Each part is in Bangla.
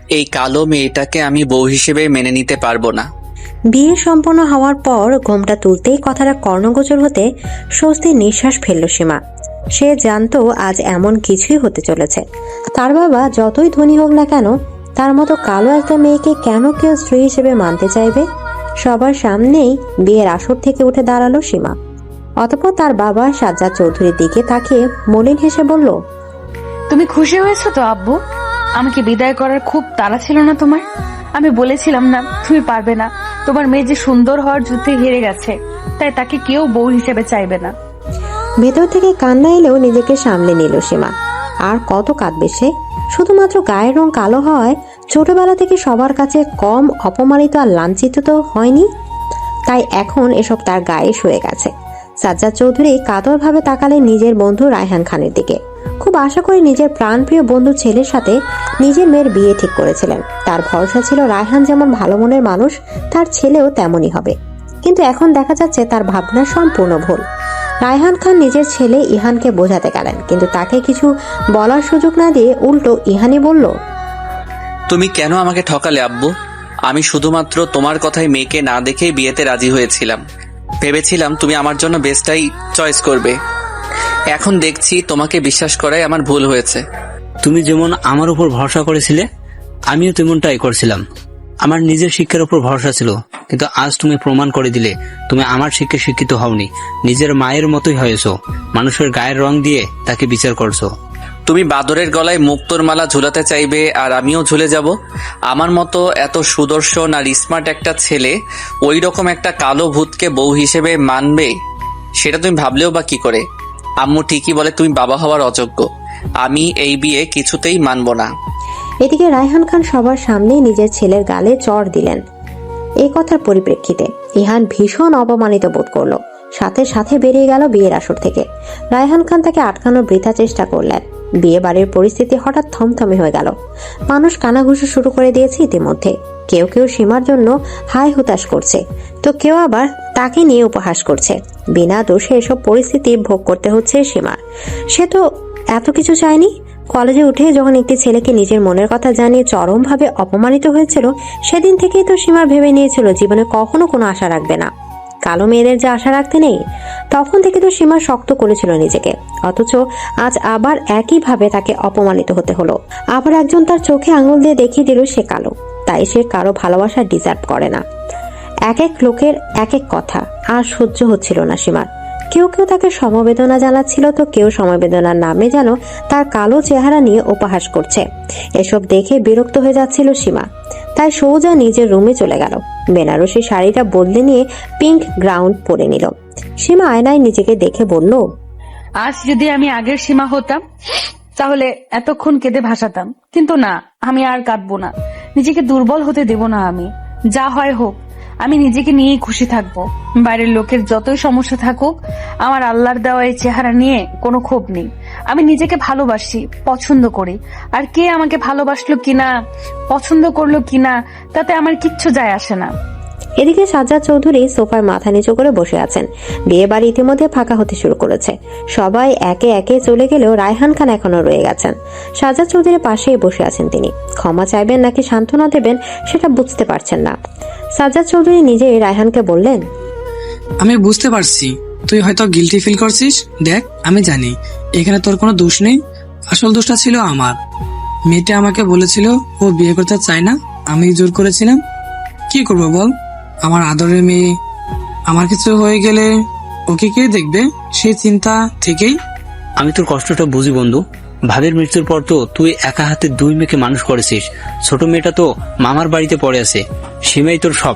এই কালো মেয়েটাকে আমি বউ হিসেবে মেনে নিতে পারবো না। বিয়ে সম্পন্ন হওয়ার পর ঘোমটা তুলতেই কথাটা কর্ণগোচর হতে স্বস্তির নিঃশ্বাস ফেলল সীমা। সে জানতো আজ এমন কিছুই হতে চলেছে। তার বাবা যতই ধনী হোক না কেন, তার মতো কালো একটা মেয়েকে কেন কেউ স্ত্রী হিসেবে মানতে চাইবে? সবার সামনেই বিয়ের আসর থেকে উঠে দাঁড়ালো সীমা। অতঃপর তার বাবা সাজ্জাদ চৌধুরীর দিকে তাকিয়ে মলিন হেসে বলল, তুমি খুশি হয়েছো তো আব্বু? আমাকে বিদায় করার খুব তাড়া ছিল না তোমার? আমি বলেছিলাম না তুমি পারবে না, তোমার মেয়ে যে সুন্দর হওয়ার যুদ্ধে হেরে গেছে, তাই তাকে কেউ বউ হিসেবে চাইবে না। ভেতর থেকে কান্না এলেও নিজেকে সামলে নিল সীমা। আর কত কাঁদবে সে? শুধুমাত্র গায়ের রং কালো হওয়ায় ছোটবেলা থেকে সবার কাছে কম অপমানিত আর লাঞ্ছিত তো হয়নি, তাই এখন এসব তার গায়ে শুয়ে গেছে। সাজ্জাদ চৌধুরী কাতরভাবে তাকালেন নিজের বন্ধু রায়হান খানের দিকে। খুব আশা করে নিজের প্রাণপ্রিয় বন্ধু ছেলের সাথে নিজের মেয়ের বিয়ে ঠিক করেছিলেন। তার ভরসা ছিল রায়হান যেমন ভালো মনের মানুষ, তার ছেলেও তেমনই হবে। কিন্তু এখন দেখা যাচ্ছে তার ভাবনা সম্পূর্ণ ভুল। রায়হান খান নিজের ছেলে ইহানকে বোঝাতে গেলেন, কিন্তু তাকে কিছু বলার সুযোগ না দিয়ে উল্টো ইহানই বলল, তুমি কেন আমাকে ঠকালে আব্বু? আমি শুধুমাত্র তোমার কথায় মেয়েকে না দেখেই বিয়েতে রাজি হয়েছিলাম। ভেবেছিলাম তুমি আমার জন্য বেস্টটাই চয়েস করবে। এখন দেখছি তোমাকে বিশ্বাস করাই আমার ভুল হয়েছে। তুমি যেমন আমার উপর ভরসা করেছিলে, আমিও তেমনটাই করছিলাম। আমার নিজের শিক্ষার উপর ভরসা ছিল, কিন্তু আজ তুমি প্রমাণ করে দিলে তুমি আমার শিক্ষায় শিক্ষিত হওনি, নিজের মায়ের মতোই হয়েছো। মানুষের গায়ের রং দিয়ে তাকে বিচার করছো। তুমি বাদরের গলায় মুক্তোর মালা ঝুলাতে চাইবে আর আমিও ঝুলে যাব? আমার মতো এত সুদর্শন আর স্মার্ট একটা ছেলে ওই রকম একটা কালো ভূতকে বউ হিসেবে মানবে? সেটা তুমি ভাবলেও বা কি করে? আম্মু ঠিকই বলে তুমি বাবা হওয়ার অযোগ্য। আমি এই বিয়ে কিছুতেই মানব না। এদিকে রায়হান খান সবার সামনেই নিজের ছেলের গালে চড় দিলেন। এই কথার পরিপ্রেক্ষিতে ইহান ভীষণ অপমানিত বোধ করলো। সাথে সাথে বেরিয়ে গেল বিয়ের আসর থেকে। রায়হান খান তাকে আটকানোর বৃথা চেষ্টা করলেন। বিয়ে বাড়ির পরিস্থিতি হঠাৎ থমথমে হয়ে গেল। মানুষ কানাঘুষো শুরু করে দিয়েছে ইতিমধ্যে। কেউ কেউ সীমার জন্য হাই হুতাশ করছে, তো কেউ আবার তাকে নিয়ে উপহাস করছে। বিনা দোষে এসব পরিস্থিতি ভোগ করতে হচ্ছে সীমার। সে তো এত কিছু চায়নি। কলেজে উঠে যখন একটি ছেলেকে নিজের মনের কথা জানিয়ে চরমভাবে অপমানিত হয়েছিল, সেদিন থেকেই তো সীমা ভেবে নিয়েছিল জীবনে কখনো কোনো আশা রাখবে না। কালো মেয়েদের যে আশা রাখতে নেই, তখন থেকে তো সীমা শক্ত করেছিল নিজেকে। অথচ আজ আবার একইভাবে তাকে অপমানিত হতে হলো। আবার একজন তার চোখে আঙুল দিয়ে দেখিয়ে দিল সে কালো, তাই সে কারো ভালোবাসা ডিজার্ভ করে না। এক এক লোকের এক এক কথা আর সহ্য হচ্ছিল না সীমার। কেউ কেউ তাকে সমবেদনা জানাচ্ছিল, তো কেউ সমবেদনার নামে যেন তার কালো চেহারা নিয়ে উপহাস করছে। এসব দেখে বিরক্ত হয়ে যাচ্ছিল সীমা, তাই সোজা নিজের রুমে চলে গেল। বেনারসি শাড়িটা বদলে নিয়ে পিঙ্ক গ্রাউন্ড পরে নিল। সীমা আয়নায় নিজেকে দেখে বলল, আজ যদি আমি আগের সীমা হতাম তাহলে এতক্ষণ কেঁদে ভাসাতাম, কিন্তু না, আমি আর কাঁদবো না। নিজেকে দুর্বল হতে দেব না। আমি যা হয় হোক, আমি নিজেকে নিয়েই খুশি থাকবো। বাইরের লোকের যতই সমস্যা থাকুক, আমার আল্লাহর দেওয়া এই চেহারা নিয়ে কোনো ক্ষোভ নেই। আমি নিজেকে ভালোবাসি, পছন্দ করি। আর কে আমাকে ভালোবাসলো কিনা, পছন্দ করলো কিনা, তাতে আমার কিচ্ছু যায় আসে না। এদিকে সাজ্জাদ চৌধুরী সোফায় মাথা নিচু করে বসে আছেন। বিয়ে বাড়ি ইতিমধ্যে ফাঁকা হতে শুরু করেছে। সবাই একে একে চলে গেলেও রায়হান খান এখনো রয়ে গেছেন। সাজ্জাদ চৌধুরীর পাশেই বসে আছেন তিনি। ক্ষমা চাইবেন নাকি সান্ত্বনা দেবেন সেটা বুঝতে পারছেন না। সাজ্জাদ চৌধুরী নিজেই রায়হানকে বললেন, আমি বুঝতে পারছি তুই হয়তো গিলটি ফিল করছিস। দেখ, আমি জানি এখানে তোর কোনো দোষ নেই। আসল দোষটা ছিল আমার। মেয়েটা আমাকে বলেছিল ও বিয়ে করতে চায় না, আমি জোর করেছিলাম। কি করবো বল? আমার আদরের মেয়ে, আমার কিছু হয়ে গেলে ওকে কে দেখবে সেই চিন্তা থেকেই। আমি তোর কষ্টটা বুঝি বন্ধু। ভাবির মৃত্যুর পর তো তুই একা হাতে দুই মেয়েকে মানুষ করেছিস। ছোট মেয়েটা তো মামার বাড়িতে পড়ে আছে। সীমাই তোর সব।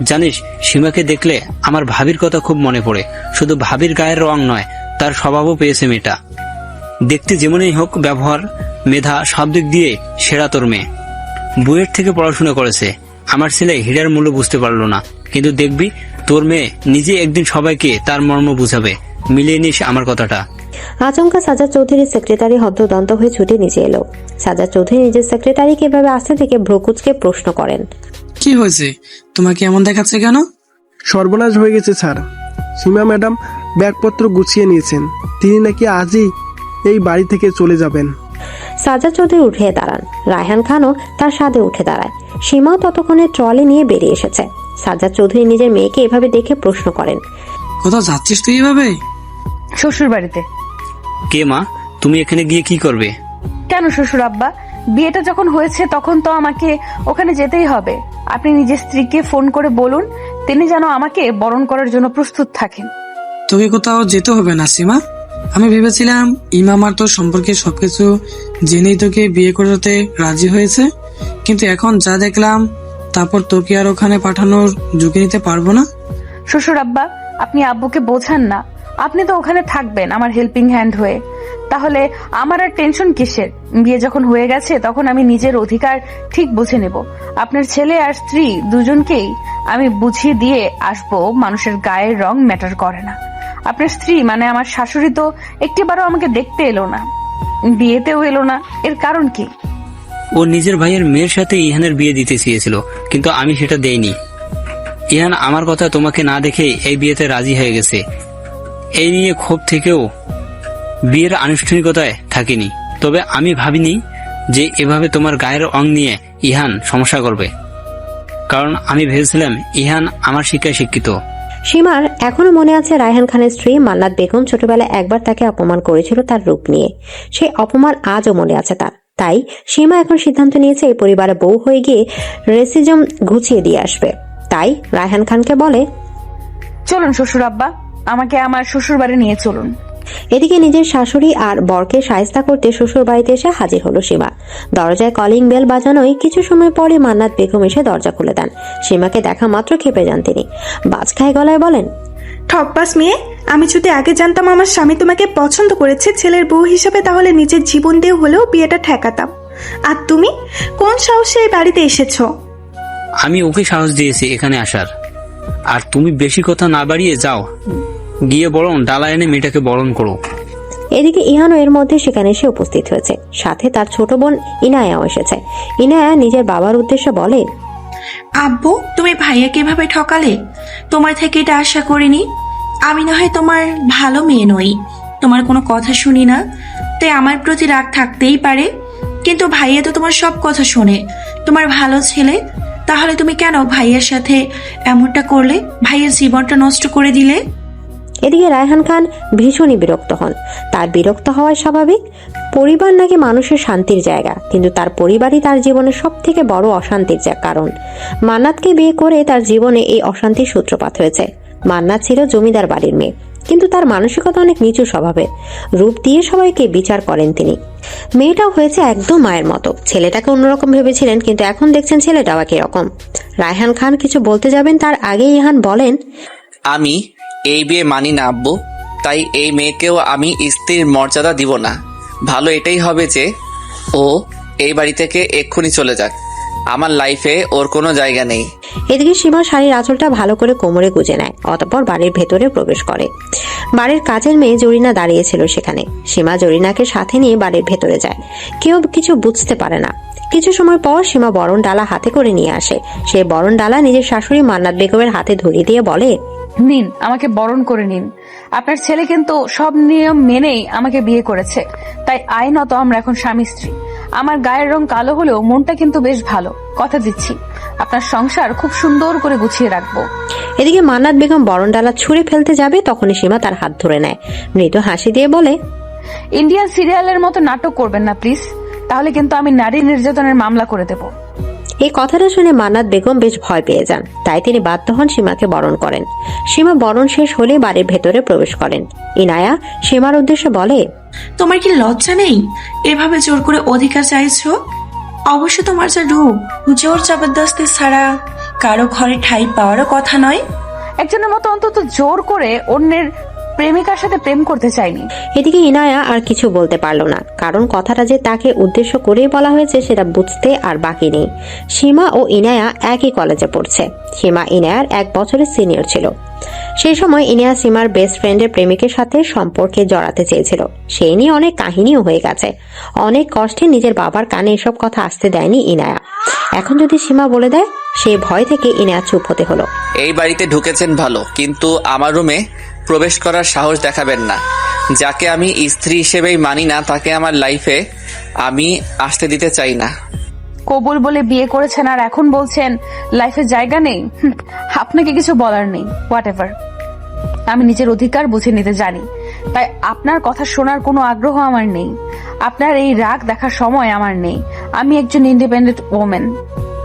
জানিস, সীমাকে দেখলে আমার ভাবির কথা খুব মনে পড়ে। শুধু ভাবির গায়ের রং নয়, তার স্বভাবও পেয়েছে মেয়েটা। দেখতে যেমনই হোক, ব্যবহার, মেধা সব দিক দিয়ে সেরা তোর মেয়ে। বুয়েট থেকে পড়াশোনা করেছে। আমার ছেলে হীরার মূল্য বুঝতে পারলো না, কিন্তু দেখবি তোর মেয়ে নিজে একদিন সবাইকে তার মর্ম বুঝাবে। মিলিয়ে নিস আমার কথাটা। আচমকা সাজ্জাদ চৌধুরীর সেক্রেটারি হন্তদন্ত হয়ে ছুটে নিচে এলো। সাজ্জাদ চৌধুরী নিজের সেক্রেটারিকে এভাবে আসতে থেকে ভ্রুকুচকে প্রশ্ন করেন, কি হয়েছে? তোমাকে এমন দেখাচ্ছে কেন? সর্বনাশ হয়ে গেছে স্যার। সীমা ম্যাডাম ব্যাগপত্র গুছিয়ে নিয়েছেন। তিনি নাকি আজই এই বাড়ি থেকে চলে যাবেন। সাজ্জাদ চৌধুরী উঠে দাঁড়ান, রায়হান খানও তার সাথে উঠে দাঁড়ায়। সীমাও ততক্ষণে ট্রলি নিয়ে বেরিয়ে এসেছে। সাজ্জাদ চৌধুরী নিজের মেয়েকে এভাবে দেখে প্রশ্ন করেন, কোথাও যাচ্ছিস তুই এভাবে? শ্বশুর বাড়িতে। কে মা, তুমি এখানে গিয়ে কি করবে? কেন শ্বশুর আব্বা, বিয়েটা যখন হয়েছে তখন তো আমাকে ওখানে যেতেই হবে। আপনি নিজের স্ত্রীকে ফোন করে বলুন তিনি যেন আমাকে বরণ করার জন্য প্রস্তুত থাকেন। তোকে কোথাও যেতে হবে না সীমা। আমি ভেবেছিলাম ইমাম আর তোর সম্পর্কে সবকিছু জেনেই তোকে বিয়ে করতে রাজি হয়েছে, কিন্তু এখন যা দেখলাম তারপর তোকে আর ওখানে পাঠানোর ঝুঁকি নিতে পারবো না। শ্বশুর আব্বা, আপনি আব্বুকে বোঝান না, আপনি তো ওখানে থাকবেন আমার হেল্পিং হ্যান্ড হয়ে। তাহলে আমার আর টেনশন কিসের? বিয়ে যখন হয়ে গেছে তখন আমি নিজের অধিকার ঠিক বুঝে নেব। আপনার ছেলে আর স্ত্রী দুজনকেই আমি বুঝিয়ে দিয়ে আসবো মানুষের গায়ের রং ম্যাটার করে না। আপনার স্ত্রী মানে আমার শাশুড়ি তো একটিবারও আমাকে দেখতে এলো না, বিয়েতেও এলো না, এর কারণ কি? ও নিজের ভাইয়ের মেয়ের সাথে ইহানের বিয়ে দিতে চেয়েছিল, কিন্তু আমি সেটা দেইনি। ইহান আমার কথা তোমাকে না দেখে এই বিয়েতে রাজি হয়ে গেছে। এই নিয়ে ক্ষোভ থেকেও বিয়ের আনুষ্ঠানিকতায় থাকিনি। তবে আমি ভাবিনি যে এভাবে তোমার গায়ের অং নিয়ে ইহান সমস্যা করবে, কারণ আমি ভেবেছিলাম ইহান আমার শিক্ষায় শিক্ষিত। সীমার এখনো মনে আছে রায়হান খানের স্ত্রী মান্নাত বেগম ছোটবেলায় একবার তাকে অপমান করেছিল তার রূপ নিয়ে। সেই অপমান আজও মনে আছে তার। তাই সীমা এখন সিদ্ধান্ত নিয়েছে এই পরিবারে বউ হয়ে গিয়ে রেসিজম ঘুচিয়ে দিয়ে আসবে। তাই রায়হান খানকে বলে, চলুন শ্বশুর আব্বা, আমাকে আমার শ্বশুর বাড়ি নিয়ে চলুন। এদিকে নিজের শাশুড়ি আর বরকে শায়েস্তা করতে শ্বশুর বাড়িতে এসে হাজির হলো সীমা। দরজায় কলিং বেল বাজানোয় কিছু সময় পরে মান্নাত বেগম এসে দরজা খুলে দেন। সীমাকে দেখা মাত্র খেপে যান তিনি। বাজখায় গলায় বলেন, ঠকবাস মেয়ে, আমি যদি আগে জানতাম আমার স্বামী তোমাকে পছন্দ করেছে ছেলের বউ হিসেবে, তাহলে নিজের জীবন দিয়ে হলেও বিয়েটা ঠেকাতাম। আর তুমি কোন সাহসে এই বাড়িতে এসেছো? আমি ওকে সাহস দিয়েছি এখানে আসার, আর তুমি বেশি কথা না বাড়িয়ে যাও, গিয়ে বরং ডালা এনে মেয়েটাকে বরণ করো। এদিকে ইহানও এর মধ্যে সেখানে এসে উপস্থিত হয়েছে। সাথে তার ছোট বোন ইনায়াও এসেছে। ইনায়া নিজের বাবার উদ্দেশ্যে বলে, আব্বু, তুমি ভাইয়াকে এভাবে ঠকালে? তোমার থেকে এটা আশা করিনি। আমি না হয় তোমার ভালো মেয়ে নই, তোমার কোনো কথা শুনি না, তাই আমার প্রতি রাগ থাকতেই পারে, কিন্তু ভাইয়া তো তোমার সব কথা শোনে, তোমার ভালো ছেলে। তাহলে তুমি কেন ভাইয়ার সাথে এমনটা করলে? ভাইয়ের জীবনটা নষ্ট করে দিলে। এদিকে রায়হান খান ভীষণই বিরক্ত হন। তার বিরক্ত হওয়াই স্বাভাবিক। পরিবার নাকি মানুষের শান্তির জায়গা, কিন্তু তার পরিবারই তার জীবনের সব থেকে বড় অশান্তির কারণ। মান্নাতকে বিয়ে করে তার জীবনে এই অশান্তির সূত্রপাত হয়েছে। মান্নাত ছিল জমিদার বাড়ির মেয়ে, কিন্তু তার মানসিকতা অনেক নিচু স্বভাবের। রূপ দিয়ে সবাইকে বিচার করেন তিনি। মেয়েটাও হয়েছে একদম মায়ের মতো। ছেলেটাকে অন্যরকম ভেবেছিলেন, কিন্তু এখন দেখছেন ছেলেটাও একই রকম। রায়হান খান কিছু বলতে যাবেন তার আগে ইহান বলেন, আমি এই বিয়ে মানি না আব্বু, তাই এই মেয়েকেও আমি স্ত্রীর মর্যাদা দিব না। ভালো এটাই হবে যে ও এই বাড়ি থেকে এক্ষুনি চলে যাক, আমার লাইফে ওর কোনো জায়গা নেই। এদিকে সীমা শাড়ির আঁচলটা ভালো করে কোমরে গুজে নেয়, অতঃপর বাড়ির ভেতরে প্রবেশ করে। বাড়ির কাজের মেয়ে জরিনা দাঁড়িয়েছিল সেখানে। সীমা জরিনাকে সাথে নিয়ে বাড়ির ভেতরে যায়। কেউ কিছু বুঝতে পারে না। কিছু সময় পর সীমা বরণ ডালা হাতে করে নিয়ে আসে। সেই বরণ ডালা নিজের শাশুড়ি মান্নাত বেগমের হাতে ধরিয়ে দিয়ে বলে, নিন, আমাকে বরণ করে নিন। আপনার ছেলে কিন্তু সব নিয়ম মেনেই আমাকে বিয়ে করেছে, তাই আইনত আমরা এখন স্বামী স্ত্রী। আমার গায়ের রং কালো হলেও মনটা কিন্তু বেশ ভালো। কথা দিচ্ছি আপনার সংসার খুব সুন্দর করে গুছিয়ে রাখবো। এদিকে মান্নাত বেগম বরণ ডালা ছুঁড়ে ফেলতে যাবে, তখনই সীমা তার হাত ধরে নেয়। মৃদু হাসি দিয়ে বলে, ইন্ডিয়ান সিরিয়ালের মতো নাটক করবেন না প্লিজ, তাহলে কিন্তু আমি নারী নির্যাতনের মামলা করে দেব। এই কথাটা শুনে মান্নাত বেগম বেশ ভয় পেয়ে যান। তাই তিনি বাধ্য হন সীমাকে বরণ করেন। সীমা বরণ শেষ হলে বাড়ির ভেতরে প্রবেশ করেন। ইনায়া সীমার উদ্দেশ্যে বলে, তোমার কি লজ্জা নেই? এভাবে জোর করে অধিকার চাইছো? অবশ্য তোমার যা রূপ, জোর জবরদস্তি ছাড়া কারো ঘরে ঠাঁই পাওয়ারও কথা নয়। একজনের মতো অন্তত জোর করে অন্যের প্রেমিকার সাথে প্রেম করতে চাইনি। এদিকে ইনায়া আর কিছু বলতে পারল না, কারণ কথাটা যে তাকে উদ্দেশ্য করেই বলা হয়েছে সেটা বুঝতে আর বাকি নেই। সীমা ও ইনায়া একই কলেজে পড়ছে। সীমা ইনায়ার 1 বছরের সিনিয়র ছিল। সেই সময় ইনায়া সীমার বেস্ট ফ্রেন্ডের প্রেমিকের সাথে সম্পর্কে জড়াতে চেয়েছিল। সেই নিয়ে অনেক কাহিনীও হয়ে গেছে। অনেক কষ্টে নিজের বাবার কানে এসব কথা আসতে দেয়নি ইনায়া। এখন যদি সীমা বলে দেয়, সেই ভয় থেকে ইনায়া চুপ হতে হলো। এই বাড়িতে ঢুকেছেন ভালো, কিন্তু আমার রুমে প্রবেশ করার সাহস দেখাবেন না। যাকে আমি স্ত্রী হিসেবেই মানি না তাকে আমার লাইফে আমি আসতে দিতে চাই না। কবুল বলে বিয়ে করেছেন আর এখন বলছেন লাইফে জায়গা নেই। আপনাকে কিছু বলার নেই, হোয়াট এভার। আমি নিজের অধিকার বুঝে নিতে জানি, তাই আপনার কথা শোনার কোনো আগ্রহ আমার নেই। আপনার এই রাগ দেখার সময় আমার নেই। আমি একজন ইন্ডিপেন্ডেন্ট ওমেন,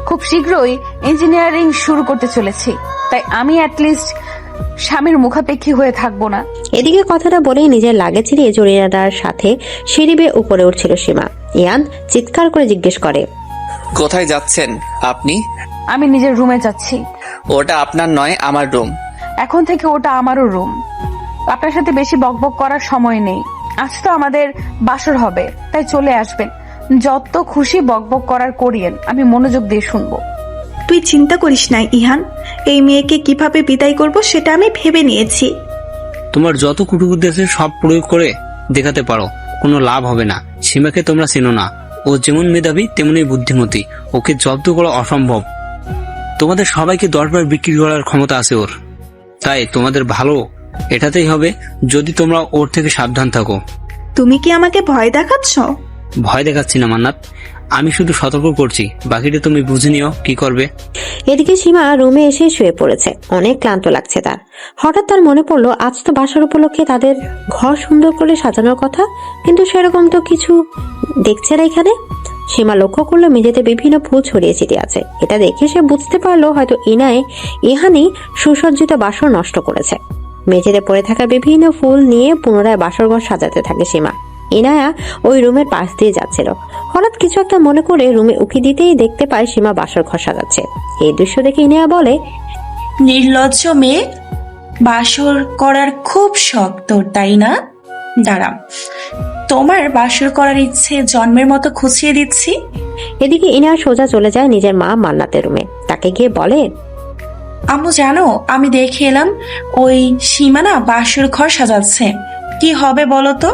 খুব শীঘ্রই ইঞ্জিনিয়ারিং শুরু করতে চলেছি, তাই আমি অ্যাটলিস্ট স্বামীর মুখাপেক্ষী হয়ে থাকবো না। এদিকে কথাটা বলেই নিজের লাগেজ নিয়ে জরিনাটার সাথে সিঁড়ি বেয়ে উপরে উঠছিল সীমা। ইহান চিৎকার করে জিজ্ঞেস করে, কোথায় যাচ্ছেন আপনি? আমি নিজের রুমে যাচ্ছি। ওটা আপনার নয়, আমার রুম। এখন থেকে ওটা আমারও রুম। আপনার সাথে বেশি বকবক করার সময় নেই। আজ তো আমাদের বাসর হবে, তাই চলে আসবেন। যত খুশি বকবক করার করিয়েন, আমি মনোযোগ দিয়ে শুনবো। তুই চিন্তা করিস না ইহান, এই মেয়েকে কিভাবে বিদায় করব সেটা আমি ভেবে নিয়েছি। তোমার যত কুটুবুদ্ধি আছে সব প্রয়োগ করে দেখাতে পারো, কোনো লাভ হবে না। সীমাকে তোমরা চেনো না, ও যেমন মেধাবী তেমনি বুদ্ধিমতী। ওকে জব্দ করা অসম্ভব। তোমাদের সবাইকে 10 বার বিক্রি করার ক্ষমতা আছে ওর। তাই তোমাদের ভালো এটাতেই হবে যদি তোমরা ওর থেকে সাবধান থাকো। তুমি কি আমাকে ভয় দেখাচ্ছ? ভয় দেখাচ্ছি না মান্নাত, আমি শুধু সতর্ক করছি, বাকিটা তুমি বুঝে নিও কি করবে। এদিকে সীমা রুমে এসে শুয়ে পড়েছে। অনেক ক্লান্ত লাগছে তার। হঠাৎ তার মনে পড়লো আজ তো বাসার উপলক্ষে তাদের ঘর সুন্দর করে সাজানোর কথা, কিন্তু সেরকম তো কিছু দেখছে না এখানে। সীমা লক্ষ্য করলো মেঝেতে বিভিন্ন ফুল ছড়িয়ে ছিটিয়ে আছে। এটা দেখে সে বুঝতে পারলো হয়তো ইহানি সুসজ্জিত বাসর নষ্ট করেছে। মেঝেতে পড়ে থাকা বিভিন্ন ফুল নিয়ে পুনরায় বাসর ঘর সাজাতে থাকে সীমা। ইনায়া ওই রুমের পাশ দিয়ে যাচ্ছিল। হঠাৎ কিছু একটা মনে করে রুমে উকি দিতেই দেখতে পায় সীমা বাসর ঘর সাজাচ্ছে। এই দৃশ্য দেখে ইনায়া বলে, নির্লজ্জ মেয়ে, বাসর করার খুব শখ তোর, তাই না? দাঁড়া, তোমার বাসর করার ইচ্ছে জন্মের মতো খুঁচিয়ে দিচ্ছি। এদিকে ইনায়া সোজা চলে যায় নিজের মা মান্নাতের রুমে। তাকে গিয়ে বলে, আম্মু জানো, আমি দেখে এলাম ওই সীমানা বাসর ঘর সাজাচ্ছে। কি হবে বলো তো?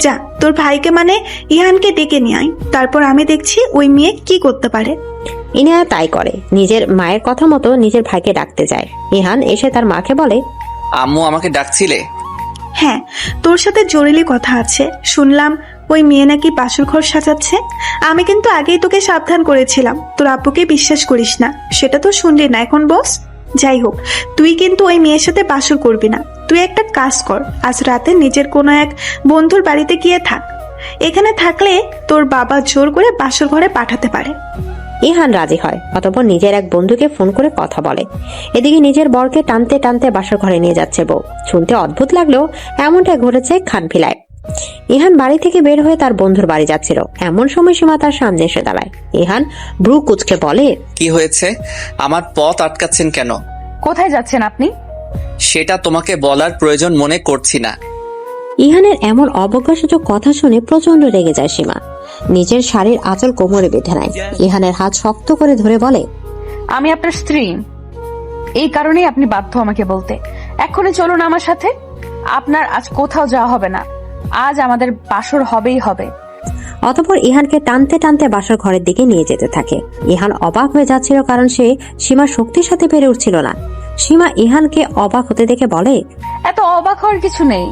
যা, তোর ভাইকে মানে ইহানকে ডেকে নিয়ে আয়, তারপর আমি দেখছি ওই মেয়ে কি করতে পারে। ইনায়া তাই করে। নিজের মায়ের কথা মতো নিজের ভাইকে ডাকতে যায়। ইহান এসে তার মাকে বলে, আম্মু আমাকে ডাকছিলে? হ্যাঁ, তোর সাথে জরুরি কথা আছে। শুনলাম ওই মেয়ে নাকি বাসর ঘর সাজাচ্ছে। আমি কিন্তু আগেই তোকে সাবধান করেছিলাম তোর আব্বুকে বিশ্বাস করিস না, সেটা তো শুনলি না এখন বস। যাই হোক, তুই কিন্তু ওই মেয়ের সাথে বাসর করবি না। তুই একটা কাজ কর, আজ রাতে নিজের কোনো এক বন্ধুর বাড়িতে গিয়ে থাক। এখানে থাকলে তোর বাবা জোর করে বাসর ঘরে পাঠাতে পারে। ইহান রাজি হয়। অতঃপর নিজের এক বন্ধুকে ফোন করে কথা বলে। এদিকে নিজের বরকে টানতে টানতে বাসর ঘরে নিয়ে যাচ্ছে বউ। শুনতে অদ্ভুত লাগলেও এমনটাই ঘটেছে খানভিলায়। ইহান বাড়ি থেকে বের হয়ে তার বন্ধুর বাড়ি যাচ্ছিল। এমন সময় সীমা তার সামনে এসে দাঁড়ায়। ইহান ব্রু কুচকে বলে, কি হয়েছে? আমার পথ আটকাচ্ছেন কেন? কোথায় যাচ্ছেন আপনি? সেটা তোমাকে বলার প্রয়োজন মনে করছি না। ইহানের এমন অবজ্ঞাসূচক কথা শুনে প্রচন্ড রেগে যায় সীমা। নিজের শাড়ির আঁচল কোমরে বেঁধে নেয়। ইহানের হাত শক্ত করে ধরে বলে, আমি আপনার স্ত্রী, এই কারণেই আপনি বাধ্য আমাকে বলতে। এক্ষুনি চলুন আমার সাথে। আপনার আজ কোথাও যাওয়া হবে না, আজ আমাদের বাসর হবেই হবে। অতঃপর ইহানকে টানতে টানতে বাসর ঘরের দিকে নিয়ে যেতে থাকে। ইহান অবাক হয়ে যাচ্ছিল, কারণ সে সীমার শক্তির সাথে পেরে উঠছিল না। সীমা ইহানকে অবাক হতে দেখে বলে, এত অবাক হওয়ার কিছু নেই।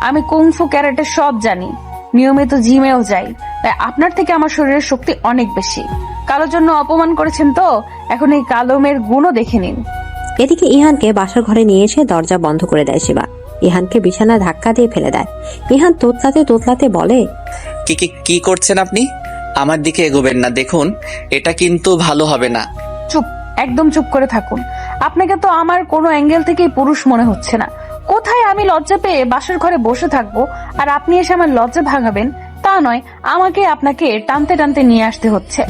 আমি কুংফু ক্যারাটে সব জানি, নিয়মিত জিমেও যাই, তাই আপনার থেকে আমার শরীরের শক্তি অনেক বেশি। কালোর জন্য অপমান করেছেন তো, এখন এই কালো মেয়ের গুণও দেখে নিন। এদিকে ইহানকে বাসর ঘরে নিয়ে এসে দরজা বন্ধ করে দেয় সীমা। ইহানকে বিছানা ধাক্কা দিয়ে ফেলে দেয়। ইহান তোতলাতে তোতলাতে বলে, কি কি কি করছেন আপনি? আমার দিকে এগোবেন না, দেখুন এটা কিন্তু ভালো হবে না। চুপ, একদম চুপ করে থাকুন। আপনাকে তো আমার কোনো অ্যাঙ্গেল থেকেই পুরুষ মনে হচ্ছে না। কোথায় আমি লজ্জা পেয়ে বাসর ঘরে বসে থাকবো আর আপনি এসে আমার লজ্জা ভাঙাবেন? তা নয়, আমাকে আপনাকে টানতে টানতে নিয়ে আসতে হচ্ছে।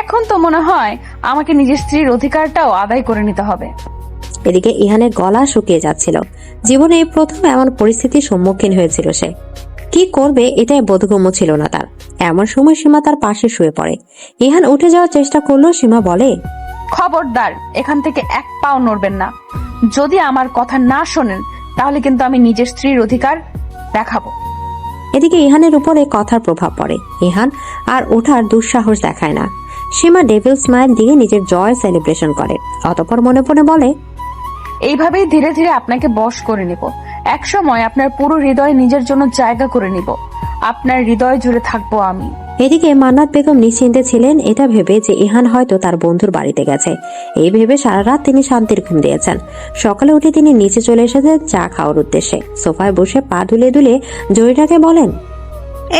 এখন তো মনে হয় আমাকে নিজের স্ত্রীর অধিকারটাও আদায় করে নিতে হবে। এদিকে ইহানের গলা শুকিয়ে যাচ্ছিল। জীবনে এই প্রথম এমন পরিস্থিতির সম্মুখীন হয়েছিল সে। কি করবে এটাই বোধগম্য ছিল না তার। এমন সময় সীমা তার পাশে শুয়ে পড়ে। ইহান উঠে যাওয়ার চেষ্টা করলো। সীমা বলে, খবরদার, এখান থেকে এক পাও নড়বেন না। যদি আমার কথা না শোনেন তাহলে কিন্তু আমি নিজের স্ত্রীর অধিকার দেখাবো। এদিকে ইহানের উপরে কথার প্রভাব পড়ে। ইহান আর ওঠার দুঃসাহস দেখায় না। সীমা ডেভিল স্মাইল দিয়ে নিজের জয় সেলিব্রেশন করে। অতঃপর মনে মনে বলে, এইভাবেই ধীরে ধীরে আপনাকে বশ করে নেব। এক সময় আপনার পুরো হৃদয় নিজের জন্য জায়গা করে নিব। আপনার হৃদয় জুড়ে থাকবো আমি। এদিকে মান্নাত বেগম নিশ্চিন্তে ছিলেন এটা ভেবে যে ইহান হয়তো তার বন্ধুর বাড়িতে গেছে। এই ভেবে সারা রাত তিনি শান্তির ঘুম দিয়েছেন। সকালে উঠে তিনি নিচে চলে এসেছেন চা খাওয়ার উদ্দেশ্যে। সোফায় বসে পা দুলে দুলে জরিনাকে বলেন,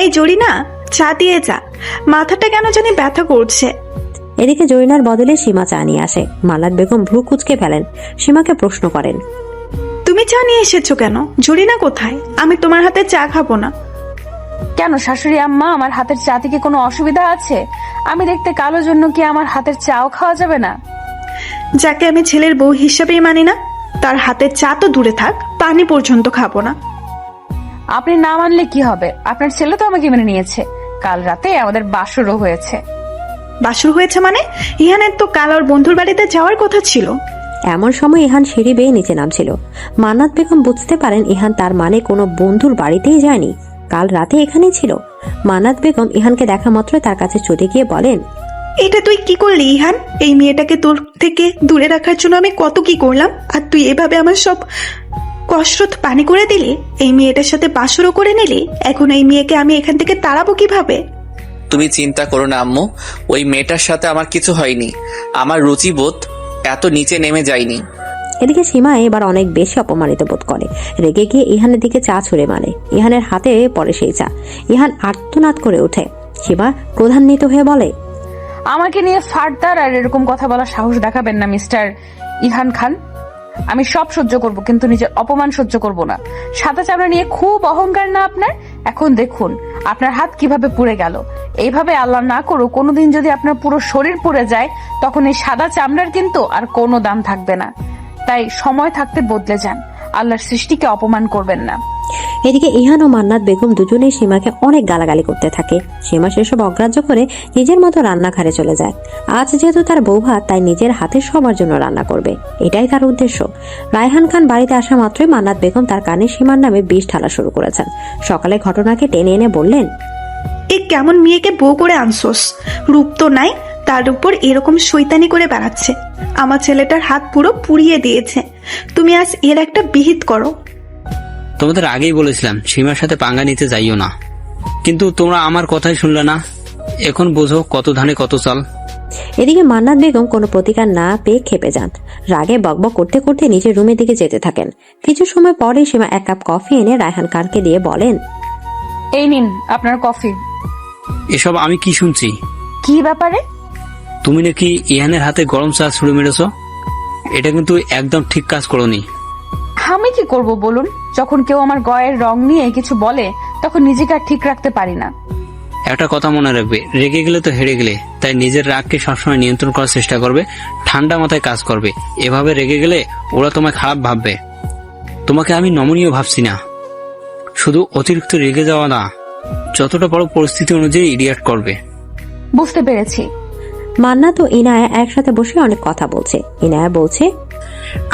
এই জরিনা, চা দিয়ে যা, মাথাটা কেন জানি ব্যথা করছে। এদিকে জরিনার বদলে সীমা চা নিয়ে আসে। মান্নাত বেগম ভ্রু কুঁচকে ফেলেন। সীমাকে প্রশ্ন করেন, তুমি চা নিয়ে এসেছো কেন? জরিনা কোথায়? আমি তোমার হাতে চা খাবো না। কেন শাশুড়ি আম্মা, আমার হাতের চাতে কি কোনো অসুবিধা আছে? আমি দেখতে কালো জন্য কি আমার হাতের চাও খাওয়া যাবে না? যাকে আমি ছেলের বউ হিসাবেই মানি না, তার হাতের চা তো দূরে থাক, পানি পর্যন্ত খাবো না। আপনি না মানলে কি হবে? আপনার ছেলে তো আমাকে মেনে নিয়েছে। কাল রাতে আমাদের বাসরও হয়েছে। বাসর হয়েছে মানে? ইহানের তো কাল ওর বন্ধুর বাড়িতে যাওয়ার কথা ছিল। এমন সময় ইহান সিঁড়ি বেয়ে নিচে নামছিল। মান্নাত বেগম বুঝতে পারেন ইহান তার মানে কোনো বন্ধুর বাড়িতেই যায়নি, কাল রাতে এখানেই ছিল। মান্নাত বেগম ইহানকে দেখা মাত্রই তার কাছে ছুটে গিয়ে বলেন, এটা তুই কি করলি ইহান? এই মেয়েটাকে তোর থেকে দূরে রাখার জন্য আমি কত কি করলাম, আর তুই এভাবে আমার সব কসরত পানি করে দিলি। এই মেয়েটার সাথে বাসরও করে নিলি। এখন এই মেয়েকে আমি এখান থেকে তাড়াবো কিভাবে? তুমি চিন্তা করো না আম্মু, ওই মেয়েটার সাথে আমার কিছু হয়নি। আমার রুচিবোধ এত নিচে নেমে যায়নি। এদিকে সীমা এবার অনেক বেশি অপমানিত বোধ করে। রেগে গিয়ে ইহানের দিকে চা ছুঁড়ে মারে। ইহানের হাতে পড়ে সেই চা। ইহান আর্তনাদ করে ওঠে। সীমা ক্রোধান্বিত হয়ে বলে, আমাকে নিয়ে ফার্দার আর এরকম কথা বলার সাহস দেখাবেন না মিস্টার ইহান খান। আমি সব সহ্য করব, কিন্তু নিজের অপমান সহ্য করব না। সাদা চামড়া নিয়ে খুব অহংকার না আপনার? এখন দেখুন আপনার হাত কিভাবে পুড়ে গেল। এইভাবে আল্লাহ না করুক কোনোদিন যদি আপনার পুরো শরীর পুড়ে যায়, তখন এই সাদা চামড়ার কিন্তু আর কোনো দাম থাকবে না। তাই সময় থাকতে বদলে যান। আল্লাহর সৃষ্টিকে অপমান করবেন না। এদিকে ইহান ও মান্নাত বেগম দুজনেই সীমাকে অনেক গালাগালি করতে থাকে। সীমা সেসব অগ্রাহ্য করে নিজের মতো রান্নাঘরে চলে যায়। আজ যেহেতু তার বউ ভাত, তাই নিজের হাতে সবার জন্য রান্না করবে, এটাই তার উদ্দেশ্য। রায়হান খান বাড়িতে আসা মাত্রই মান্নাত বেগম তার কানে সীমার নামে বিষ ঢালা শুরু করেছেন। সকালে ঘটনাকে টেনে এনে বললেন, এ কেমন মেয়েকে বউ করে আনছোস? রূপ তো নাই, তার উপর এরকম শৈতানি করে বেড়াচ্ছে। আমার ছেলেটার হাত পুরো পুড়িয়ে দিয়েছে। তুমি আজ এর একটা বিহিত করো। তোমাদের আগেই বলেছিলাম সীমার সাথে পাঙ্গা নিতে যাইও না, কিন্তু তোমরা আমার কথাই শুনলে না। এখন বোঝো কত ধানে কত চাল। এদিকে মান্নাত বেগম কোনো প্রতিকার না পেয়ে খেপে যান। রাগে বকবক করতে করতে নিজের রুমের দিকে যেতে থাকেন। কিছু সময় পরে সীমা এক কাপ কফি এনে রায়হান খানকে দিয়ে বলেন, এই নিন আপনার কফি। এসব আমি কি শুনছি? কি ব্যাপারে? তুমি নাকি ইহানের হাতে গরম চা ছুড়ে মেরেছ। এটা কিন্তু একদম ঠিক কাজ করোনি। আমি কি করব বলুন? যখন কেউ আমার গায়ের রং নিয়ে কিছু বলে, তখন নিজেকে আর ঠিক রাখতে পারি না। একটা কথা মনে রাখবে, রেগে গেলে তো হেরে গেলে। তাই নিজের রাগকে সবসময় নিয়ন্ত্রণ করার চেষ্টা করবে, ঠান্ডা মাথায় কাজ করবে। এভাবে রেগে গেলে ওরা তোমায় খারাপ ভাববে। তোমাকে আমি নমনীয় ভাবছি না, শুধু অতিরিক্ত রেগে যাওয়া না, যতটা বড় পরিস্থিতি অনুযায়ী রিয়াক্ট করবে। বুঝতে পেরেছি। মান্নাত ও ইনায়া একসাথে বসে অনেক কথা বলছে। ইনায়া বলছে,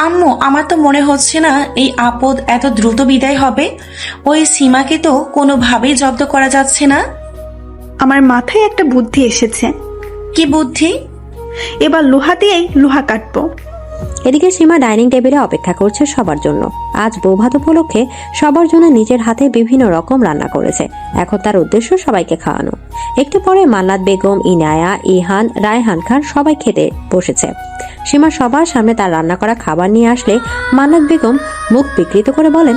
আম্মু, আমার তো মনে হচ্ছে না এই আপদ এত দ্রুত বিদায় হবে। ওই সীমাকে তো কোনোভাবেই জব্দ করা যাচ্ছে না। আমার মাথায় একটা বুদ্ধি এসেছে। কি বুদ্ধি? এবার লোহা দিয়েই লোহা কাটবো। এদিকে সীমা ডাইনিং টেবিলে অপেক্ষা করছে সবার জন্য। আজ বৌভাত উপলক্ষে সবার জন্য নিজের হাতে বিভিন্ন রকম রান্না করেছে। এখন তার উদ্দেশ্য সবাইকে খাওয়ানো। একটু পরে মান্নাত বেগম, ইনায়া, ইহান, রায়হান খান সবাই খেতে বসেছে। সীমা সবার সামনে তার রান্না করা খাবার নিয়ে আসলে মান্নাত বেগম মুখ বিকৃত করে বলেন,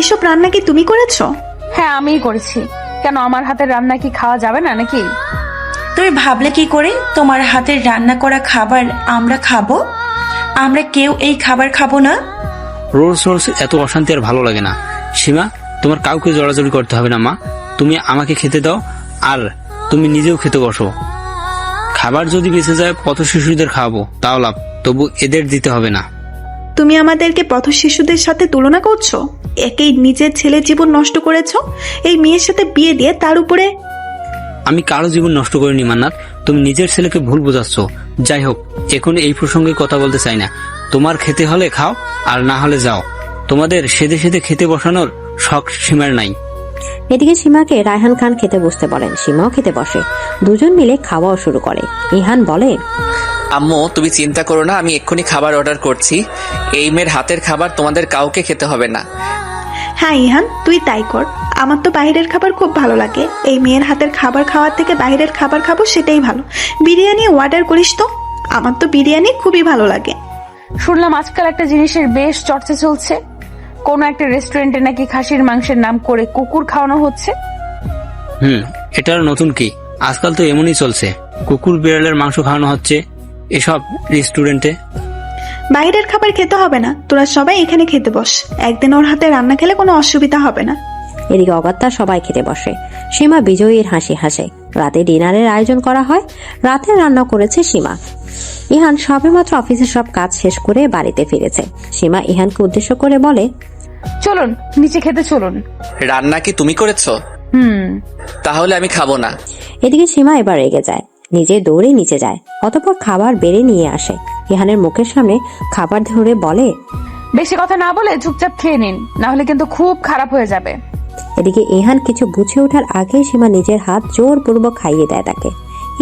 এসব রান্না কি তুমি করেছো? হ্যাঁ, আমিই করেছি। কেন, আমার হাতের রান্না কি খাওয়া যাবে না নাকি? তুমি ভাবলে কি করে তোমার হাতের রান্না করা খাবার আমরা খাবো? আমরা কেউ এই খাবার খাবো না। রোজ রোজ এত অশান্তি আর ভালো লাগে না। সীমা, তোমার কাউকে জড়াজড়ি করতে হবে না মা। তুমি আমাকে খেতে দাও, আর তুমি নিজেও খেতে বসো। খাবার যদি বেঁচে যায় পথ শিশুদের খাওয়াবো, তাও লাভ, তবু এদের দিতে হবে না। তুমি আমাদেরকে পথ শিশুদের সাথে তুলনা করছো? একেই নিজের ছেলের জীবন নষ্ট করেছো এই মেয়ের সাথে বিয়ে দিয়ে। তার উপরে আমি কারো জীবন নষ্ট করিনি মান্নাত, তুমি নিজের ছেলেকে ভুল বোঝাচ্ছ। যাই হোক, এখন এই প্রসঙ্গে কথা বলতে চাই না। তোমার খেতে হলে খাও, আর না হলে যাও। তোমাদের সেদে সেদে খেতে বসানোর শখ সীমার নাই। এদিকে সীমাকে রায়হান খান খেতে বসতে বলেন। সীমাও খেতে বসে। দুজন মিলে খাওয়াও শুরু করে। ইহান বলে, আম্মু তুমি চিন্তা করো না, আমি এক্ষুনি খাবার অর্ডার করছি। এই মেয়ের হাতের খাবার তোমাদের কাউকে খেতে হবে না। হ্যাঁ ইহান, তুই তাই কর। আমার তো বাইরের খাবার খুব ভালো লাগে। এই মেয়ের হাতের খাবার খাওয়ার থেকে বাইরের খাবার খাবো সেটাই ভালো। বিরিয়ানি অর্ডার করিস তো, আমার তো বিরিয়ানি খুবই ভালো লাগে। শুনলাম আজকাল একটা জিনিসের বেশ চর্চা চলছে, কোন একটা রেস্টুরেন্টে নাকি খাসির মাংসের নাম করে কুকুর খাওয়ানো হচ্ছে। এটার নতুন কি? আজকাল তো এমনই চলছে, কুকুর বিড়ালের মাংস খাওয়ানো হচ্ছে এসব রেস্টুরেন্টে। বাইরের খাবার খেতে হবে না, তোরা সবাই এখানে খেতে বস। একদিন ওর হাতে রান্না খেলে কোনো অসুবিধা হবে না। এদিকে অগত্যা সবাই খেতে বসে। সীমা বিজয়ীর হাসি হাসে। রাতে ডিনারের আয়োজন করা হয়। রাতে রান্না করেছে সীমা। ইহান সবেমাত্র অফিসের সব কাজ শেষ করে বাড়িতে ফিরেছে। সীমা ইহানকে উদ্দেশ্য করে বলে, চলুন নিচে খেতে চলুন। রান্না কি তুমি করেছো? তাহলে আমি খাবো না। এদিকে সীমা এবার রেগে যায়, নিজে দৌড়ে নিচে যায়। অতঃপর খাবার বেড়ে নিয়ে আসে। ইহানের মুখের সামনে খাবার ধরে বলে, বেশি কথা না বলে চুপচাপ খেয়ে নিন, না হলে কিন্তু খুব খারাপ হয়ে যাবে। এদিকে ইহান কিছু বুঝে ওঠার আগেই সীমা নিজের হাত জোরপূর্বক খাইয়ে দেয় তাকে।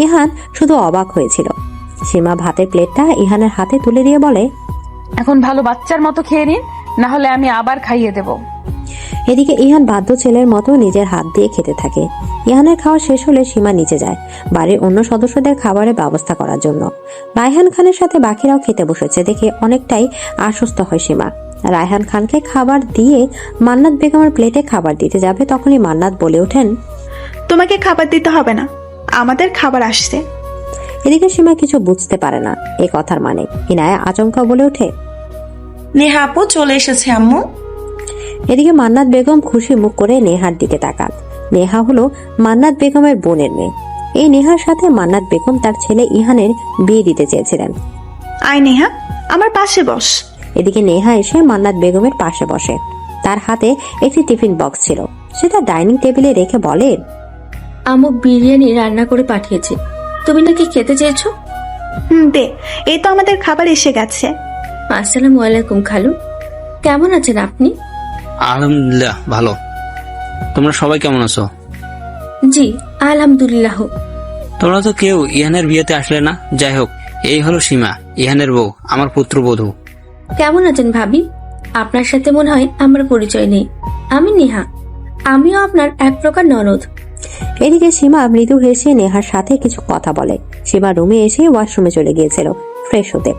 ইহান শুধু অবাক হয়েছিল। সীমা ভাতের প্লেটটা ইহানের হাতে তুলে দিয়ে বলে, এখন ভালো বাচ্চার মতো খেয়ে নিন, না হলে আমি আবার খাইয়ে দেব। এদিকে ইহান বাধ্য ছেলের মতো নিজের হাত দিয়ে খেতে থাকে। ইহানের খাওয়া শেষ হলে সীমা নিচে যায় বাড়ির অন্য সদস্যদের খাবারের ব্যবস্থা করার জন্য। রায়হান খানের সাথে বাকিরাও খেতে বসেছে দেখে অনেকটাই আশ্বস্ত হয় সীমা। রায়হান খানকে খাবার দিয়ে মান্নাত বেগমের প্লেটে খাবার দিতে যাবে, তখনই মান্নাত বলে ওঠেন, তোমাকে খাবার দিতে হবে না, আমাদের খাবার আসছে। এদিকে সীমা কিছু বুঝতে পারে না এই কথার মানে। ইনায়া আচমকা বলে ওঠে, নেহা আপু চলে এসেছে আম্মু। এদিকে মান্নাত বেগম খুশি মুখ করে নেহার দিকে তাকান। নেহা হলো মান্নাত বেগমের বোনের মেয়ে। এই নেহার সাথে মান্নাত বেগম তার ছেলে ইহানের বিয়ে দিতে চেয়েছিলেন। আয় নেহা, আমার পাশে বস। এদিকে নেহা এসে মান্নাত বেগমের পাশে বসে। তার হাতে একটি টিফিন বক্স ছিল, সেটা ডাইনিং টেবিলে রেখে বলে, আম্মু বিরিয়ানি রান্না করে পাঠিয়েছে, তুমি নাকি খেতে চেয়েছো? দে, এই তো আমাদের খাবার এসে গেছে। আসসালামু আলাইকুম খালু, কেমন আছেন আপনি? আলহামদুলিল্লাহ ভালো। তোমরা সবাই কেমন আছো? জি আলহামদুলিল্লাহ। তোমরা তো কেউ ইহানের বিয়েতে আসলে না। যাই হোক, এই হলো সীমা, ইহানের বউ, আমার পুত্রবধূ। কেমন আছেন ভাবি? আপনার সাথে মনে হয় আমার পরিচয় নেই। আমি নেহা, আমিও আপনার এক প্রকার ননদ। এদিকে সীমা মৃদু হেসে নেহার সাথে কিছু কথা বলে। সীমা রুমে এসে ওয়াশরুমে চলে গিয়েছিল ফ্রেশ হতে।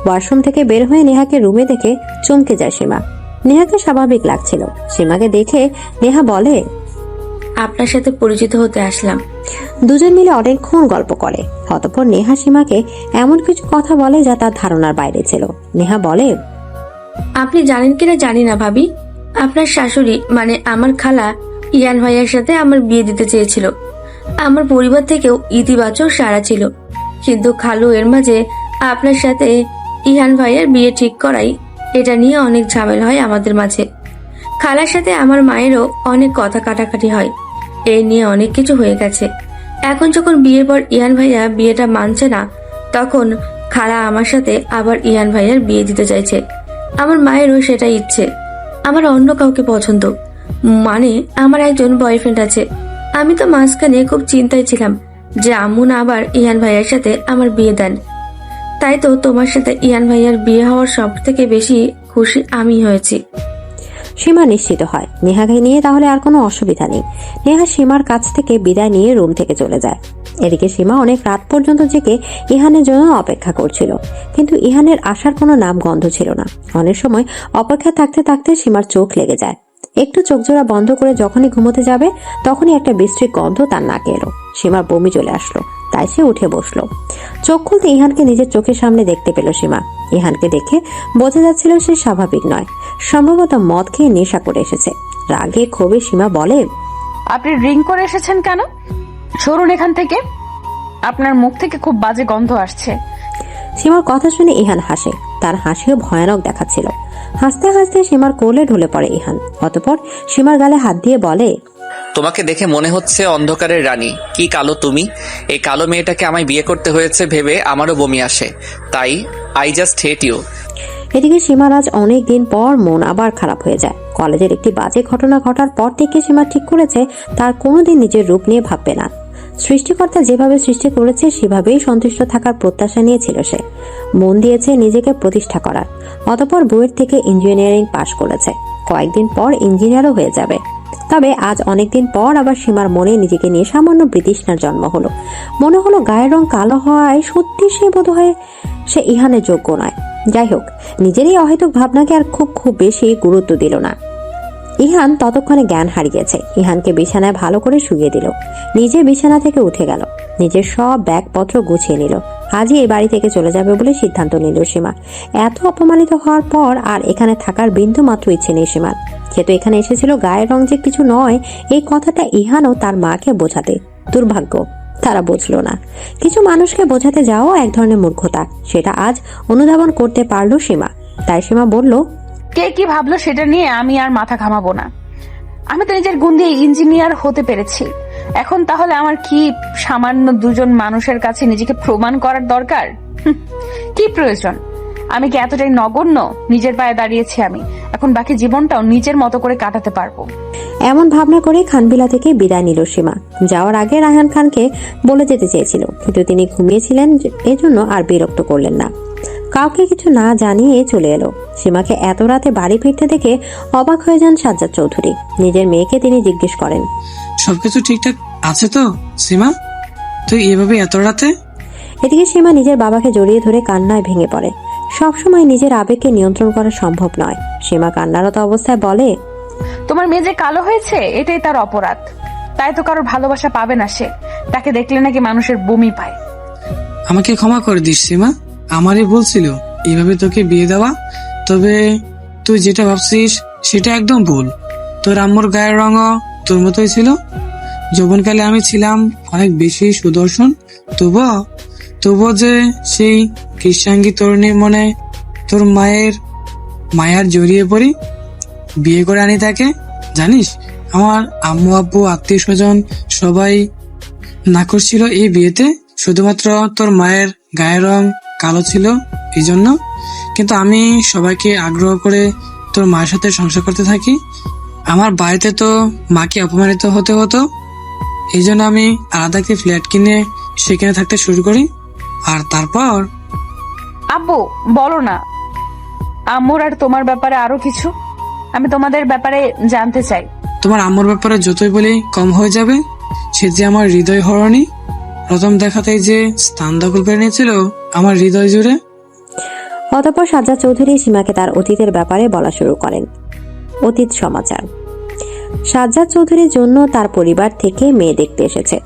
ওয়াশরুম থেকে বের হয়ে নেহাকে রুমে দেখে চমকে যায় সীমা। নেহাকে স্বাভাবিক লাগছিল। সীমাকে দেখে নেহা বলে, আপনার সাথে পরিচিত হতে আসলাম। দুজন মিলে অনেকক্ষণ গল্প করে। অতঃপর নেহা সীমাকে এমন কিছু কথা বলে যা তার ধারণার বাইরে ছিল। নেহা বলে, আপনি জানেন কিনা জানি না ভাবি, আপনার শাশুড়ি মানে আমার খালা ইয়ান ভাইয়ার সাথে আমার বিয়ে দিতে চেয়েছিল। আমার পরিবার থেকেও ইতিবাচক সাড়া ছিল, কিন্তু খালু এর মাঝে আপনার সাথে ইহান ভাইয়ের বিয়ে ঠিক করাই, এটা নিয়ে অনেক ঝামেলা হয় আমাদের মাঝে। খালার সাথে আমার মায়েরও অনেক কথা কাটাকাটি হয়, এই নিয়ে অনেক কিছু হয়ে গেছে। এখন যখন বিয়ের পর ইহান ভাইয়া বিয়েটা মানছে না, তখন খালা আমার সাথে আবার ইহান ভাইয়ার বিয়ে দিতে চাইছে। আমার মায়েরও সেটাই ইচ্ছে। আমার অন্য কাউকে পছন্দ, মানে আমার একজন বয়ফ্রেন্ড আছে। আমি তো মাঝখানে খুব চিন্তায় ছিলাম যে আম্মু না আবার ইহান ভাইয়ার সাথে আমার বিয়ে দেন। তাই তো তোমার সাথে ইহান ভাইয়ার বিয়ে হওয়ার সব থেকে বেশি খুশি আমি হয়েছি। সীমা নিশ্চিত হয় নেহাকে নিয়ে তাহলে আর কোনো অসুবিধা নেই। নেহা সীমার কাছ থেকে বিদায় নিয়ে রুম থেকে চলে যায়। এদিকে সীমা অনেক রাত পর্যন্ত জেগে ইহানের জন্য অপেক্ষা করছিল, কিন্তু ইহানের আসার কোনো নাম গন্ধ ছিল না। অনেক সময় অপেক্ষা থাকতে থাকতে সীমার চোখ লেগে যায়। একটু চোখ জোড়া বন্ধ করে যখনই ঘুমোতে যাবে, তখনই একটা বিশ্রী গন্ধ তার নাকে এলো। সীমার বমি চলে আসলো, তাই সে উঠে বসলো। চোখ খুলতে ইহানকে নিজের চোখের সামনে দেখতে পেল সীমা। ইহানকে দেখে বোঝা যাচ্ছিল সে স্বাভাবিক নয়, সম্ভবত মদ খেয়ে নেশা করে এসেছে। রাগে ক্ষোভে সীমা বলে, আপনি ড্রিঙ্ক করে এসেছেন কেন? সরুন এখান থেকে, আপনার মুখ থেকে খুব বাজে গন্ধ আসছে। সীমার কথা শুনে ইহান হাসে। তার হাসিও ভয়ানক দেখাচ্ছিল। হাসতে হাসতে সীমার কোলে ঢলে পড়ে ইহান। অতঃপর সীমার গালে হাত দিয়ে বলে, তোমাকে দেখে মনে হচ্ছে অন্ধকারের রানী। কি কালো তুমি! এই কালো মেয়েটাকে আমায় বিয়ে করতে হয়েছে ভেবে আমারও বমি আসে। তাই আই জাস্ট হেট ইউ। এদিকে সীমার আজ অনেক দিন পর মন আবার খারাপ হয়ে যায়। কলেজের একটি বাজে ঘটনা ঘটার পর থেকে সীমা ঠিক করেছে তার কোনোদিন নিজের রূপ নিয়ে ভাববে না। সৃষ্টিকর্তা যেভাবে সৃষ্টি করেছে সেভাবেই সন্তুষ্ট থাকার প্রত্যাশা নিয়েছিল সে। মন দিয়েছে নিজেকে প্রতিষ্ঠা করার। অতঃপর বইয়ের থেকে ইঞ্জিনিয়ারিং পাশ করেছে। কয়েকদিন পর ইঞ্জিনিয়ারও হয়ে যাবে। তবে আজ অনেকদিন পর আবার সীমার মনে নিজেকে নিয়ে সামান্য বিতৃষ্ণার জন্ম হলো। মনে হলো গায়ের রং কালো হওয়ায় সত্যি সে বোধহয় সে ইহানের যোগ্য নয়। যাই হোক, নিজের এই অহেতুক ভাবনাকে আর খুব বেশি গুরুত্ব দিল না। ইহান ততক্ষণে জ্ঞান হারিয়েছে। ইহানকে বিছানায় ভালো করে শুইয়ে দিল। নিজে বিছানা থেকে উঠে গেল। নিজের সব ব্যাগপত্র গুছিয়ে নিল। আজই এই বাড়ি থেকে চলে যাবে বলে সিদ্ধান্ত নিল সীমা। এত অপমানিত হওয়ার পর আর এখানে থাকার বিন্দু মাত্র ইচ্ছে নেই সীমার। সে তো এখানে এসেছিল গায়ের রং যে কিছু নয়, এই কথাটা ইহানও তার মাকে বোঝাতে। দুর্ভাগ্য, তারা বুঝলো না। কিছু মানুষকে বোঝাতে যাওয়া এক ধরনের মূর্খতা, সেটা আজ অনুধাবন করতে পারলো সীমা। তাই সীমা বলল, কে কি ভাবলো সেটা নিয়ে আমি আর মাথা ঘামাবো না। আমি তো নিজের গুণ দিয়ে ইঞ্জিনিয়ার হতে পেরেছি। এখন তাহলে আমার কি সামান্য দুজন মানুষের কাছে নিজেকে প্রমাণ করার দরকার? কি প্রয়োজন? আমি কি এতটাই নগণ্য? নিজের পায়ে দাঁড়িয়েছি আমি, এখন বাকি জীবনটাও নিজের মতো করে কাটাতে পারবো। এমন ভাবনা করে খানবিলা থেকে বিদায় নিল সীমা। যাওয়ার আগে রায়হান খানকে বলে যেতে চেয়েছিল, কিন্তু তিনি ঘুমিয়েছিলেন, এজন্য আর বিরক্ত করলেন না। কাউকে কিছু না জানিয়ে চলে এলো। সীমাকে এত রাতে বাড়ি ফিরতে দেখে অবাক হয়ে যান সাজ্জাদ চৌধুরী। নিজের মেয়েকে তিনি জিজ্ঞেস করেন, সবকিছু ঠিকঠাক আছে তো সীমা? তুই এভাবে এত রাতে? এদিকে সীমা নিজের বাবাকে জড়িয়ে ধরে কান্নায় ভেঙে পড়ে। সবসময় নিজের আবেগকে নিয়ন্ত্রণ করা সম্ভব নয়। সীমা কান্নারত অবস্থায় বলে, তোমার মেয়ে যে কালো হয়েছে এটাই তার অপরাধ। তাই তো কারোর ভালোবাসা পাবে না সে। তাকে দেখলে নাকি মানুষের বমি পায়। আমাকে ক্ষমা করে দিস সীমা, আমারই ভুল ছিল এইভাবে তোকে বিয়ে দেওয়া। তবে তুই যেটা ভাবছিস সেটা একদম ভুল। তোর আম্মুর গায়ের রঙও তোর মতোই ছিল। যৌবনকালে আমি ছিলাম অনেক বেশি সুদর্শন, তবুও যে সেই কৃষ্ণাঙ্গী তরুণীর মনে তোর মায়ার জড়িয়ে পড়ি, বিয়ে করে আনি তাকে। জানিস, আমার আম্মু আব্বু আত্মীয় স্বজন সবাই নাখোশ ছিল এই বিয়েতে, শুধুমাত্র তোর মায়ের গায়ের রং কালো ছিল এই জন্য। কিন্তু আমি সবাইকে আগ্রহ করে তোর মায়ের সাথে সংসার করতে থাকি। আমার বাড়িতে তো মাকে অপমানিত হতে হতো, এই জন্য আমি আলাদা একটি ফ্ল্যাট কিনে সেখানে থাকতে শুরু করি। আর তারপর আব্বু, বলো না আম্মুর আর তোমার ব্যাপারে আরো কিছু। আমি তোমাদের ব্যাপারে জানতে চাই। তোমার আম্মুর ব্যাপারে যতই বলি কম হয়ে যাবে। সে যে আমার হৃদয় হরণী, প্রথম দেখাতেই যে স্থান দখল করে নিয়েছিল আমার হৃদয় জুড়ে। অতঃপর সাজ্জাদ চৌধুরী সীমাকে তার অতীতের ব্যাপারে বলা শুরু করেন। অতীত সমাচার। সাজ্জাদ চৌধুরীর জন্য তার পরিবার থেকে মেয়ে দেখতে এসেছে।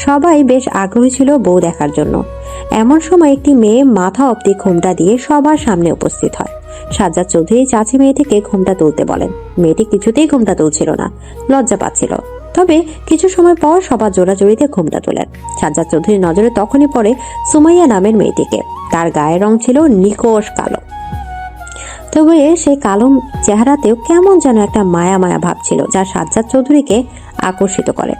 সবাই বেশ আগ্রহী ছিল বউ দেখার জন্য। এমন সময় একটি মেয়ে মাথা অবধি ঘোমটা দিয়ে সবার সামনে উপস্থিত হয়। সাজ্জাদ চৌধুরী চাচি মেয়েটিকে ঘোমটা তুলতে বলেন। মেয়েটি কিছুতেই ঘোমটা তুলছিল না, লজ্জা পাচ্ছিল। তবে কিছু সময় পর সবার জোড়াজোড়িতে ঘোমটা তোলেন। সাজ্জাদ চৌধুরীর নজরে তখনই পড়ে সুমাইয়া নামের মেয়েটিকে। তার গায়ের রং ছিল নিকোষ কালো, তবে সেই কালো চেহারাতেও কেমন যেন একটা মায়া মায়া ভাব ছিল, যা সাজ্জাদ চৌধুরীকে আকর্ষিত করে।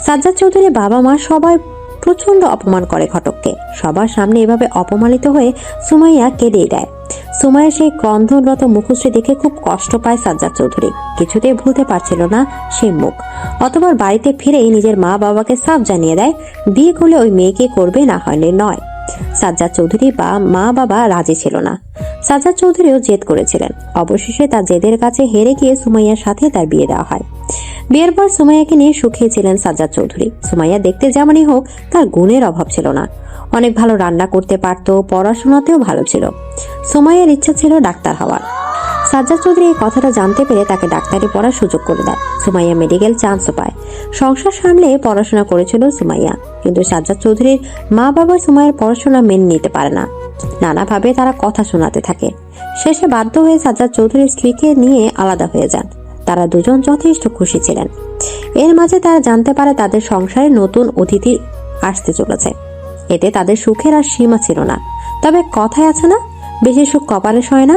সাজ্জাদ চৌধুরীর বাবা মা সবাই প্রচন্ড অপমান করে ঘটককে। সবার সামনে এভাবে অপমানিত হয়ে সুমাইয়া কেঁদেই দেয়। সুমাইয়া সেই ক্রন্দনরত মুখশ্রী দেখে খুব কষ্ট পায় সাজ্জাদ চৌধুরী। কিছুতেই ভুলতে পারছিল না সেই মুখ। অতঃপর বাড়িতে ফিরেই নিজের মা বাবাকে সাফ জানিয়ে দেয়, বিয়ে করলে ওই মেয়েকে করবে, না হলে নয়। সাজ্জাদ চৌধুরী বা মা বাবা রাজি ছিল না। সাজ্জাদ চৌধুরীও জেদ করেছিলেন। অবশেষে তার জেদের কাছে হেরে গিয়ে সুমাইয়ার সাথে তার বিয়ে দেওয়া হয়। বিয়ের পর সুমাইয়াকে নিয়ে সুখী ছিলেন সাজ্জাদ চৌধুরী। সুমাইয়া দেখতে যেমনই হোক, তার গুণের অভাব ছিল না। অনেক ভালো রান্না করতে পারত, পড়াশোনাতেও ভালো ছিল। সুমাইয়ার ইচ্ছা ছিল ডাক্তার হওয়ার। সাজ্জাদ চৌধুরী এই কথাটা জানতে পেরে তাকে ডাক্তারি পড়ার সুযোগ করে দেয়। সুমাইয়া মেডিকেল চান্সও পায়। সংসার সামলে পড়াশোনা করেছিল সুমাইয়া, কিন্তু সাজ্জাদ চৌধুরীর মা বাবা সুমাইয়ার পড়াশোনা মেনে নিতে পারে না। নানাভাবে তারা কথা শোনাতে থাকে। শেষে বাধ্য হয়ে সাজ্জাদ চৌধুরীর স্ত্রীকে নিয়ে আলাদা হয়ে যান। তারা দুজন যথেষ্ট খুশি ছিলেন। এর মাঝে তারা জানতে পারে তাদের সংসারে নতুন অতিথি আসতে চলেছে। এতে তাদের সুখের আর সীমা ছিল না। তবে কথায় আছে না, বেশি সুখ কপালে সয় না,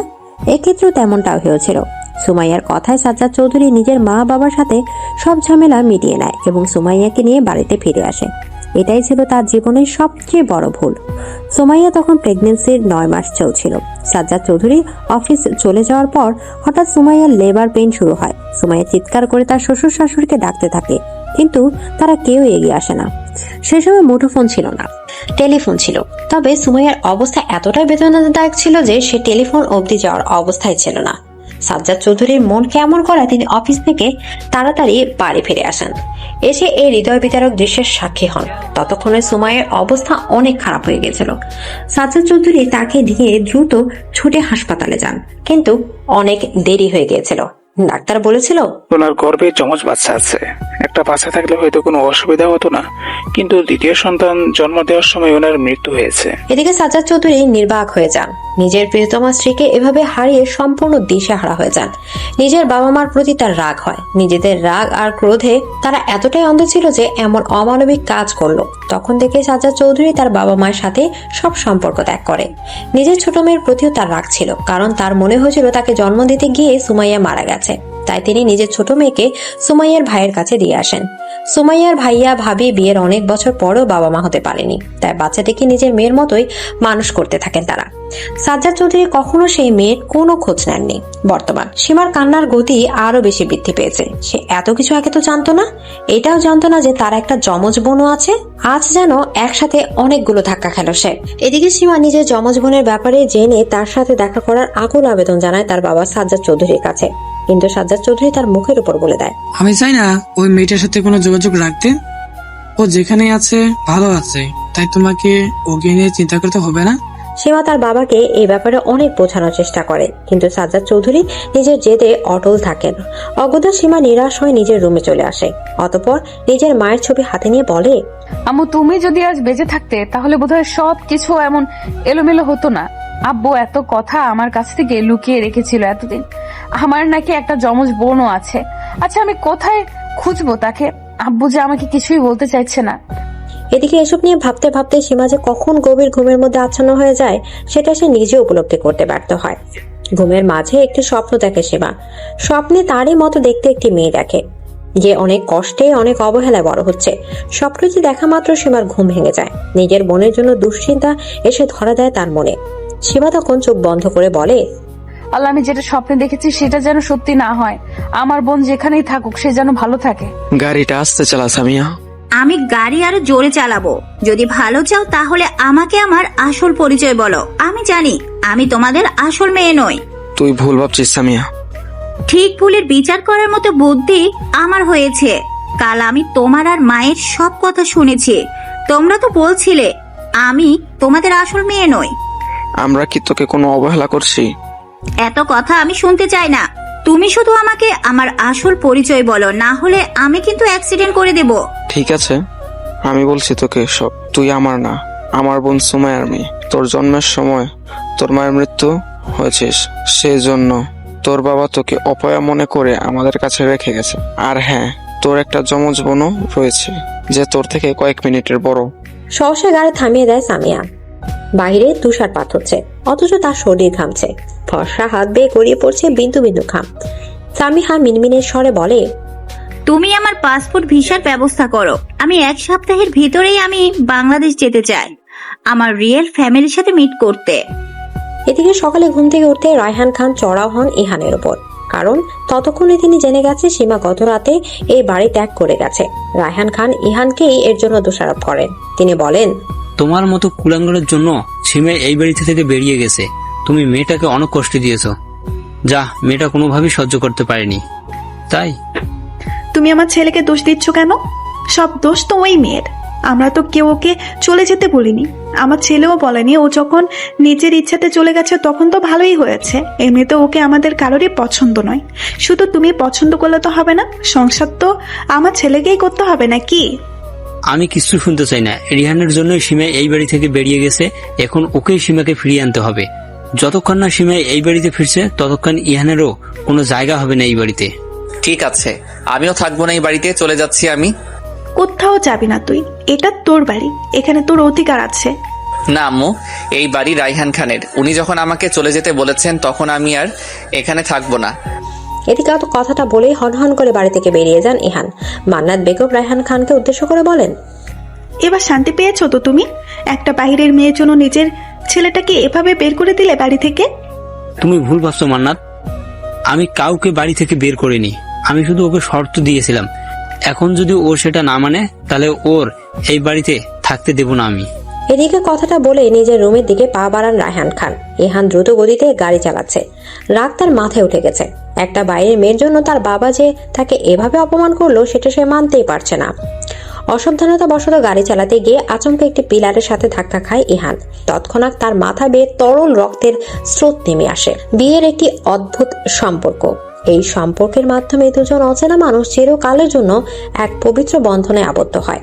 এক্ষেত্রেও তেমনটাও হয়েছিল। সুমাইয়ার কথায় সাজ্জাদ চৌধুরী নিজের মা বাবার সাথে সব ঝামেলা মিটিয়ে নেয় এবং সুমাইয়াকে নিয়ে বাড়িতে ফিরে আসে। এটাই ছিল তার জীবনের সবচেয়ে বড় ভুল। সুমাইয়া তখন প্রেগনেন্সির 9 মাস চলছিল। সাজ্জাদ চৌধুরী অফিস চলে যাওয়ার পর হঠাৎ সুমাইয়ার লেবার পেইন শুরু হয়। সুমাইয়া চিৎকার করে তার শ্বশুর শাশুড়িকে ডাকতে থাকে, কিন্তু তারা কেউ এগিয়ে আসে না। সে সময় মুঠোফোন ছিল না, টেলিফোন ছিল। তবে সুমাইয়ার অবস্থা এতটাই বেদনাদায়ক ছিল যে সে টেলিফোন অবধি যাওয়ার অবস্থায় ছিল না। সাজ্জাদ চৌধুরীর মন কেমন করা তিনি অফিস থেকে তাড়াতাড়ি বাড়ি ফিরে আসেন। এসে এই হৃদয় বিতারক দৃশ্যের সাক্ষী হন। ততক্ষণে সুমাইয়ের অবস্থা অনেক খারাপ হয়ে গেছিল। সাজ্জাদ চৌধুরী তাকে নিয়ে দ্রুত ছুটে হাসপাতালে যান, কিন্তু অনেক দেরি হয়ে গিয়েছিল। ডাক্তার বলেছিল ওনার গর্ভে যমজ বাচ্চা আছে। একটা বাচ্চা থাকলে হয়তো কোনো অসুবিধা হতো না, কিন্তু দ্বিতীয় সন্তান জন্ম দেওয়ার সময় ওনার মৃত্যু হয়েছে। এদিকে সাজ্জাদ চৌধুরী নির্বাক হয়ে যান। নিজের প্রিয়তমা স্ত্রীকে এভাবে হারিয়ে সম্পূর্ণ দিশেহারা হয়ে যান। নিজের বাবা মার প্রতি তার রাগ হয়। নিজেদের রাগ আর ক্রোধে তারা এতটাই অন্ধ ছিল যে এমন অমানবিক কাজ করলো। তখন থেকে সাজ্জাদ চৌধুরী তার বাবা মায়ের সাথে সব সম্পর্ক ত্যাগ করে। নিজের ছোট মেয়ের প্রতিও তার রাগ ছিল, কারণ তার মনে হয়েছিল তাকে জন্ম দিতে গিয়ে সুমাইয়া মারা গেছে। তাই তিনি নিজের ছোট মেয়েকে সুমাইয়ার ভাইয়ের কাছে দিয়ে আসেন। সুমাইয়ার ভাইয়া ভাবি বিয়ের অনেক বছর পরেও বাবা মা হতে পারেনি, তাই বাচ্চাটিকে নিজের মেয়ের মতোই মানুষ করতে থাকেন তারা। সাজ্জাদ চৌধুরী কখনো সেই মেয়ের কোনো খোঁজ নেননি। বর্তমান সীমার কান্নার গতি আরো বেশি বৃদ্ধি পেয়েছে। সে এত কিছু আগে তো জানতো না। এটাও জানতো না যে তার একটা যমজ বোনও আছে। আজ যেন একসাথে অনেকগুলো ধাক্কা খেল সে। এদিকে সীমা নিজের যমজ বোনের ব্যাপারে জেনে তার সাথে দেখা করার আকুল আবেদন জানায় তার বাবা সাজ্জাদ চৌধুরীর কাছে, কিন্তু সাজ্জাদ চৌধুরী তার মুখের উপর বলে দেয়, আমি চাই না ওই মেয়েটার সাথে কোনো যোগাযোগ রাখতে। ও যেখানে আছে ভালো আছে, তাই তোমাকে ওকে নিয়ে চিন্তা করতে হবে না। সীমা তার বাবাকে এই ব্যাপারে অনেক বোঝানোর চেষ্টা করে, কিন্তু সাজ্জাদ চৌধুরী নিজের জেদে অটল থাকেন। অগত্যা সীমা নিরাশ হয়ে নিজের রুমে চলে আসে। অতঃপর নিজের মায়ের ছবি হাতে নিয়ে বলে, আম্মু তুমি যদি আজ বেঁচে থাকতে তাহলে বোধহয় সব কিছু এমন এলোমেলো হতো না। আব্বু এত কথা আমার কাছ থেকে লুকিয়ে রেখেছিল এতদিন। আমার নাকি একটা যমজ বোনও আছে। আচ্ছা আমি কোথায় খুঁজবো তাকে? আব্বু যে আমাকে কিছুই বলতে চাইছে না। এদিকে এসব নিয়ে ভাবতে ভাবতে সীমা যে কখন গভীর ঘুমের মধ্যে আচ্ছন্ন হয়ে যায় সেটা সে নিজে উপলব্ধি করতে ব্যর্থ হয়। ঘুমের মাঝে একটি স্বপ্ন দেখে সীমা। স্বপ্নে তারই মতো দেখতে একটি মেয়ে দেখে, যে অনেক কষ্টে অনেক অবহেলায় বড় হচ্ছে। স্বপ্নটি দেখা মাত্র সীমার ঘুম ভেঙে যায়। নিজের বোনের জন্য দুশ্চিন্তা এসে ধরা দেয় তার মনে। সীমা তখন চোখ বন্ধ করে বলে, আল্লাহ, আমি যেটা স্বপ্নে দেখেছি সেটা যেন সত্যি না হয়। আমার বোন যেখানেই থাকুক সে যেন ভালো থাকে। গাড়িটা আস্তে চালা সামিয়া। আমি গাড়ি আরো জোরে চালাবো। যদি ভালো চাও তাহলে আমাকে আমার আসল পরিচয় বলো। আমি জানি আমি তোমাদের আসল মেয়ে নই। তুই ভুল ভাবছিস সামিয়া। ঠিক ভুলের বিচার করার মতো বুদ্ধি আমার হয়েছে। কাল আমি তোমার আর মায়ের সব কথা শুনেছি। তোমরা তো বলছিলে আমি তোমাদের আসল মেয়ে নই। আমরা কি তোকে কোনো অবহেলা করছি? এত কথা আমি শুনতে চাই না। তুমি শুধু আমাকে আমার আসল পরিচয় বলো, না হলে আমি কিন্তু অ্যাক্সিডেন্ট করে দেব। ঠিক আছে, আমি বলছি তোকে সব। তুই আমার না, আমার বোন সুমাইয়ার মেয়ে। তোর জন্মের সময় তোর মায়ের মৃত্যু হয়েছিস, সেই জন্য তোর বাবা তোকে অপয়া মনে করে আমাদের কাছে রেখে গেছে। আর হ্যাঁ, তোর একটা যমজ বোনও রয়েছে যে তোর থেকে কয়েক মিনিটের বড়। সহসা গাড়ি থামিয়ে দেয় সামিয়া। বাইরে তুষারপাত হচ্ছে, অথচ তার শরীর ঘামছে। ফর্সা হাত বেয়ে গড়িয়ে পড়ছে বিন্দু বিন্দু ঘাম। সামিহা মিনমিনের স্বরে বলে, তুমি আমার পাসপোর্ট ভিসার ব্যবস্থা করো। আমি 1 সপ্তাহের ভিতরেই আমি বাংলাদেশ যেতে চাই আমার রিয়েল ফ্যামিলির সাথে মিট করতে। এদিকে সকালে ঘুম থেকে উঠতে রায়হান খান চড়াও হন ইহানের উপর, কারণ ততক্ষণে তিনি জেনে গেছে সীমা গত রাতে এই বাড়ি ত্যাগ করে গেছে। রায়হান খান ইহানকেই এর জন্য দোষারোপ করেন। তিনি বলেন, তোমার মতো কুলাঙ্গারের জন্য সীমা এই বাড়িতে থেকে বেরিয়ে গেছে। তুমি মেয়েটাকে অনেক কষ্ট দিয়েছ, যা মেয়েটা কোনোভাবেই সহ্য করতে পারেনি। তাই তুমি আমার ছেলেকে দোষ দিচ্ছ কেন? সব দোষ তো ওই মেয়ের। আমরা তো কেউ ওকে চলে যেতে বলিনি। আমার ছেলেও বলেনি। ও যখন নিজের ইচ্ছাতে চলে গেছে তখন তো ভালোই হয়েছে। এমনিতে ওকে আমাদের কারোরই পছন্দ নয়। শুধু তুমি পছন্দ করলে তো হবে না, সংসার তো আমার ছেলেকেই করতে হবে নাকি? আমি কিছু শুনতে চাই না। রিহানের জন্য সীমা এই বাড়ি থেকে বেরিয়ে গেছে। এখন ওকেই সীমাকে ফিরিয়ে আনতে হবে। যতক্ষণ না সীমা এই বাড়িতে ফিরছে ততক্ষণ ইহানেরও কোনো জায়গা হবে না এই বাড়িতে। ঠিক আছে, আমিও থাকবো না এই বাড়িতে, চলে যাচ্ছি আমি। কোথাও যাবি না তুই। এটা তোর বাড়ি, এখানে তোর অধিকার আছে। না আম্মু, এই বাড়ি রায়হান খানের। উনি যখন আমাকে চলে যেতে বলেছেন তখন আমি আর এখানে থাকবো না। এদিকে কথাটা বলেই হনহন করে বাড়ি থেকে বেরিয়ে যান ইহান। মান্নাত বেগম রায়হান খানকে উদ্দেশ্য করে বলেন, এবার শান্তি পেয়েছো তো তুমি? একটা বাইরের মেয়ের জন্য নিজের ছেলেটাকে এভাবে বের করে দিলে বাড়ি থেকে। তুমি ভুল ভাবছো মান্নাত, আমি কাউকে বাড়ি থেকে বের করিনি। আমি শুধু ওকে শর্ত দিয়েছিলাম, এখন যদি ও সেটা না মানে তাহলে ওর এই বাড়িতে থাকতে দেব না আমি। এদিকে কথাটা বলে নিজের রুমের দিকে পা বাড়ান রায়হান খান। ইহান দ্রুত গতিতে গাড়ি চালাচ্ছে। রাগ তার মাথায় উঠে গেছে। একটা বাইরের মেয়ের জন্য তার বাবা যে তাকে এভাবে অপমান করলো সেটা সে মানতেই পারছে না। অসাবধানতা বশত গাড়ি চালাতে গিয়ে আচমকা একটি পিলারের সাথে ধাক্কা খায় ইহান। তৎক্ষণাৎ তার মাথা বেয়ে তরল রক্তের স্রোত নেমে আসে। বিয়ের একটি অদ্ভুত সম্পর্ক, এই সম্পর্কের মাধ্যমে দুজন অচেনা মানুষ চিরকালের জন্য এক পবিত্র বন্ধনে আবদ্ধ হয়।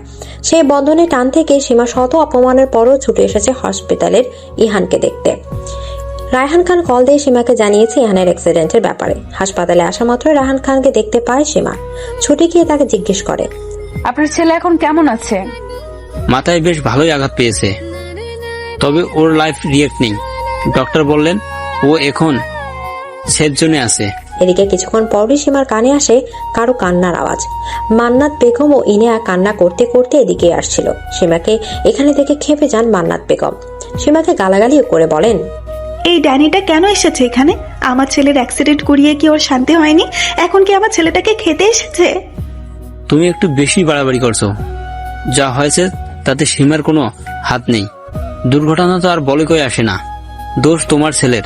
সেই বন্ধনে টান থেকে সীমা শত অপমানের পরও ছুটে এসেছে হসপিটালের ইহানকে দেখতে। রায়হান খান কল দিয়ে সীমাকে জানিয়েছে ইহানের অ্যাক্সিডেন্টের ব্যাপারে। হাসপাতালে আসা মাত্র রায়হান খানকে দেখতে পায় সীমা। ছুটে গিয়ে তাকে জিজ্ঞেস করে, আপনার ছেলে এখন কেমন আছে? মাথায় বেশ ভালোই আঘাত পেয়েছে, তবে ওর লাইফ রিয়েক্ট নেই। ডক্টর বললেন ও এখন সেফ জোনে আছে। এদিকে কিছুক্ষণ পরই সীমার কানে আসে কারো কান্নার আওয়াজ। মান্নাত বেগম ও ইনিয়া কান্না করতে করতে এদিকে আসছিল। সীমাকে এখানে দেখে ক্ষেপে যান মান্নাত বেগম। সীমাকে গালাগালি করে বলেন, এই ড্যানিটা কেন এসেছে এখানে? আমার ছেলের অ্যাক্সিডেন্ট করিয়ে কি ওর শান্তি হয়নি? এখন কি আমার ছেলেটাকে খেতে এসেছে? তুমি একটু বেশি বাড়াবাড়ি করছো। যা হয়েছে তাতে সীমার কোনো হাত নেই। দুর্ঘটনা তো আর বলে কয়ে আসে না, দোষ তোমার ছেলের।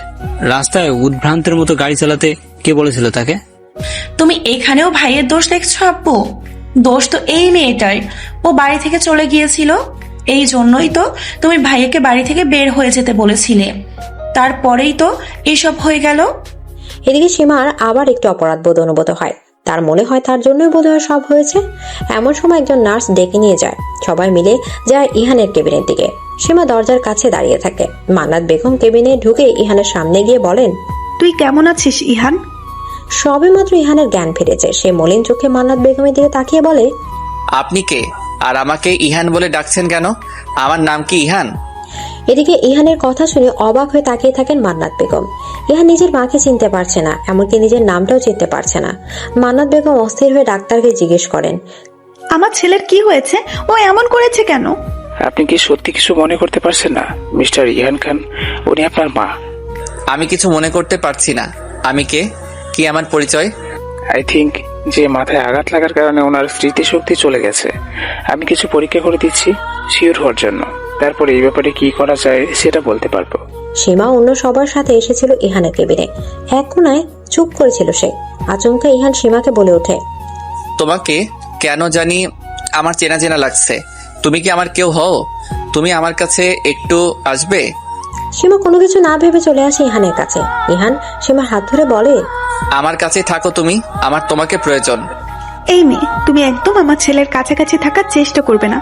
রাস্তায় উদ্ভ্রান্তের মতো গাড়ি চালাতে কে বলেছিল তাকে? তুমি এখানেও ভাইয়ের দোষ দেখছো আব্বু? দোষ তো এই মেয়েটার। ও বাড়ি থেকে চলে গিয়েছিল, এই জন্যই তো তুমি ভাইয়াকে বাড়ি থেকে বের হয়ে যেতে বলেছিলে। তারপরেই তো এসব হয়ে গেল। এদিকে সীমার আবার একটু অপরাধবোধ অনুভূত হয়। তার মনে হয় তার জন্যই বোধহয় সব হয়েছে। এমন সময় একজন নার্স ডেকে নিয়ে যায়। সবাই মিলে যায় ইহানের কেবিনের দিকে। সীমা দরজার কাছে দাঁড়িয়ে থাকে। মান্নাত বেগম কেবিনে ঢুকে ইহানের সামনে গিয়ে বলেন, তুই কেমন আছিস ইহান? সবে মাত্র ইহানের জ্ঞান ফিরেছে। সে মলিন চোখে মান্নাত বেগমের দিকে তাকিয়ে বলে, আপনি কে? আর আমাকে ইহান বলে ডাকছেন কেন? আমার নাম কি ইহান? এদিকে ইহানের কথা শুনে অবাক হয়ে তাকিয়ে থাকেন মান্নাত বেগম। ইহান নিজের মাকে চিনতে পারছে না, এমনকি নিজের নামটাও চিনতে পারছে না। মান্নাত বেগম অস্থির হয়ে ডাক্তারকে জিজ্ঞেস করেন, আমার ছেলের কি হয়েছে? ও এমন করেছে কেন? আপনি কি সত্যি কিছু মনে করতে পারছেন না মিস্টার ইহান খান? উনি আপনার মা। আমি কিছু মনে করতে পারছি না। আমি কে? কি আমার পরিচয়? আই থিঙ্ক যে মাথায় আঘাত লাগার কারণে ওনার স্মৃতিশক্তি চলে গেছে। আমি কিছু পরীক্ষা করে দিচ্ছি শিওর হওয়ার জন্য, তারপরে এই ব্যাপারে কি করা যায় সেটা বলতে পারবো। সীমা অন্য সবার সাথে এসেছিল ইহানের কেবিনে। এক কোনায় চুপ করেছিল সে। আচমকা ইহান সীমাকে বলে ওঠে, তোমাকে কেন জানি আমার চেনা চেনা লাগছে। তুমি কি আমার কেউ হও? তুমি আমার কাছে একটু আসবে? সীমা কোনো কিছু না ভেবে চলে আসে ইহানের কাছে। ইহান সীমার হাত ধরে বলে, আমার কাছে থাকো তুমি, আমার তোমাকে প্রয়োজন। এই মেয়ে, তুমি একদম আমার ছেলের কাছাকাছি থাকার চেষ্টা করবে না।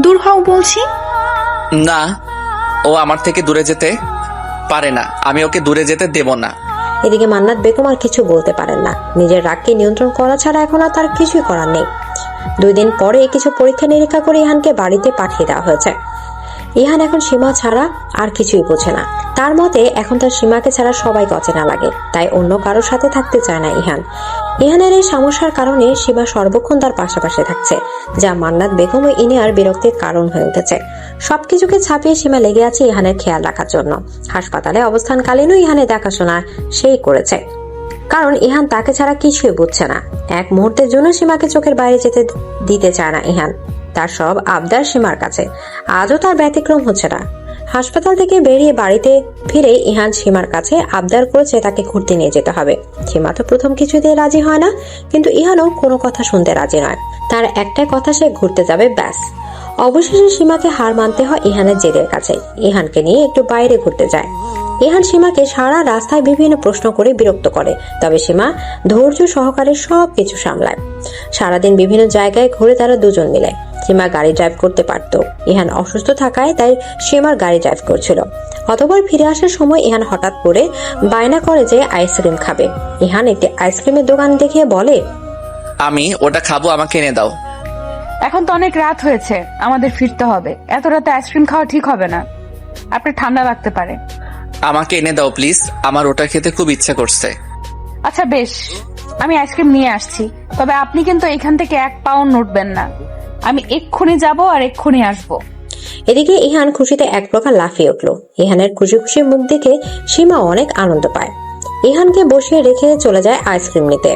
দূর হও বলছি। না, ও আমার থেকে দূরে যেতে পারে না। আমি ওকে দূরে যেতে দেব না। এদিকে মান্নাত বেগম আর কিছু বলতে পারেন না। নিজের রাগকে নিয়ন্ত্রণ করা ছাড়া এখন আর তার কিছুই করার নেই। 2 দিন পরে কিছু পরীক্ষা নিরীক্ষা করে ইহানকে বাড়িতে পাঠিয়ে দেওয়া হয়েছে। ইহান এখন সীমা ছাড়া আর কিছুই বোঝে না। তার মতে এখন তার সীমাকে ছাড়া সবাইকে অচেনা লাগে, তাই অন্য কারোর সাথে থাকতে চায় না ইহান। ইহানের এই সমস্যার কারণে সীমা সর্বক্ষণ তার পাশাপাশি থাকছে, যা মান্নাত বেগম ও ইনিয়ার বিরক্তির কারণ হয়ে উঠেছে। সবকিছুকে ছাপিয়ে সীমা লেগে আছে ইহানের খেয়াল রাখার জন্য। হাসপাতালে অবস্থানকালীনও ইহানের দেখাশোনা সেই করেছে, কারণ ইহান তাকে ছাড়া কিছুই বুঝছে না। এক মুহূর্তের জন্য সীমাকে চোখের বাইরে যেতে দিতে চায় না ইহান। তার সব আবদার সীমার কাছে। আজও তার ব্যতিক্রম হচ্ছে না। হাসপাতাল থেকে বেরিয়ে বাড়িতে ফিরে ইহান সীমার কাছে আবদার করেছে তাকে ঘুরতে নিয়ে যেতে হবে। সীমা তো প্রথম কিছুতেই রাজি হয় না, কিন্তু ইহানও কোনো কথা শুনতে রাজি নয়। তার একটাই কথা, সে ঘুরতে যাবে ব্যাস। অবশেষে সীমাকে হার মানতে হয় ইহানের জেদের কাছে। ইহানকে নিয়ে একটু বাইরে ঘুরতে যায়। ইহান সীমাকে সারা রাস্তায় বিভিন্ন প্রশ্ন করে বিরক্ত করে, তবে সীমা ধৈর্য সহকারে সবকিছু সামলায়। সারাদিন বিভিন্ন জায়গায় ঘুরে তারা দুজন মিলে। সীমা গাড়ি ড্রাইভ করতে পারত, ইহান অসুস্থ থাকায় তাই সীমার গাড়ি ড্রাইভ করছিল। অতঃপর ফিরে আসার সময় ইহান হঠাৎ করে বায়না করে যে আইসক্রিম খাবে। ইহান একটি আইসক্রিমের দোকান দেখিয়ে বলে, আমি ওটা খাবো, আমাকে এনে দাও। এখন তো অনেক রাত হয়েছে, আমাদের ফিরতে হবে। এত রাতে আইসক্রিম খাওয়া ঠিক হবে না, আপনার ঠান্ডা লাগতে পারে। আমাকে এনে দাও প্লিজ, আমার ওটা খেতে খুব ইচ্ছা করছে। আচ্ছা বেশ, আমি আইসক্রিম নিয়ে আসছি, তবে আপনি কিন্তু এখান থেকে 1 পাউন্ড নড়বেন না। আমি এক্ষুনি যাব আর এক্ষুনি আসবো। এদিকে ইহান খুশিতে এক প্রকার লাফিয়ে উঠল। ইহানের খুশি খুশি মুখ দেখে সীমা অনেক আনন্দ পায়। ইহানকে বসিয়ে রেখে চলে যায় আইসক্রিম নিতে।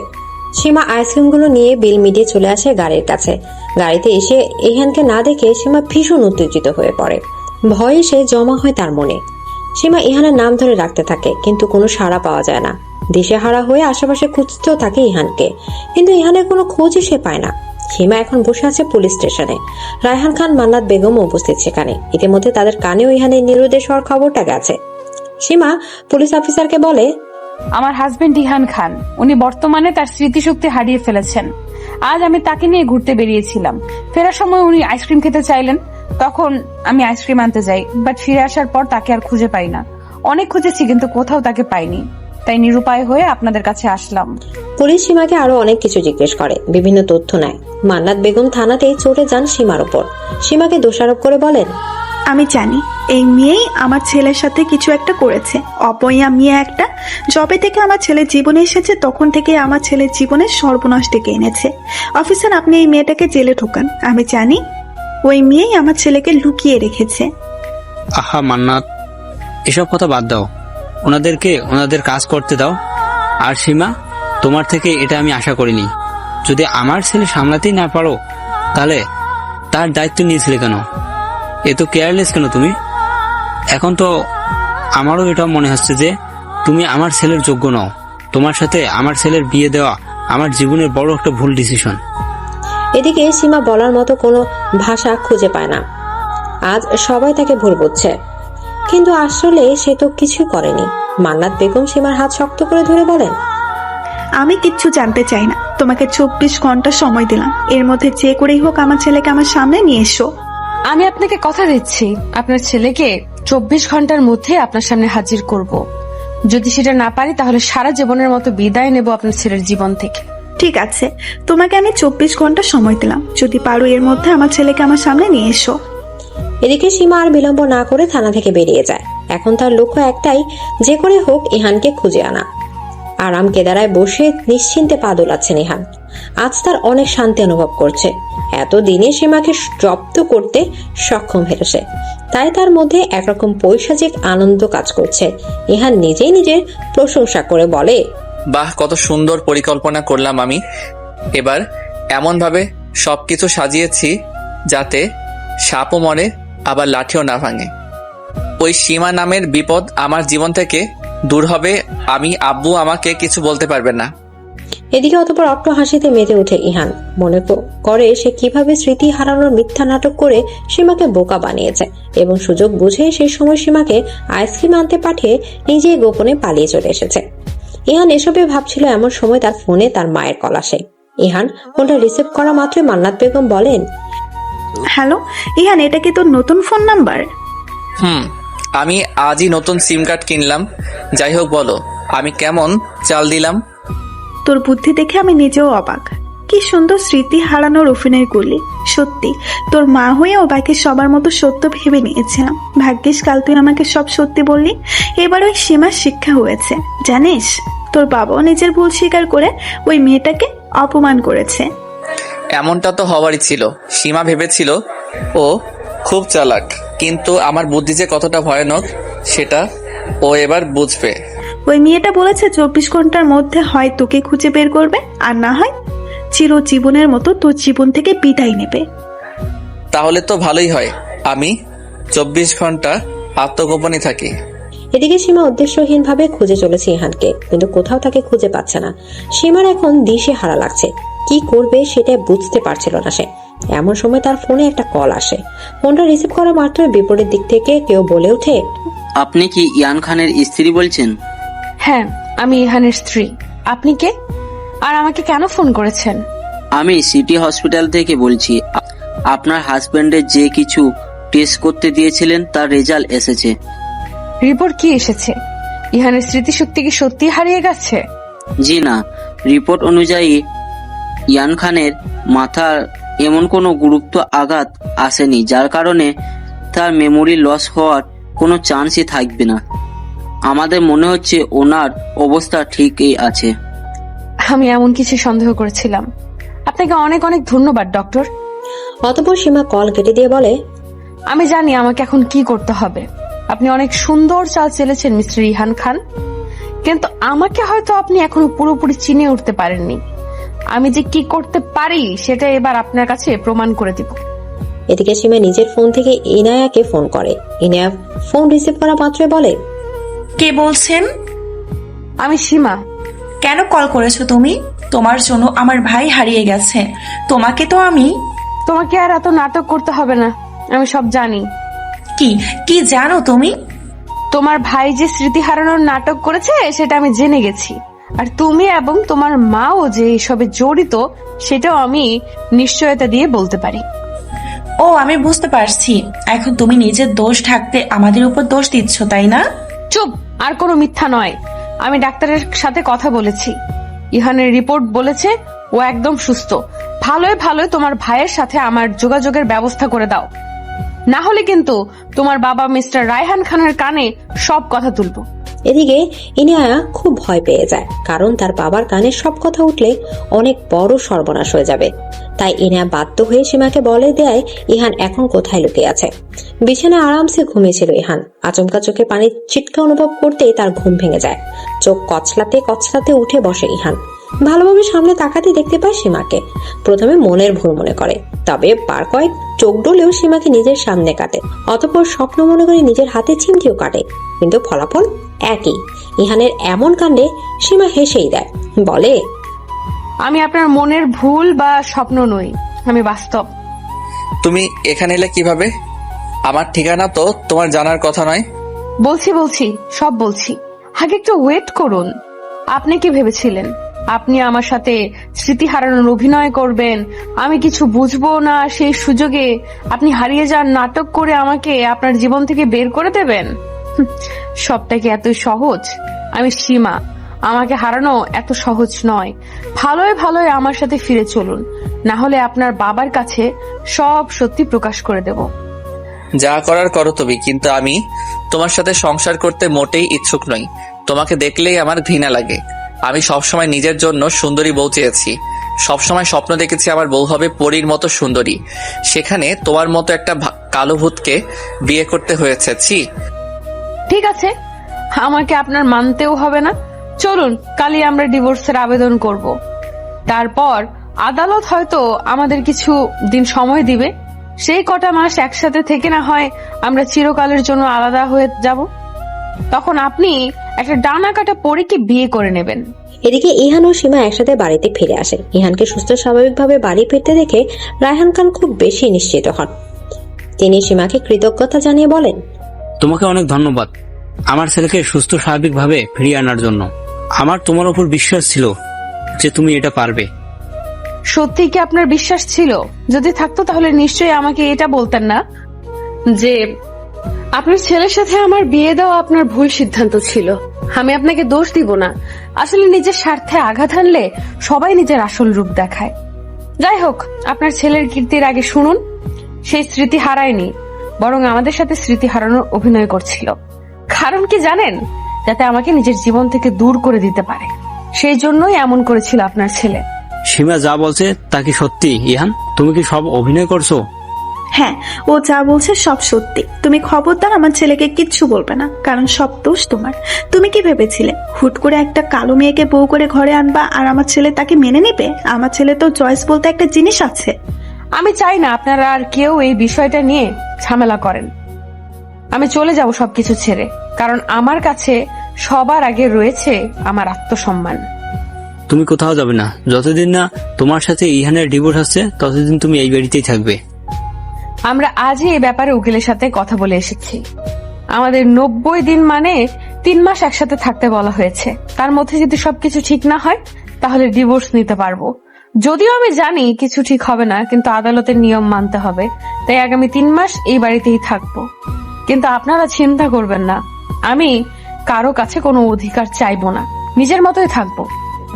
সীমা আইসক্রিমগুলো নিয়ে বিল মিটিয়ে চলে আসে গাড়ির কাছে। গাড়িতে এসে ইহানকে না দেখে সীমা ভীষণ উত্তেজিত হয়ে পড়ে। ভয় এসে জমা হয় তার মনে। সীমা ইহানের নাম ধরে রাখতে থাকে, কিন্তু কোনো সাড়া পাওয়া যায় না। দিশেহারা হয়ে আশেপাশে খুঁজতেও থাকে ইহানকে, কিন্তু ইহানের কোনো খোঁজই সে পায় না। সীমা এখন বসে আছে পুলিশ স্টেশনে। রায়হান খান, মান্নাত বেগম উপস্থিত সেখানে। ইতিমধ্যে তাদের কানেও ইহানের নিরুদ্দেশ হওয়ার খবরটা গেছে। সীমা পুলিশ অফিসারকে বলে, আমার হাজবেন্ড ইহান খান, উনি বর্তমানে তার স্মৃতিশক্তি হারিয়ে ফেলেছেন। আজ আমি তাকে নিয়ে ঘুরতে বেরিয়েছিলাম। ফেরার সময় উনি আইসক্রিম খেতে চাইলেন, তখন আমি আইসক্রিম আনতে যাই, বাট ফিরে আসার পর তাকে আর খুঁজে পাই না। অনেক খুঁজেছি কিন্তু কোথাও তাকে পাইনি, তাই নিরুপায় হয়ে আপনাদের কাছে আসলাম। পুলিশ সীমাকে আরো অনেক কিছু জিজ্ঞেস করে, বিভিন্ন তথ্য নেয়। মান্নাত বেগম থানাতেই চড়ে যান সীমার উপর। সীমাকে দোষারোপ করে বলেন, আমি জানি এই মেয়েই আমার ছেলের সাথে কিছু একটা করেছে। অপয়া মেয়ে একটা। যবে থেকে আমার ছেলের জীবনে এসেছে তখন থেকে আমার ছেলের জীবনে সর্বনাশ ডেকে এনেছে। অফিসার, আপনি এই মেয়েটাকে জেলে ঢোকান। আমি জানি ওই মেয়েই আমার ছেলেকে লুকিয়ে রেখেছে। আহা মান্নাত, এসব কথা বাদ দাও, ওনাদেরকে ওনাদের কাজ করতে দাও। আর সীমা, তোমার থেকে এটা আমি আশা করিনি। যদি আমার ছেলে সামলাতেই না পারো, তাহলে তার দায়িত্ব নিয়েছিলে কেন? এত কেয়ারলেস কেন তুমি? এখন তো আমারও এটা মনে হচ্ছে যে তুমি আমার ছেলের যোগ্য নও। তোমার সাথে আমার ছেলের বিয়ে দেওয়া আমার জীবনের বড় একটা ভুল ডিসিশন। এদিকে সীমা বলার মতো কোনো ভাষা খুঁজে পায় না। আজ সবাই তাকে ভুল বুঝছে, কিন্তু আসলে সে তো কিছু করেনি। মান্নাত বেগম সীমার হাত শক্ত করে ধরে বলেন, আমি কিচ্ছু জানতে চাই না। তোমাকে 24 ঘন্টা সময় দিলাম, এর মধ্যে যে করেই হোক আমার ছেলেকে আমার সামনে নিয়ে এসো। আমি আপনাকে কথা দিচ্ছি, আপনার ছেলেকে 24 ঘন্টার মধ্যে আপনার সামনে হাজির করব। যদি সেটা না পারি তাহলে সারা জীবনের মতো বিদায় নেব আপনার ছেলের জীবন থেকে। ঠিক আছে, তোমাকে আমি 24 ঘন্টা সময় দিলাম। যদি পারো এর মধ্যে আমার ছেলেকে আমার সামনে নিয়ে এসো। এদিকে সীমা আর বিলম্ব না করে থানা থেকে বেরিয়ে যায়। এখন তার লক্ষ্য একটাই, যে করে হোক ইহানকে খুঁজে আনা। আরাম কেদারায় বসে নিশ্চিন্তে পা দোলাচ্ছেন ইহান। আজ তার অনেক শান্তি অনুভব করছে। এতদিনে সীমাকে জব্দ করতে সক্ষম হয়েছে, তাই তার মধ্যে একরকম পৈশাচিক আনন্দ কাজ করছে। ইহান নিজেই নিজের প্রশংসা করে বলে, বাহ, কত সুন্দর পরিকল্পনা করলাম আমি। এবার এমন ভাবে সবকিছু সাজিয়েছি যাতে সাপও মরে আবার লাঠিও না ভাঙে। ওই সীমা নামের বিপদ আমার জীবন থেকে দূর হবে। আব্বু আমাকে কিছু বলতে পারবে না। এদিকে অতঃপর অট্ট হাসিতে মেতে ওঠে ইহান। মনে করে সে কিভাবে স্মৃতি হারানোর মিথ্যা নাটক করে সীমাকে বোকা বানিয়েছে, এবং সুযোগ বুঝে সেই সময় সীমাকে আইসক্রিম আনতে পাঠিয়ে নিজে গোপনে পালিয়ে চলে এসেছে। ইহান এসবে ভাবছিল, এমন সময় তার ফোনে তার মায়ের কল আসে। ইহান ফোনটা রিসিভ করা মাত্রই মান্নাত বেগম বলেন, হ্যালো ইহান, এটা কি তোর নতুন ফোন নাম্বার? আমি আজই নতুন সিম কার্ড কিনলাম। যাই হোক, বলো আমি কেমন চাল দিলাম? তোর বুদ্ধি দেখে আমি নিজেও অবাক। কি সুন্দর স্মৃতি হারানোর অভিনয় করলি। সত্যি তোর মা হয়ে ও বাকি সবার মতো সত্য ভেবে নিয়েছিলাম। ভাগ্যিস কাল তুই আমাকে সব সত্যি বললি। এবার ওই সীমার শিক্ষা হয়েছে। জানিস, তোর বাবাও নিজের ভুল স্বীকার করে ওই মেয়েটাকে অপমান করেছে। এমনটা তো হওয়ারই ছিল। সীমা ভেবেছিল ও খুব চালাক, কিন্তু আমার বুদ্ধি যে কতটা ভয়ানক সেটা ও এবার বুঝবে। ওই মেয়েটা বলেছে 24 ঘন্টার মধ্যে হয় তোকে খুঁজে বের করবে, আর না হয় চিরজীবনের মতো তোর জীবন থেকে বিদায় নেবে। তাহলে তো ভালোই হয়, আমি 24 ঘন্টা আত্মগোপনে থাকি। এদিকে সীমা উদ্দেশ্যহীন ভাবে খুঁজে চলেছে ইহানকে, কিন্তু কোথাও তাকে খুঁজে পাচ্ছে না। সীমার এখন দিশে হারা লাগছে, কি করবে সেটা বুঝতে পারছিল না সে। এমন সময় তার ফোনে একটা কল আসে। ফোনটা রিসিভ করা মাত্রই বিপরীত দিক থেকে কেউ বলে ওঠে, আপনি কি ইয়ান খানের স্ত্রী বলছেন? হ্যাঁ, আমি ইহানের স্ত্রী। আপনি কে, আর আমাকে কেন ফোন করেছেন? আমি সিটি হসপিটাল থেকে বলছি। আপনার হাজবেন্ডের যে কিছু টেস্ট করতে দিয়েছিলেন তার রেজাল্ট এসেছে। রিপোর্ট কি এসেছে? ইহানের স্মৃতিশক্তি কি সত্যি হারিয়ে গেছে? জি না, রিপোর্ট অনুযায়ী ইয়ান খানের মাথার এমন কোনো গুরুত্ব আঘাত আসেনি যার কারণে তার মেমোরি লস হওয়ার কোনো চান্সই থাকবে না। আমাদের মনে হচ্ছে ওনার অবস্থা ঠিকই আছে। আমি এমন কিছু সন্দেহ করেছিলাম। আপনাকে অনেক অনেক ধন্যবাদ ডক্টর। অতঃপর সীমা কল কেটে দিয়ে বলে, আমি জানি আমাকে এখন কি করতে হবে। আপনি অনেক সুন্দর চাল চেলেছেন মিস্টার ইহান খান, কিন্তু আমাকে হয়তো আপনি এখনো পুরোপুরি চিনে উঠতে পারেননি। আমি যে কি করতে পারি সেটা এবার আপনার কাছে প্রমাণ করে দিব। এদিকে সীমা নিজের ফোন থেকে ইনায়াকে ফোন করে। ইনায়া ফোন রিসিভ করা মাত্রই বলে, কে বলছেন? আমি সীমা। কেন কল করেছো তুমি? তোমার জন্য আমার ভাই হারিয়ে গেছে। তোমাকে তো আমি... তোমাকে আর এত নাটক করতে হবে না, আমি সব জানি। কি কি জানো তুমি? তোমার ভাই যে স্মৃতি হারানোর নাটক করেছে সেটা আমি জেনে গেছি, আর তুমি এবং তোমার মাও যে এসবে জড়িত সেটাও আমি নিশ্চয়তা দিয়ে বলতে পারি। ও, আমি বুঝতে পারছি। এখন তুমি নিজের দোষ ঢাকতে আমাদের উপর দোষ দিচ্ছ, তাই না? চুপ, আর কোনো মিথ্যা নয়। আমি ডাক্তারের সাথে কথা বলেছি, ইহানের রিপোর্ট বলেছে ও একদম সুস্থ। ভালোই ভালোই তোমার ভাইয়ের সাথে আমার যোগাযোগের ব্যবস্থা করে দাও, না হলে কিন্তু তোমার বাবা মিস্টার রায়হান খানের কানে সব কথা তুলবো। এদিকে ইনায়া খুব ভয় পেয়ে যায়, কারণ তার বাবার কানে সব কথা উঠলে অনেক বড় সর্বনাশ হয়ে যাবে। তাই ইনায়া বাধ্য হয়ে সীমাকে বলে দেয় ইহান এখন কোথায় লুকিয়ে আছে। বিছানায় আরামসে ঘুমিয়েছিল ইহান। আচমকা চোখে পানির ছিটকা অনুভব করতেই তার ঘুম ভেঙে যায়। চোখ কচলাতে কচলাতে উঠে বসে ইহান। ভালোভাবে সামনে তাকাতে দেখতে পায় সীমাকে। প্রথমে মনের ভুল মনে করে, তবে বার কয়েক চোখ ডলেও সীমাকে নিজের সামনে কাটে। অতঃপর স্বপ্ন মনে করে নিজের হাতে চিমটিও কাটে, কিন্তু ফলাফল একই। ইহানের এমন কাণ্ডে সীমা হেসেই দেয়, বলে, আমি আপনার মনের ভুল বা স্বপ্ন নই, আমি বাস্তব। তুমি এখানে এলে কিভাবে? আমার ঠিকানা তো তোমার জানার কথা নয়। বলছি সব বলছি, আগে একটু ওয়েট করুন। আপনি কি ভেবেছিলেন আপনি আমার সাথে স্মৃতি হারানোর অভিনয় করবেন, আমি কিছু বুঝবো না, সেই সুযোগে আপনি হারিয়ে যান নাটক করে আমাকে আপনার জীবন থেকে বের করে দেবেন? সবটা কি এত সহজ? আমি সীমা, আমাকে হারানো এত সহজ নয়। ভালোই ভালোই আমার সাথে ফিরে চলুন, না হলে আপনার বাবার কাছে সব সত্যি প্রকাশ করে দেব। যা করার করো তুমি, কিন্তু আমি তোমার সাথে সংসার করতে মোটেই ইচ্ছুক নই। তোমাকে দেখলেই আমার ঘৃণা লাগে। আমি সবসময় নিজের জন্য সুন্দরী বউ চেয়েছি, সবসময় স্বপ্ন দেখেছি আমার বউ হবে পরীর মতো সুন্দরী। সেখানে তোমার মতো একটা কালো ভূতকে বিয়ে করতে হয়েছে। ছি। ঠিক আছে, আমাকে আপনার মানতেও হবে না। চলুন, কালই আমরা ডিভোর্সের আবেদন করব। তারপর আদালত হয়তো আমাদের কিছু দিন সময় দিবে। সেই কটা মাস একসাথে থেকে না হয় আমরা চিরকালের জন্য আলাদা হয়ে যাব। তখন আপনি একটা ডানা কাটা পরীকে বিয়ে করে নেবেন। এদিকে ইহান ও সীমা একসাথে বাড়িতে ফিরে আসে। ইহানকে সুস্থ স্বাভাবিকভাবে বাড়ি ফিরতে দেখে রায়হান খান খুব বেশি নিশ্চিত হন। তিনি সীমাকে কৃতজ্ঞতা জানিয়ে বলেন, তোমাকে অনেক ধন্যবাদ আমার ছেলেকে সুস্থ স্বাভাবিকভাবে ফিরিয়ে আনার জন্য। আমার তোমার উপর বিশ্বাস ছিল যে তুমি এটা পারবে। সত্যি কি আপনার বিশ্বাস ছিল? যদি থাকতো তাহলে নিশ্চয়ই আমাকে এটা বলতেন না যে আপনার ছেলের সাথে আমার বিয়ে দেওয়া আপনার ভুল সিদ্ধান্ত ছিল। আমি আপনাকে দোষ দিব না, আসলে নিজের স্বার্থে আঘাত হানলে সবাই নিজের আসল রূপ দেখায়। যাই হোক, আপনার ছেলের কীর্তির আগে শুনুন, সেই স্মৃতি হারায়নি, বরং আমাদের সাথে স্মৃতি হারানোর অভিনয় করছিল। কারণ কি জানেন? যাতে আমাকে নিজের জীবন থেকে দূর করে দিতে পারে। সেই জন্যই এমন করেছিল আপনার ছেলে। সীমা যা বলছে তা কি সত্যি? ইহান, তুমি কি সব অভিনয় করছো? হ্যাঁ, ও যা বলছে সব সত্যি। তুমি খবরদার আমার ছেলেকে কিচ্ছু বলবে না, কারণ সব দোষ তোমার। তুমি কি ভেবেছিলে হুট করে একটা কালো মেয়েকে বউ করে ঘরে আনবা আর আমার ছেলে তাকে মেনে নেবে? আমার ছেলে তো চয়েস বলতে একটা জিনিস আছে। আমি চাই না আপনারা আর কেউ এই বিষয়টা নিয়ে ঝামেলা করেন। আমি চলে যাব সবকিছু ছেড়ে, কারণ আমার কাছে সবার আগে রয়েছে আমার আত্মসম্মান। তুমি কোথাও যাবে না। যতদিন না তোমার সাথে ইহানের ডিভোর্স আসছে ততদিন তুমি এই বাড়িতেই থাকবে। আমরা আজই এই ব্যাপারে উকিলের সাথে কথা বলে এসেছি। আমাদের 90 দিন মানে 3 মাস একসাথে থাকতে বলা হয়েছে। তার মধ্যে যদি সবকিছু ঠিক না হয় তাহলে ডিভোর্স নিতে পারবো। যদিও আমি জানি কিছু ঠিক হবে না, কিন্তু আদালতের নিয়ম মানতে হবে। তাই আগামী 3 মাস এই বাড়িতেই থাকবো। কিন্তু আপনারা চিন্তা করবেন না, আমি কারো কাছে কোনো অধিকার চাইবো না, নিজের মতোই থাকবো।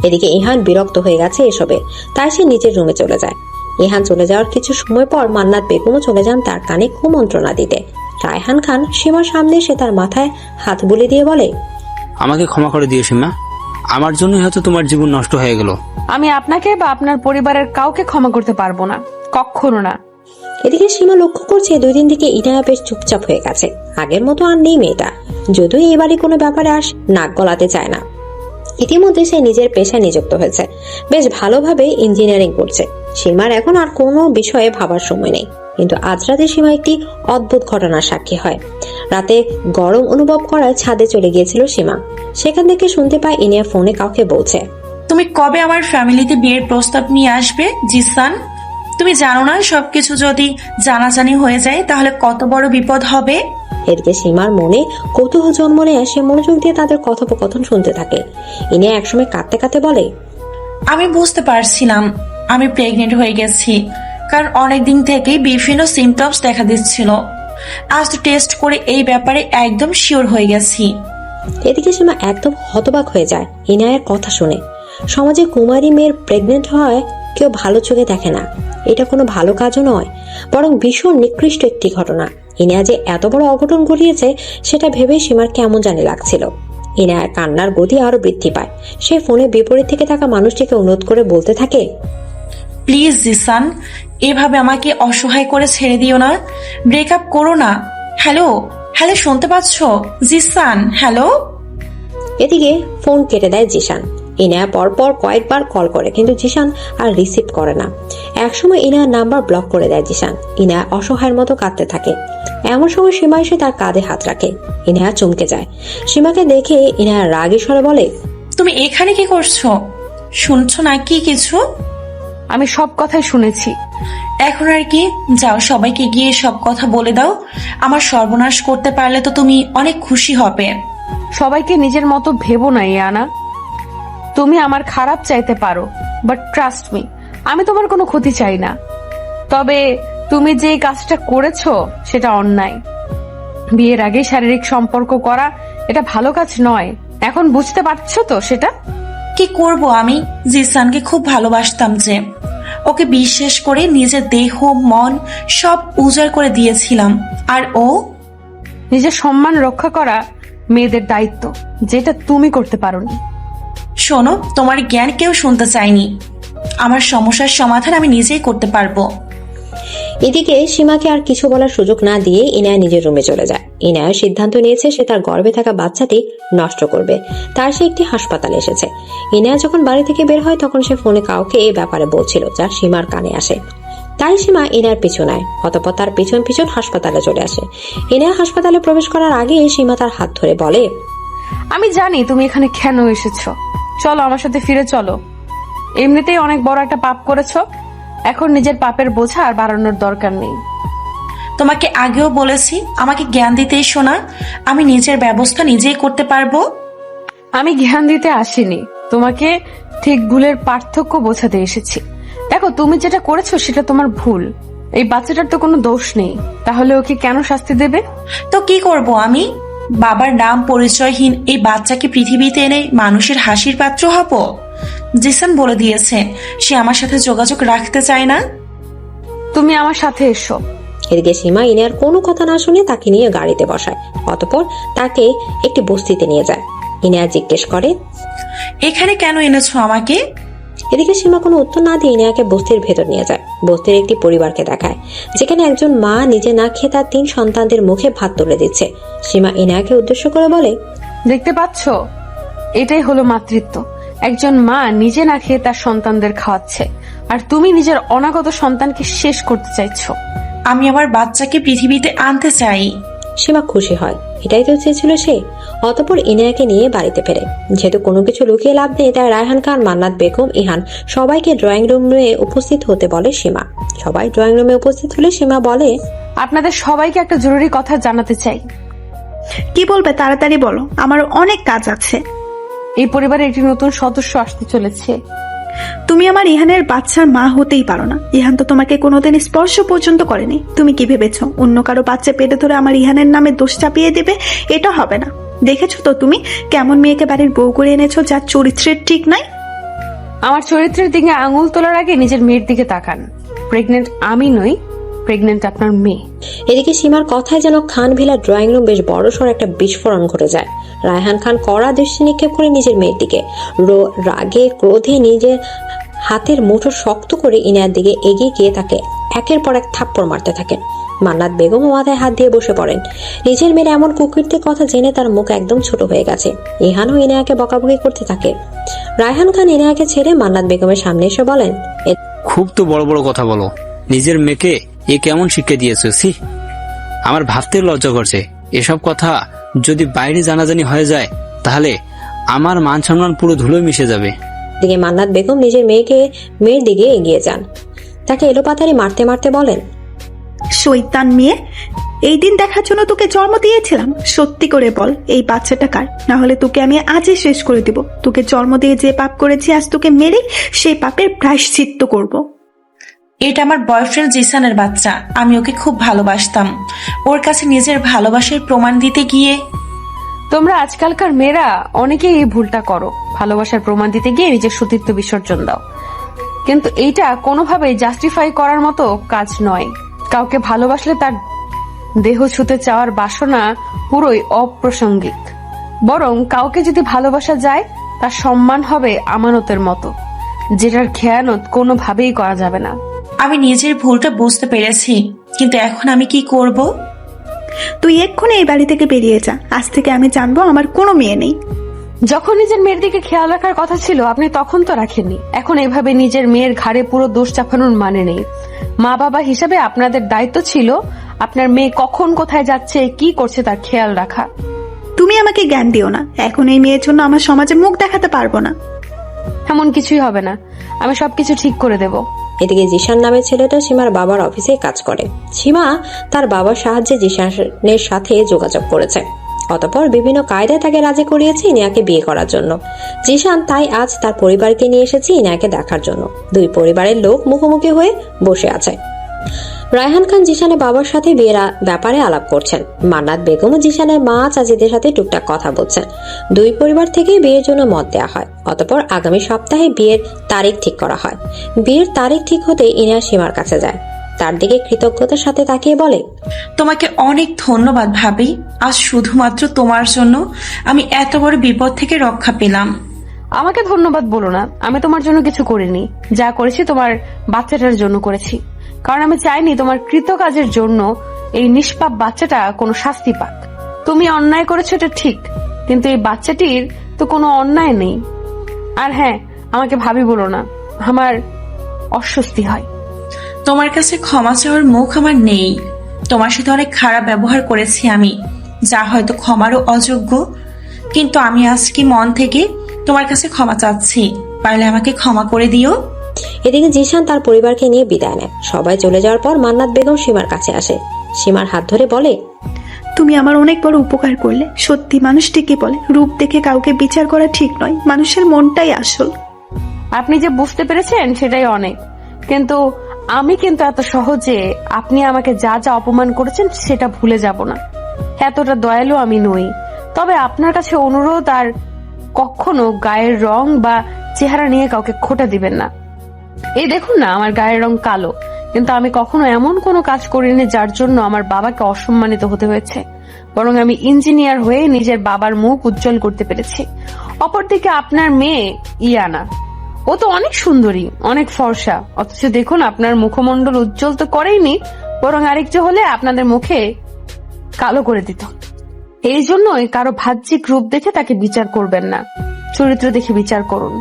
এদিকে ইহান বিরক্ত হয়ে গেছে এসবে, তাই সে নিজের রুমে চলে যায়। ইহান চলে যাওয়ার কিছু সময় পর মান্নাত বেগমও চলে যান তার কানে কুমন্ত্রণা দিতে। রায়হান খান সীমার সামনে এসে তার মাথায় হাত বুলিয়ে দিয়ে বলে, আমাকে ক্ষমা করে দিও সীমা, আমার জন্যই হয়তো তোমার জীবন নষ্ট হয়ে গেল। আমি আপনাকে বা আপনার পরিবারের কাউকে ক্ষমা করতে পারবো না, কখনো না। এদিকে সীমা লক্ষ্য করছে 2 দিন থেকে ইনায়া বেশ চুপচাপ হয়ে গেছে। আগের মতো আর নেই মেয়েটা, যদিও এবারে কোনো ব্যাপারে নাক গলাতে চায় না। ইতিমধ্যে সে নিজের পেশায় নিযুক্ত হয়েছে, বেশ ভালোভাবে ইঞ্জিনিয়ারিং করছে। সীমার এখন আর কোনো বিষয়ে ভাবার সময় নেই। কিন্তু আজ রাতে সীমা একটি অদ্ভুত ঘটনার সাক্ষী হয়। রাতে গরম অনুভব করায় ছাদে চলে গিয়েছিল সীমা। সেখান থেকে শুনতে পায় ইনিয়া ফোনে কাউকে বলছে, তুমি কবে আমার ফ্যামিলিতে বিয়ের প্রস্তাব নিয়ে আসবে জিসান? তুমি জানো না সবকিছু যদি জানাজানি হয়ে যায় তাহলে কত বড় বিপদ হবে? এদিকে সীমার মনে কৌতূহল জন্ম নেয়। সে মনোযোগ দিয়ে তাদের কথোপকথন শুনতে থাকে। ইনিয়া একসময় কাঁদতে কাঁদতে বলে, আমি বুঝতে পারছিলাম আমি প্রেগনেন্ট হয়ে গেছি, কারণ অনেকদিন থেকেই বিভিন্ন সিমটমস দেখা দিচ্ছিল। আজ তো টেস্ট করে এই ব্যাপারে একদম শিওর হয়ে গেছি। এদিকে সীমা একদম হতবাক হয়ে যায় ইনায়ের কথা শুনে। সমাজে কুমারী মেয়ের প্রেগনেন্ট হয় কেউ ভালো চোখে দেখে না। এটা কোনো ভালো কাজও নয়, বরং ভীষণ নিকৃষ্ট একটি ঘটনা। ইনায়া যে এত বড় অঘটন ঘটিয়েছে সেটা ভেবে সীমার কেমন জানি লাগছিল। ইনায়ার কান্নার গতি আরো বৃদ্ধি পায়। সে ফোনে বিপরীত থেকে থাকা মানুষটিকে অনুরোধ করে বলতে থাকে, প্লিজ জিসান, এভাবে আমাকে অসহায় করে ছেড়ে দিও না, ব্রেকআপ করো না। হ্যালো হ্যালো, শুনতে পাচ্ছ জিসান? হ্যালো। এদিকে ফোন কেটে দেয় জিসান। ইনায়া পরপর কয়েকবার কল করে, কিন্তু জিসান আর রিসিভ করে না। একসময় ইনায়ার নাম্বার ব্লক করে দেয় জিসান। ইনায়া অসহায়ের মতো কাঁদতে থাকে। এমন সময় সীমা এসে তার কাঁধে হাত রাখে। ইনায়া চমকে যায়। সীমাকে দেখে ইনায়া রাগী স্বরে বলে, তুমি এখানে কি করছো? শুনছো নাকি কিছু? আমি সব কথাই শুনেছি। এখন আর কি, যাও সবাইকে গিয়ে সব কথা বলে দাও। আমার সর্বনাশ করতে পারলে তো তুমি অনেক খুশি হবে। সবাইকে নিজের মতো ভেবো না ইয়ানা। তুমি আমার খারাপ চাইতে পারো, বাট ট্রাস্ট মি, আমি তোমার কোনো ক্ষতি চাই না। তবে তুমি যে কাজটা করেছো সেটা অন্যায়। বিয়ের আগে শারীরিক সম্পর্ক করা এটা ভালো কাজ নয়। এখন বুঝতে পারছো তো সেটা? কি করব আমি? জিসানকে খুব ভালোবাসতাম যে, ওকে বিশ্বাস করে নিজের দেহ মন সব উজাড় করে দিয়েছিলাম। আর ও নিজের সম্মান রক্ষা করা মেয়েদের দায়িত্ব, যেটা তুমি করতে পারোনি। শোনো, তোমার জ্ঞান কেউ শুনতে চায়নি। আমার সমস্যার সমাধান আমি নিজেই করতে পারবো। এদিকে সীমাকে আর কিছু বলার সুযোগ না দিয়ে ইনায়া নিজের রুমে চলে যায়। ইনায়া সিদ্ধান্ত নিয়েছে সে তার গর্ভে থাকা বাচ্চাটি নষ্ট করবে। তার সে একটি হাসপাতালে এসেছে। ইনায়া যখন বাড়ি থেকে বের হয় তখন সে ফোনে কাউকে এই ব্যাপারে বলছিল, যা সীমার কানে আসে। তাই সীমা ইনায়ার পিছু নেয়। অতঃপর তার পিছন পিছন হাসপাতালে চলে আসে। ইনায়া হাসপাতালে প্রবেশ করার আগে সীমা তার হাত ধরে বলে, আমি জানি তুমি এখানে কেন এসেছো। চলো আমার সাথে ফিরে চলো। এমনিতেই অনেক বড় একটা পাপ করেছো, এখন নিজের পাপের বোঝা আর বাড়ানোর দরকার নেই। তোমাকে আগেও বলেছি আমাকে জ্ঞান দিতে এসো না, আমি নিজের ব্যবস্থা নিজেই করতে পারবো। আমি জ্ঞান দিতে আসিনি, তোমাকে ঠিক ভুলের পার্থক্য বোঝাতে এসেছি। দেখো, তুমি যেটা করেছো সেটা তোমার ভুল। এই বাচ্চাটার তো কোনো দোষ নেই, তাহলে ওকে কেন শাস্তি দেবে? তো কি করব আমি? বাবার নাম পরিচয়হীন এই বাচ্চাকে পৃথিবীতে এনে মানুষের হাসির পাত্র হব? জিসান বলে দিয়েছে সে আমার সাথে যোগাযোগ রাখতে চায় না। তুমি আমার সাথে এসো। এদিকে সীমা ইনায়ার কোনো কথা না শুনে তাকে নিয়ে গাড়িতে বসায়। অতঃপর তাকে একটি বস্তিতে নিয়ে যায়। ইনায়া জিজ্ঞেস করে, এখানে কেন এনেছো আমাকে? এদিকে সীমা কোনো উত্তর না দিয়ে ইনায়াকে বস্তির ভেতর নিয়ে যায়। বস্তির একটি পরিবারকে দেখায়, যেখানে একজন মা নিজে না খেয়ে তার 3 সন্তানদের মুখে ভাত তুলে দিচ্ছে। সীমা ইনায়াকে উদ্দেশ্য করে বলে, দেখতে পাচ্ছো, এটাই হলো মাতৃত্ব। একজন মা নিজে না খেয়ে তার সন্তানদের খাওয়াচ্ছে, আর তুমি নিজের অনাগত সন্তানকে শেষ করতে চাইছো। আমি আমার বাচ্চাকে পৃথিবীতে আনতে চাই। সীমা খুশি হয়, এটাই তো চেয়েছিল সে। অতঃপর ইনায়াকে নিয়ে বাড়িতে ফেরে। যেহেতু কোনো কিছু লুকিয়ে লাভ নেই, তাই রায়হান খান, মান্নাত বেগম, ইহান সবাইকে ড্রয়িং রুমে উপস্থিত হতে বলে সীমা। সবাই ড্রয়িং রুমে উপস্থিত হলে সীমা বলে, আপনাদের সবাইকে একটা জরুরি কথা জানাতে চাই। কি বলবে তাড়াতাড়ি বলো, আমার অনেক কাজ আছে। এই পরিবারে একটি নতুন সদস্য আসতে চলেছে। তুমি আমার ইহানের বাচ্চার মা হতেই পারো না। ইহান তো তোমাকে কোনোদিন স্পর্শ পর্যন্ত করেনি। তুমি কি ভেবেছো অন্য কারো বাচ্চা পেটে ধরে আমার ইহানের নামে দোষ চাপিয়ে দেবে? এটা হবে না। দেখেছো তো তুমি কেমন মেয়েকে বাড়ির বউ করে এনেছো, যার চরিত্রের ঠিক নাই। আমার চরিত্রের দিকে আঙুল তোলার আগে নিজের মেয়ের দিকে তাকান। প্রেগনেন্ট আমি নই, প্রেগনেন্ট আপনার মেয়ে। এদিকে সীমার কথায় যেন খান ভিলা ড্রয়িং রুম বেশ বড়সড় একটা বিস্ফোরণ ঘটে যায়। রায়হান খান কড়া দৃষ্টি নিক্ষেপ করে নিজের মেয়ের দিকে। রাগে ক্রোধে নিজের হাতের মুঠো শক্ত করে ইনায়ার দিকে এগিয়ে গিয়ে তাকে একের পর এক থাপ্পড় মারতে থাকেন। মান্নাত বেগমও মাথায় হাত দিয়ে বসে পড়েন। নিজের মেয়ের এমন কুকীর্তির কথা জেনে তার মুখ একদম ছোট হয়ে গেছে। ইহানও ইনায়াকে বকাবকি করতে থাকে। রায়হান খান ইনায়াকে ছেড়ে মান্নাত বেগমের সামনে এসে বলেন, খুব তো বড় বড় কথা বলো, নিজের মেয়েকে এ কেমন শিক্ষা দিয়েছো? সি, আমার ভাবতে লজ্জা করছে। এসব কথা যদি বাইরে জানাজানি হয়ে যায় তাহলে আমার মান সম্মান পুরো ধুলোয় মিশে যাবে। দিকে মান্নাত বেগম নিজের মেয়ের দিকে এগিয়ে যান। তাকে এলোপাতাড়ি মারতে মারতে বলেন, শৈতান মেয়ে, এই দিন দেখার জন্য তোকে জন্ম দিয়েছিলাম। সত্যি করে বল, এই বাচ্চাটা কার? না হলে তোকে আমি আজই শেষ করে দিব। তোকে জন্ম দিয়ে যে পাপ করেছি, আজ তোকে মেরে সেই পাপের প্রায়শ্চিত্ত করব। এটা আমার বয়ফ্রেন্ড জিসানের বাচ্চা। আমি ওকে খুব ভালোবাসতাম। ওর কাছে নিজের ভালোবাসার প্রমাণ দিতে গিয়ে তোমরা আজকালকার মেয়েরা অনেকেই এই ভুলটা করো, ভালোবাসার প্রমাণ দিতে গিয়ে নিজের সতীত্ব বিসর্জন দাও। কিন্তু এইটা কোনোভাবেই জাস্টিফাই করার মতো কাজ নয়। কাউকে ভালোবাসলে তার দেহ ছুঁতে চাওয়ার বাসনা পুরোই অপ্রাসঙ্গিক। বরং কাউকে যদি ভালোবাসা যায় তার সম্মান হবে আমানতের মতো, যেটার খেয়ানত কোনোভাবেই করা যাবে না। আমি নিজের ভুলটা বুঝতে পেরেছি, কিন্তু এখন আমি কি করব? তুই এক্ষুনি এই বাড়ি থেকে বেরিয়ে যা। আজ থেকে আমি জানবো আমার কোনো মেয়ে নেই। যখন নিজের মেয়ের দিকে খেয়াল রাখার কথা ছিল আপনি তখন তো রাখেননি। এখন এভাবে নিজের মেয়ের ঘাড়ে পুরো দোষ চাপানোর মানে নেই। মা বাবা হিসাবে আপনাদের দায়িত্ব ছিল আপনার মেয়ে কখন কোথায় যাচ্ছে, কি করছে তার খেয়াল রাখা। তুমি আমাকে জ্ঞান দিও না। এখন এই মেয়ের জন্য আমার সমাজে মুখ দেখাতে পারবো না। এমন কিছুই হবে না, আমি সবকিছু ঠিক করে দেব। এদিকে জিশান নামের ছেলেটা সীমার বাবার অফিসে কাজ করে। সীমা তার বাবার সাহায্যে জিশানের সাথে যোগাযোগ করেছে। অতঃপর বিভিন্ন কায়দায় তাকে রাজি করিয়েছে ইনায়াকে বিয়ে করার জন্য। জিশান তাই আজ তার পরিবারকে নিয়ে এসেছে ইনায়াকে দেখার জন্য। দুই পরিবারের লোক মুখোমুখি হয়ে বসে আছে। রায়হান খান জিশানের বাবার সাথে বিয়ের ব্যাপারে আলাপ করছেন। মান্নাত বেগম ও জিশানের মা চাচিদের সাথে টুকটাক কথা বলছেন। দুই পরিবার থেকে বিয়ের জন্য মত দেওয়া হয়। অতঃপর আগামী সপ্তাহে বিয়ের তারিখ ঠিক করা হয়। বিয়ের তারিখ ঠিক হতে ইনায়া সীমার কাছে যায়। তার দিকে কৃতজ্ঞতার সাথে তাকিয়ে বলে, তোমাকে অনেক ধন্যবাদ ভাবি। আজ শুধুমাত্র তোমার জন্য আমি এত বড় বিপদ থেকে রক্ষা পেলাম। আমাকে ধন্যবাদ বলো না, আমি তোমার জন্য কিছু করিনি। যা করেছি তোমার বাচ্চাটার জন্য করেছি, কারণ আমি চাইনি তোমার কৃত কাজের জন্য এই নিষ্পাপ বাচ্চাটা কোনো শাস্তি পাক। তুমি অন্যায় করেছো এটা ঠিক, কিন্তু এই বাচ্চাটির তো কোনো অন্যায় নেই। আর হ্যাঁ, আমাকে ভাবি বলো না, আমার অস্বস্তি হয়। তোমার কাছে ক্ষমা চাওয়ার মুখ আমার নেই। তোমার সাথে অনেক খারাপ ব্যবহার করেছি আমি, যা হয়তো ক্ষমারও অযোগ্য। কিন্তু আমি আজকে মন থেকে তোমার কাছে ক্ষমা চাচ্ছি। পারলে আমাকে ক্ষমা করে দিও। এদিকে জিশান তার পরিবারকে নিয়ে বিদায় নেয়। সবাই চলে যাওয়ার পর মান্নাত বেগম সীমার কাছে আসে। সীমার হাত ধরে বলে, তুমি আমার অনেক বড় উপকার করলে। সত্যি মানুষ ঠিকই বলে, রূপ দেখে কাউকে বিচার করা ঠিক নয়। মানুষের মনটাই আসল। আপনি যে বুঝতে পেরেছেন সেটাই অনেক। কিন্তু আমি এত সহজে আপনি আমাকে যা যা অপমান করেছেন সেটা ভুলে যাব না। এতটা দয়ালু আমি নই। তবে আপনার কাছে অনুরোধ, আর কখনো গায়ের রং বা চেহারা নিয়ে কাউকে খোঁটা দিবেন না। এই দেখুন না, আমার গায়ের রং কালো, কিন্তু আমি কখনো এমন কোনো কাজ করিনি যার জন্য আমার বাবাকে অসম্মানিত হতে হয়েছে। বরং আমি ইঞ্জিনিয়ার হয়ে নিজের বাবার মুখ উজ্জ্বল করতে পেরেছি। অপরদিকে আপনার মেয়ে ইয়ানা, ও তো অনেক সুন্দরী, অনেক ফর্সা, অথচ দেখুন আপনার মুখমণ্ডল উজ্জ্বল তো করেইনি, বরং আরেকটু হলে আপনাদের মুখে কালো করে দিত। এই জন্যই কারো বাহ্যিক রূপ দেখে তাকে বিচার করবেন না, চরিত্র দেখে বিচার করুন।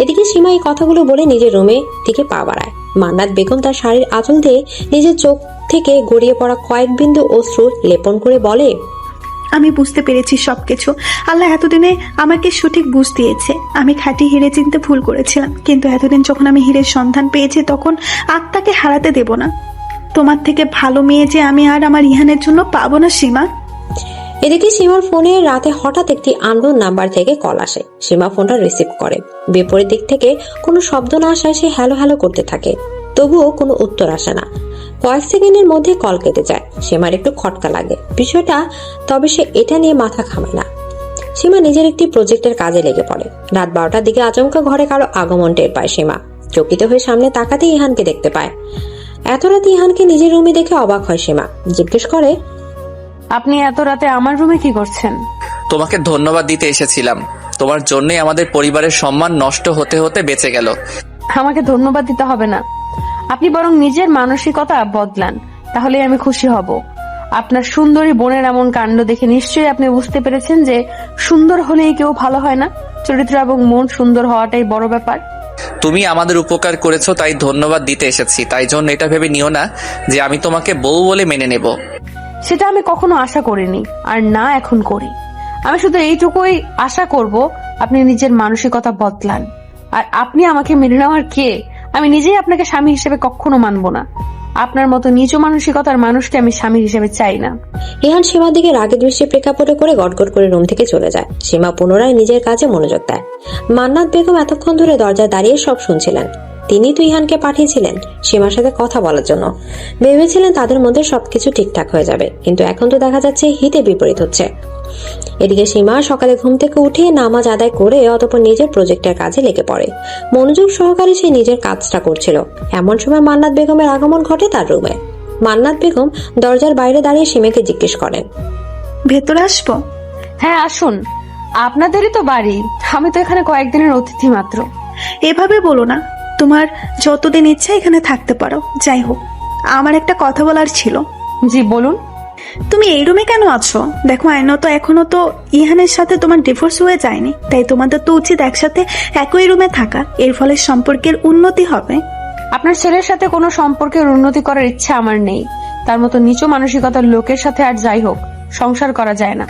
এদিকে সীমা এই কথাগুলো বলে নিজের রুমে থেকে পা বাড়ায়। মান্নাত বেগম তার শাড়ির আঁচল দিয়ে নিজের চোখ থেকে গড়িয়ে পড়া কয়েক বিন্দু অশ্রু লেপন করে বলে, আমি বুঝতে পেরেছি সবকিছু। আল্লাহ এতদিনে আমাকে সঠিক বুঝ দিয়েছে। আমি খাঁটি হিরে চিনতে ভুল করেছিলাম, কিন্তু এতদিন যখন আমি হিরের সন্ধান পেয়েছি তখন আত্মাকে হারাতে দেব না। তোমার থেকে ভালো মেয়ে যে আমি আর আমার ইহানের জন্য পাবো না সীমা। এদিকে সীমার ফোনে রাতে হঠাৎ একটি আননোন নাম্বার থেকে কল আসে। সীমা ফোনটা রিসিভ করে। বিপরীত দিক থেকে কোনো শব্দ না আসায় সে হ্যালো হ্যালো করতে থাকে, তবুও কোনো উত্তর আসে না। কয়েক সেকেন্ডের মধ্যে কল কেটে যায়। সীমার একটু খটকা লাগে বিষয়টা, তবে সে এটা নিয়ে মাথা ঘামায় না। সীমা নিজের একটি প্রজেক্টের কাজে লেগে পড়ে। রাত 12টার দিকে আচমকা ঘরে কারো আগমন টের পায় সীমা। চকিত হয়ে সামনে তাকাতে ইহানকে দেখতে পায়। এত রাতে ইহানকে নিজের রুমে দেখে অবাক হয় সীমা। জিজ্ঞেস করে, আপনি এত রাতে আমার রুমে কি করছেন? তোমাকে ধন্যবাদ দিতে এসেছিলাম। তোমার জন্যই আমাদের পরিবারের সম্মান নষ্ট হতে হতে বেঁচে গেল। আমাকে ধন্যবাদ দিতে হবে না। আপনি বরং নিজের মানসিকতা বদলান, তাহলে আমি খুশি হব। আপনার সুন্দরী বোনের এমন কাণ্ড দেখে নিশ্চয়ই আপনি বুঝতে পেরেছেন যে সুন্দর হলেই কেউ ভালো হয় না, চরিত্র এবং মন সুন্দর হওয়াটাই বড় ব্যাপার। তুমি আমাদের উপকার করেছো তাই ধন্যবাদ দিতে এসেছি, তাই জন্য এটা ভেবে নিও না যে আমি তোমাকে বউ বলে মেনে নেব। সেটা আমি কখনো আশা করিনি, আর না এখন করি। আমি শুধু এইটুকুই আশা করব আপনি নিজের মানসিকতা বদলান। আর আপনি আমাকে মেনে নেওয়ার কে? আমি নিজেই আপনাকে স্বামী হিসেবে কখনো মানবো না। আপনার মতো নিচু মানসিকতার মানুষকে আমি স্বামী হিসেবে চাই না। ইহান সীমার দিকে রাগের দৃষ্টি প্রেক্ষাপটে করে গটগট করে রুম থেকে চলে যায়। সীমা পুনরায় নিজের কাজে মনোযোগ দেয়। মান্নাত বেগম এতক্ষণ ধরে দরজায় দাঁড়িয়ে সব শুনছিলেন। তিনি তো ইহানকে পাঠিয়েছিলেন সীমার সাথে কথা বলার জন্য। ভেবেছিলেন তাদের মধ্যে সবকিছু ঠিকঠাক হয়ে যাবে, কিন্তু এখন তো দেখা যাচ্ছে হিতে বিপরীত হচ্ছে। এদিকে সীমা সকালে ঘুম থেকে উঠে নামাজ আদায় করে অতঃপর নিজের প্রজেক্টের কাজে লেগে পড়ে। মনোযোগ সহকারে সে নিজের কাজটা করছিল। এমন সময় মান্নাত বেগমের আগমন ঘটে তার রুমে। মান্নাত বেগম দরজার বাইরে দাঁড়িয়ে সীমাকে জিজ্ঞেস করেন, ভেতরে আসবো? হ্যাঁ আসুন, আপনাদেরই তো বাড়ি, আমি তো এখানে কয়েকদিনের অতিথি মাত্র। এভাবে বলো না, তোমার যতদিন ইচ্ছা এখানে থাকতে পারো। যাই হোক, আমার একটা কথা বলার ছিল। জি বলুন। তুমি এই রুমে কেন আছো? দেখো আইনত এখনো তো ইহানের সাথে তোমার ডিভোর্স হয়ে যায়নি, তাই তোমাদের তো উচিত একসাথে একই রুমে থাকা। এর ফলে সম্পর্কের উন্নতি হবে। আপনার ছেলের সাথে কোনো সম্পর্কের উন্নতি করার ইচ্ছা আমার নেই। তার মতো নিচু মানসিকতার লোকের সাথে আর যাই হোক সংসার করা যায় না।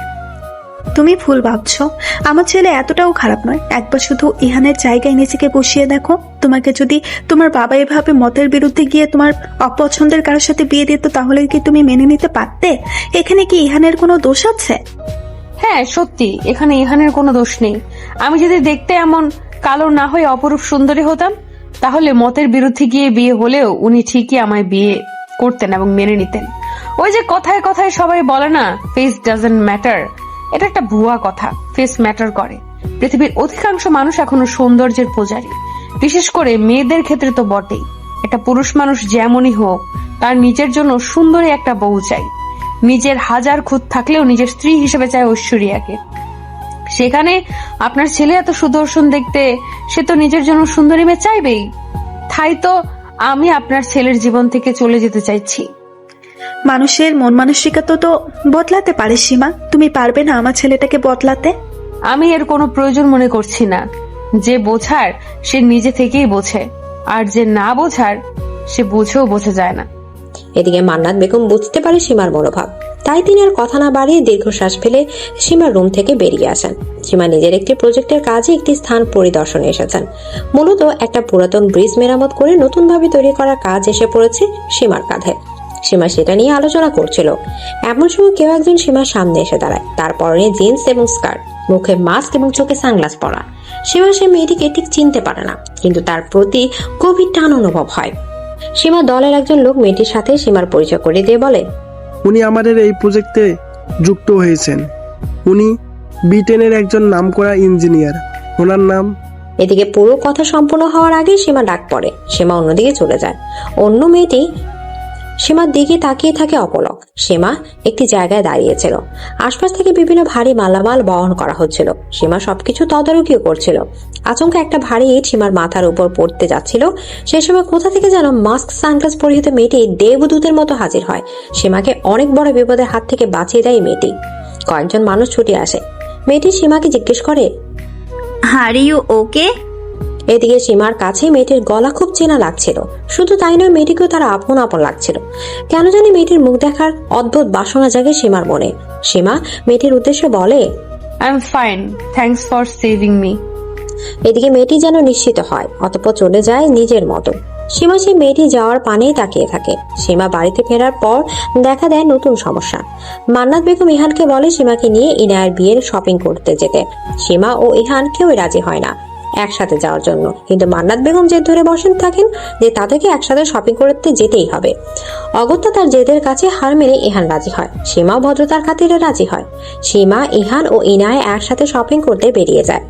তুমি ভুল ভাবছো, আমার ছেলে এতটাও খারাপ নয়। একবার শুধু ইহানের জায়গায় নিজেকে বসিয়ে দেখো। তোমাকে যদি তোমার বাবা এভাবে মতের বিরুদ্ধে গিয়ে তোমার অপছন্দের কারোর সাথে বিয়ে দিত, তাহলে কি তুমি মেনে নিতে পারতে? এখানে কি ইহানের কোনো দোষ আছে? হ্যাঁ সত্যি, এখানে ইহানের কোনো দোষ নেই। আমি যদি দেখতে এমন কালো না হয়ে অপরূপ সুন্দরী হতাম, তাহলে মতের বিরুদ্ধে গিয়ে বিয়ে হলেও উনি ঠিকই আমায় বিয়ে করতেন এবং মেনে নিতেন। ওই যে কথায় কথায় সবাই বলে না, ফেস ডাজন্ট ম্যাটার, এটা একটা ভুয়া কথা। ফেস ম্যাটার করে। পৃথিবীর অধিকাংশ মানুষ এখনো সৌন্দর্যের পূজারী, বিশেষ করে মেয়েদের ক্ষেত্রে তো বটেই। একটা পুরুষ মানুষ যেমনই হোক, তার নিজের জন্য সুন্দরী একটা বউ চাই। নিজের হাজার খুঁত থাকলেও নিজের স্ত্রী হিসেবে চায় ঐশ্বরিয়াকে। সেখানে আপনার ছেলে এত সুদর্শন দেখতে, সে তো নিজের জন্য সুন্দরী মেয়ে চাইবেই। তাই তো আমি আপনার ছেলের জীবন থেকে চলে যেতে চাইছি। মানুষের মন মানসিকতা তো বদলাতে পারে সীমা, তুমি পারবে না আমার ছেলেটাকে বদলাতে? আমি এর কোনো প্রয়োজন মনে করছি না। যে বোঝার সে নিজে থেকেই বোঝে, আর যে না বোঝার সে বুঝেও বোঝা যায় না। এদিকে মান্নাত বেগম বুঝতে পারে সীমার মনোভাব, তাই তিনি আর কথা না বাড়িয়ে দীর্ঘশ্বাস ফেলে সীমার রুম থেকে বেরিয়ে আসেন। সীমা নিজের একটি প্রজেক্টের কাজে একটি স্থান পরিদর্শনে এসেছেন। মূলত একটা পুরাতন ব্রিজ মেরামত করে নতুনভাবে তৈরি করার কাজ এসে পড়েছে সীমার কাঁধে। সীমা সেটা নিয়ে আলোচনা করছিল। এমন সময় কেউ একজন সীমার সামনে এসে দাঁড়ায়। তার পরনে জিন্স এবং স্কার্ট, মুখে মাস্ক এবং চোখে সানগ্লাস পরা। সীমা সে মেয়েটিকে ঠিক চিনতে পারে না, কিন্তু তার প্রতি গভীর টান অনুভব হয়। সীমা দলের একজন লোক মেয়েটির সাথে সীমার পরিচয় করে দিয়ে বলে, উনি আমাদের এই প্রজেক্টে যুক্ত হয়েছেন। উনি ব্রিটেনের একজন নামকরা ইঞ্জিনিয়ার। ওনার নাম। এদিকে পুরো কথা সম্পূর্ণ হওয়ার আগে সীমা ডাক পড়ে। সীমা অন্যদিকে চলে যায়। অন্য মেয়েটি সীমার দিকে তাকিয়ে থাকে অপলক। সীমা একটি জায়গায় দাঁড়িয়েছিল। আশপাশ থেকে বিভিন্ন ভারী মালামাল বহন করা হচ্ছিল। সীমা সবকিছু তদারকিও করছিল। আচমকা একটা ভারী ইট সীমার মাথার উপর পড়তে যাচ্ছিল। সেই সময় কোথা থেকে যেন মাস্ক সানগ্লাস পরিহিত মেয়েটি দেবদূতের মতো হাজির হয়। সীমাকে অনেক বড় বিপদের হাত থেকে বাঁচিয়ে দেয় মেয়েটি। কয়েকজন মানুষ ছুটে আসে। মেয়েটি সীমাকে জিজ্ঞেস করে, আর ইউ ওকে? এদিকে সীমার কাছে মেয়েটির গলা খুব চেনা লাগছিল। শুধু তাই নয়, মেয়েটিকেও তার আপন আপন লাগছিল। কেন জানি মেয়েটির মুখ দেখার অদ্ভুত বাসনা জাগে সীমার মনে। সীমা মেয়েটির উদ্দেশ্যে বলে, I am fine, thanks for saving me. এদিকে মেয়েটি যেন নিশ্চিত হয়, অতঃপর চলে যায় নিজের মতো। সীমা সেই মেয়েটি যাওয়ার পানেই তাকিয়ে থাকে। সীমা বাড়িতে ফেরার পর দেখা দেয় নতুন সমস্যা। মান্নাত বেগম ইহানকে বলে সীমাকে নিয়ে ইনায়ের বিয়ের শপিং করতে যেতে। সীমা ও ইহান কেউই রাজি হয় না একসাথে যাওয়ার জন্য, কিন্তু মান্নাত বেগম জেদ ধরে বসেন থাকেন যে তাদেরকে একসাথে শপিং করতে যেতেই হবে। অগত্যা তার জেদের কাছে হার মেনে ইহান রাজি হয়। সীমা ভদ্রতার খাতিরে রাজি হয়। সীমা, ইহান ও ইনায় একসাথে শপিং করতে বেরিয়ে যায়।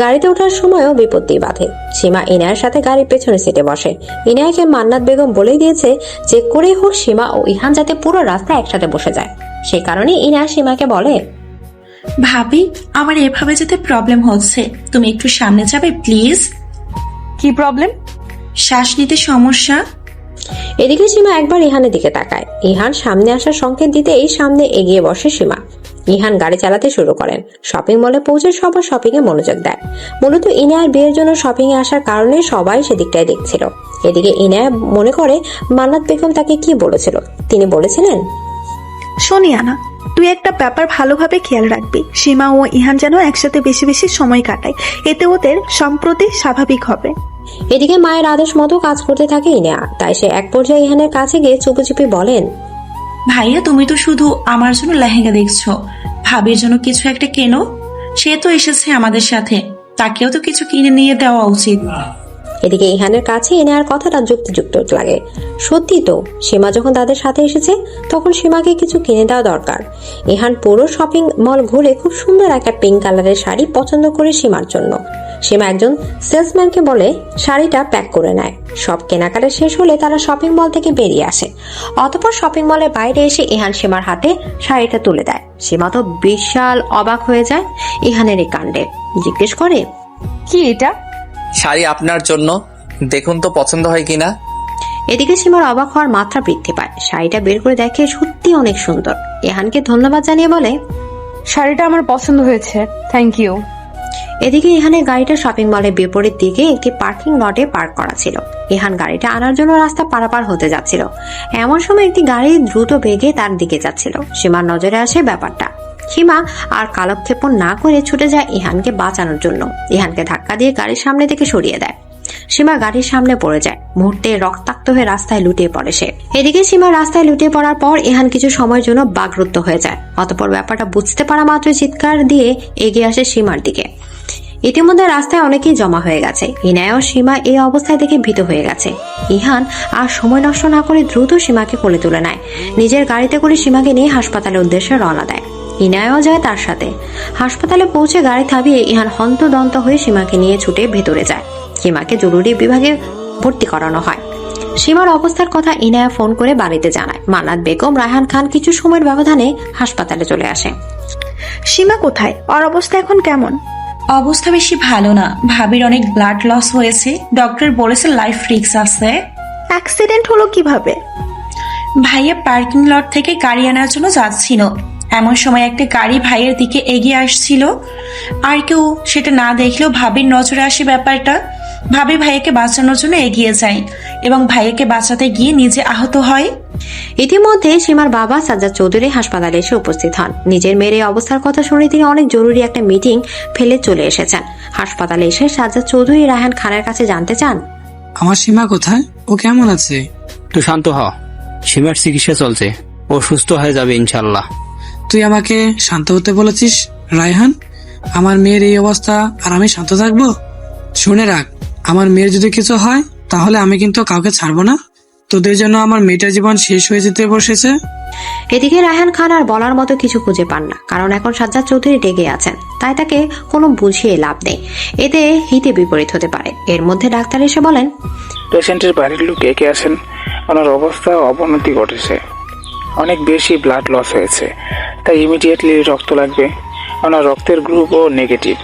গাড়িতে ওঠার সময়ও বিপত্তি বাধে। সীমা ইনায়ের সাথে গাড়ির পেছনে সিটে বসে। ইনায়কে মান্নাত বেগম বলেই দিয়েছে যে করেই হোক সীমা ও ইহান যাতে পুরো রাস্তা একসাথে বসে যায়। সে কারণে ইনায় সীমাকে বলে, ভাবি, আমার এভাবে যেতে প্রবলেম হচ্ছে, তুমি একটু সামনে যাবে প্লিজ? কি প্রবলেম? শ্বাস নিতে সমস্যা। এদিকে সীমা একবার ইহানের দিকে তাকায়। ইহান সামনে আসার সংকেত দিতেই সামনে এগিয়ে বসে সীমা। ইহান গাড়ি চালাতে শুরু করেন। শপিং মলে পৌঁছে সবার শপিং এ মনোযোগ দেয়। মূলত ইনায়ার বিয়ের জন্য শপিং এ আসার কারণে সবাই সেদিকটাই দেখছিল। এদিকে ইনায়া মনে করে মান্নাত বেগম তাকে কি বলেছিল। তিনি বলেছিলেন, শোনিয়ানা, তুই একটা ব্যাপার ভালোভাবে খেয়াল রাখবি। সীমা ও ইহান যেন একসাথে বেশি বেশি সময় কাটায়, এতে ওদের সম্প্রতি স্বাভাবিক হবে। এদিকে মায়ের আদেশ মতো কাজ করতে থাকে ইনায়া। তাই সে এক পর্যায়ে ইহানের কাছে গিয়ে চুপি চুপি বলেন, ভাইয়া তুমি তো শুধু আমার জন্য লেহেঙ্গা দেখছো, ভাবির জন্য কিছু একটা কেনো। সে তো এসেছে আমাদের সাথে, তাকেও তো কিছু কিনে নিয়ে দেওয়া উচিত। এদিকে ইহানের কাছে ইনায়ার কথাটা যুক্তিযুক্ত লাগে। সত্যি তো, সীমা যখন তাদের সাথে এসেছে তখন সীমাকে কিছু কিনে দেওয়া দরকার। ইহান পুরো শপিং মল ঘুরে খুব সুন্দর একটা পিঙ্ক কালারের শাড়ি পছন্দ করে সীমার জন্য। সীমা একজন সেলসম্যানকে বলে শাড়িটা প্যাক করে নেয়। সব কেনাকাটা শেষ হলে তারা শপিং মল থেকে বেরিয়ে আসে। অতঃপর শপিং মলের বাইরে এসে ইহান সীমার হাতে শাড়িটা তুলে দেয়। সীমা তো বিশাল অবাক হয়ে যায় ইহানের এই কাণ্ডে। জিজ্ঞেস করে, কি এটা? শাড়ি আপনার জন্য, দেখুন তো পছন্দ হয় কিনা। এদিকে সীমার অবাক হওয়ার মাত্রা বৃদ্ধি পায়। শাড়িটা বের করে দেখে সত্যি অনেক সুন্দর। ইহানকে ধন্যবাদ জানিয়ে বলে, শাড়িটা আমার পছন্দ হয়েছে, থ্যাংক ইউ। এদিকে ইহানের গাড়িটা শপিং মলের বিপরীত দিকে একটি পার্কিং লটে পার্ক করা ছিল। ইহান গাড়িটা আনার জন্য রাস্তা পারাপার হতে যাচ্ছিল। এমন সময় একটি গাড়ি দ্রুত বেগে তার দিকে যাচ্ছিল। সীমার নজরে আসে ব্যাপারটা। সীমা আর কালক্ষেপণ না করে ছুটে যায় ইহানকে বাঁচানোর জন্য। ইহানকে ধাক্কা দিয়ে গাড়ির সামনে থেকে সরিয়ে দেয়। সীমা গাড়ির সামনে পড়ে যায়। মুহূর্তে রক্তাক্ত হয়ে রাস্তায় লুটিয়ে পড়ে সে। এদিকে সীমা রাস্তায় লুটিয়ে পড়ার পর ইহান কিছু সময়ের জন্য বাকরুদ্ধ হয়ে যায়। অতঃপর ব্যাপারটা বুঝতে পারা মাত্র চিৎকার দিয়ে এগিয়ে আসে সীমার দিকে। ইতিমধ্যে রাস্তায় অনেকেই জমা হয়ে গেছে। ইনায়া ও সীমা এই অবস্থায় দেখে ভীত হয়ে গেছে। ইহান আর সময় নষ্ট না করে দ্রুত সীমাকে কোলে তুলে নেয়। নিজের গাড়িতে করে সীমাকে নিয়ে হাসপাতালের উদ্দেশ্যে রওনা দেয়। ইনায়াও যায় তার সাথে। হাসপাতালে পৌঁছে গাড়ি থামিয়ে ইহান হন্তদন্ত হয়ে সীমাকে নিয়ে ছুটে ভেতরে যায়। সীমাকে জরুরি বিভাগে ভর্তি করানো হয়। সীমার অবস্থার কথা ইনায়া ফোন করে বাড়িতে জানায়। মান্নাত বেগম, রায়হান খান কিছু সময়ের ব্যবধানে হাসপাতালে চলে আসে। সীমা কোথায়? ওর অবস্থা এখন কেমন? অবস্থা বেশি ভালো না, ভাবির অনেক ব্লাড লস হয়েছে, ডক্টর বলেছে লাইফ রিস্ক আছে। অ্যাক্সিডেন্ট হলো কিভাবে? ভাইয়া পার্কিং লট থেকে গাড়ি আনার জন্য যাচ্ছিল। এমন সময় একটা গাড়ি ভাইয়ের দিকে এগিয়ে আসছিল। আর কেউ সেটা না দেখলেও ভাবির নজরে আসে ব্যাপারটা। ভাবি ভাইয়াকে বাঁচানোর জন্য এগিয়ে যায় এবং ভাইয়াকে বাঁচাতে গিয়ে নিজে আহত হয়। ইতিমধ্যে সীমার বাবা সাজ্জাদ চৌধুরী হাসপাতালে এসে উপস্থিত হন। নিজের মেয়ের এই অবস্থার কথা শুনে তিনি অনেক জরুরি একটা মিটিং ফেলে চলে এসেছেন। হাসপাতালে এসে সাজ্জাদ চৌধুরী রায়হান খানের কাছে জানতে চান, আমার সীমা কোথায়? ও কেমন আছে? একটু শান্ত হ, সীমার চিকিৎসা চলছে, ও সুস্থ হয়ে যাবে ইনশাল্লাহ। তুই আমাকে শান্ত হতে বলেছিস রায়হান? আমার মেয়ের এই অবস্থা আর আমি শান্ত থাকবো? শুনে রাখ, আমার মেয়ের যদি কিছু হয় তাহলে আমি কিন্তু কাউকে ছাড়বো না। তোদের জন্য আমার মেয়েটার জীবন শেষ হয়ে যেতে বসেছে। এদিকে রায়হান খান আর বলার মতো কিছু খুঁজে পান না, কারণ এখন সাজ্জাদ চৌধুরী ডেকে আছেন। তাই তাকে কোনো বুঝিয়ে লাভ নেই, এতে হিতে বিপরীত হতে পারে। এর মধ্যে ডাক্তার এসে বলেন, পেশেন্টের বাড়ির লোক একে আছেন, ওনার অবস্থা অবনতি ঘটেছে, অনেক বেশি ব্লাড লস হয়েছে, তাই ইমিডিয়েটলি রক্ত লাগবে। ওনার রক্তের গ্রুপও নেগেটিভ,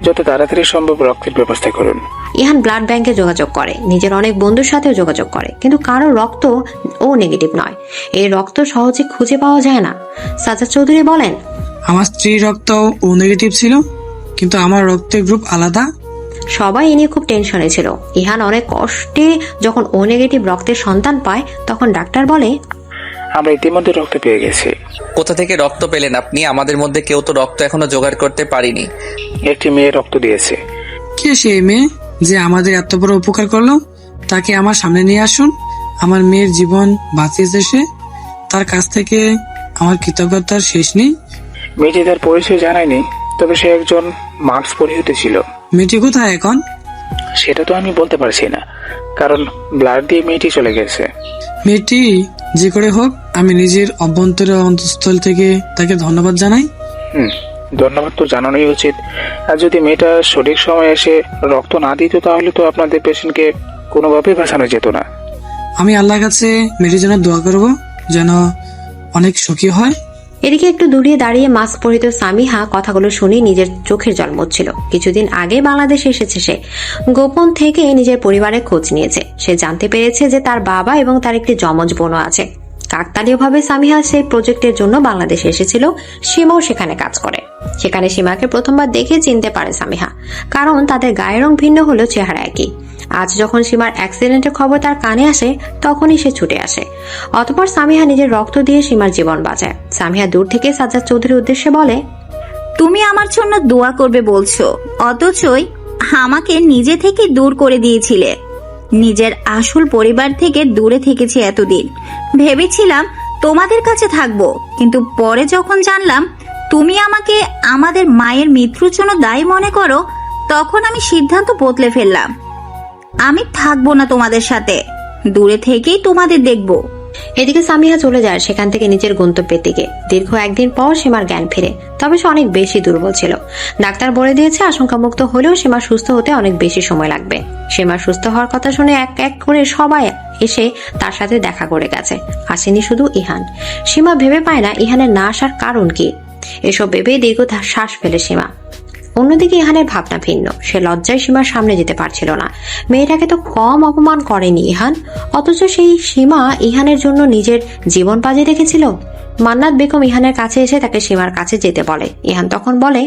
যত তাড়াতাড়ি সম্ভব রক্তের ব্যবস্থা করুন। ইহান ব্লাড ব্যাংকে যোগাযোগ করে, নিজের অনেক বন্ধুর সাথেও যোগাযোগ করে, কিন্তু কারো রক্ত ও নেগেটিভ নয়। এই রক্ত সহজে খুঁজে পাওয়া যায় না। সাজ্জাদ চৌধুরী বলেন, আমার স্ত্রীর রক্ত ও নেগেটিভ ছিল, কিন্তু আমার রক্তের গ্রুপ আলাদা। সবাই এ নিয়ে খুব টেনশনে ছিল। ইহান অনেক কষ্টে যখন ও নেগেটিভ রক্তের সন্তান পায়, তখন ডাক্তার বলে, আমরা ইতিমধ্যে রক্ত পেয়ে গেছি। কোথা থেকে রক্ত পেলেন আপনি? আমাদের মধ্যে কেউ তো রক্ত এখনো জোগাড় করতে পারিনি। একটি মেয়ে রক্ত দিয়েছে। কে সেই মেয়ে যে আমাদের এত বড় উপকার করলো? তাকে আমার সামনে নিয়ে আসুন। আমার মেয়ের জীবন বাঁচিয়েছে সে, তার কাছ থেকে আমার কৃতজ্ঞতার শেষ নেই। মেয়েটি তার পরিচয় জানায়নি, তবে সে একজন মাস্ক পরিহিত ছিল। মেয়েটি কোথায় এখন? সেটা তো আমি বলতে পারছি না, কারণ ব্লাড দিয়ে মেয়েটি চলে গেছে। মেয়েটি যে করে হোক, আমি নিজের অভ্যন্তরের অন্তঃস্থল থেকে তাকে ধন্যবাদ জানাই। ধন্যবাদ তো জানানোই উচিত। আর যদি মেয়েটা সঠিক সময় এসে রক্ত না দিত, তাহলে তো আপনাদের পেশেন্টকে কোনোভাবেই বাঁচানো যেত না। আমি আল্লাহর কাছে মেয়েটির জন্য দোয়া করব, যেন অনেক সুখী হয়। এদিকে একটু দূরে দাঁড়িয়ে মাস্ক পরিত সামিহা কথাগুলো শুনে নিজের চোখের জল মুছছিল। কিছুদিন আগে বাংলাদেশে এসেছে সে। গোপন থেকে নিজের পরিবারের খোঁজ নিয়েছে। সে জানতে পেরেছে যে তার বাবা এবং তার একটি যমজ বোনও আছে। কাকতালীয়ভাবে সামিহা সেই প্রজেক্টের জন্য বাংলাদেশে এসেছিল। সীমাও সেখানে কাজ করে। সেখানে সীমাকে প্রথমবার দেখে চিনতে পারে সামিহা, কারণ তাদের গায়ের রং ভিন্ন হলেও চেহারা একই। আজ যখন সীমার অ্যাক্সিডেন্টের খবর তার কানে আসে, তখনই সে ছুটে আসে। অতঃপর সামিহা নিজের রক্ত দিয়ে সীমার জীবন বাঁচায়। সামিহা দূর থেকে সাজ্জাদ চৌধুরীর উদ্দেশ্যে বলে, তুমি আমার জন্য দোয়া করবে বলছো, অথচই আমাকে নিজে থেকে দূর করে দিয়েছিলে। নিজের আসল পরিবার থেকে দূরে থেকেছি এতদিন। ভেবেছিলাম তোমাদের কাছে থাকবো, কিন্তু পরে যখন জানলাম তুমি আমাকে আমাদের মায়ের মৃত্যুর জন্য দায়ী মনে করো, তখন আমি সিদ্ধান্ত বদলে ফেললাম। আমি থাকবো না তোমাদের সাথে, দূরে থেকেই তোমাদের দেখবো। এদিকে সামিহা চলে যায় সেখান থেকে নিজের গন্তব্যের দিকে। দীর্ঘ একদিন পর সীমার জ্ঞান ফিরে, তবে সে অনেক বেশি দুর্বল ছিল। ডাক্তার বলে দিয়েছে আশঙ্কামুক্ত হলেও সীমা সুস্থ হতে অনেক বেশি সময় লাগবে। সীমা সুস্থ হওয়ার কথা শুনে এক এক করে সবাই এসে তার সাথে দেখা করে গেছে। আসেনি শুধু ইহান। সীমা ভেবে পায় না ইহানের না আসার কারণ কি। এসব ভেবে দীর্ঘ শ্বাস ফেলে সীমা। অন্যদিকে ইহানের ভাবনা ভিন্ন। সে লজ্জায় সীমার সামনে যেতে পারছিল না। মেয়েটাকে তো কম অপমান করেনি ইহান, অথচ সেই সীমা ইহানের জন্য নিজের জীবন বাজি রেখেছিল। মান্নাত বেগম ইহানের কাছে এসে তাকে সীমার কাছে যেতে বলে। ইহান তখন বলে,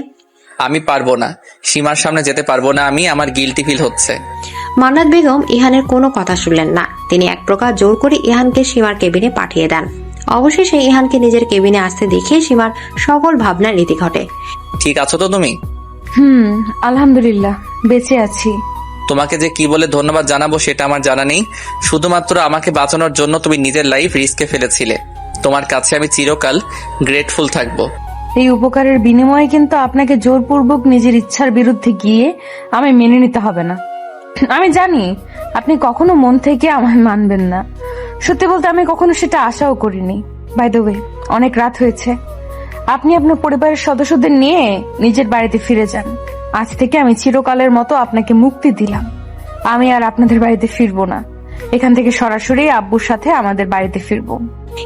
আমি পারবো না, সীমার সামনে যেতে পারবো না, আমার গিল্টি ফিল হচ্ছে। মান্নাত বেগম ইহানের কোনো কথা শুনলেন না। তিনি এক প্রকার জোর করে ইহানকে সীমার কেবিনে পাঠিয়ে দেন। অবশেষে ইহানকে নিজের কেবিনে আসতে দেখে সীমার সকল ভাবনার রীতি ঘটে। ঠিক আছো তো তুমি? আলহামদুলিল্লাহ, বেঁচে আছি। তোমাকে যে কি বলে ধন্যবাদ জানাবো সেটা আমার জানা নেই। শুধুমাত্র আমাকে বাঁচানোর জন্য তুমি নিজের লাইফ রিস্কে ফেলেছিলে। তোমার কাছে আমি চিরকাল গ্রেটফুল থাকবো। এই উপকারের বিনিময়ে কিন্তু আপনাকে জোরপূর্বক নিজের ইচ্ছার বিরুদ্ধে গিয়ে আমি মেনে নিতে হবে না। আমি জানি আপনি কখনো মন থেকে আমায় মানবেন না। সত্যি বলতে আমি কখনো সেটা আশাও করিনি। বাই দ্য ওয়ে, অনেক রাত হয়েছে। আপনি আপনার পরিবারের সদস্যদের নিয়ে নিজের বাড়িতে ফিরে যান। আজ থেকে আমি চিরকালের মতো আপনাকে মুক্তি দিলাম। আমি আর আপনাদের বাড়িতে ফিরবো না। এখান থেকে সরাসরি আব্বুর সাথে আমাদের বাড়িতে ফিরবো।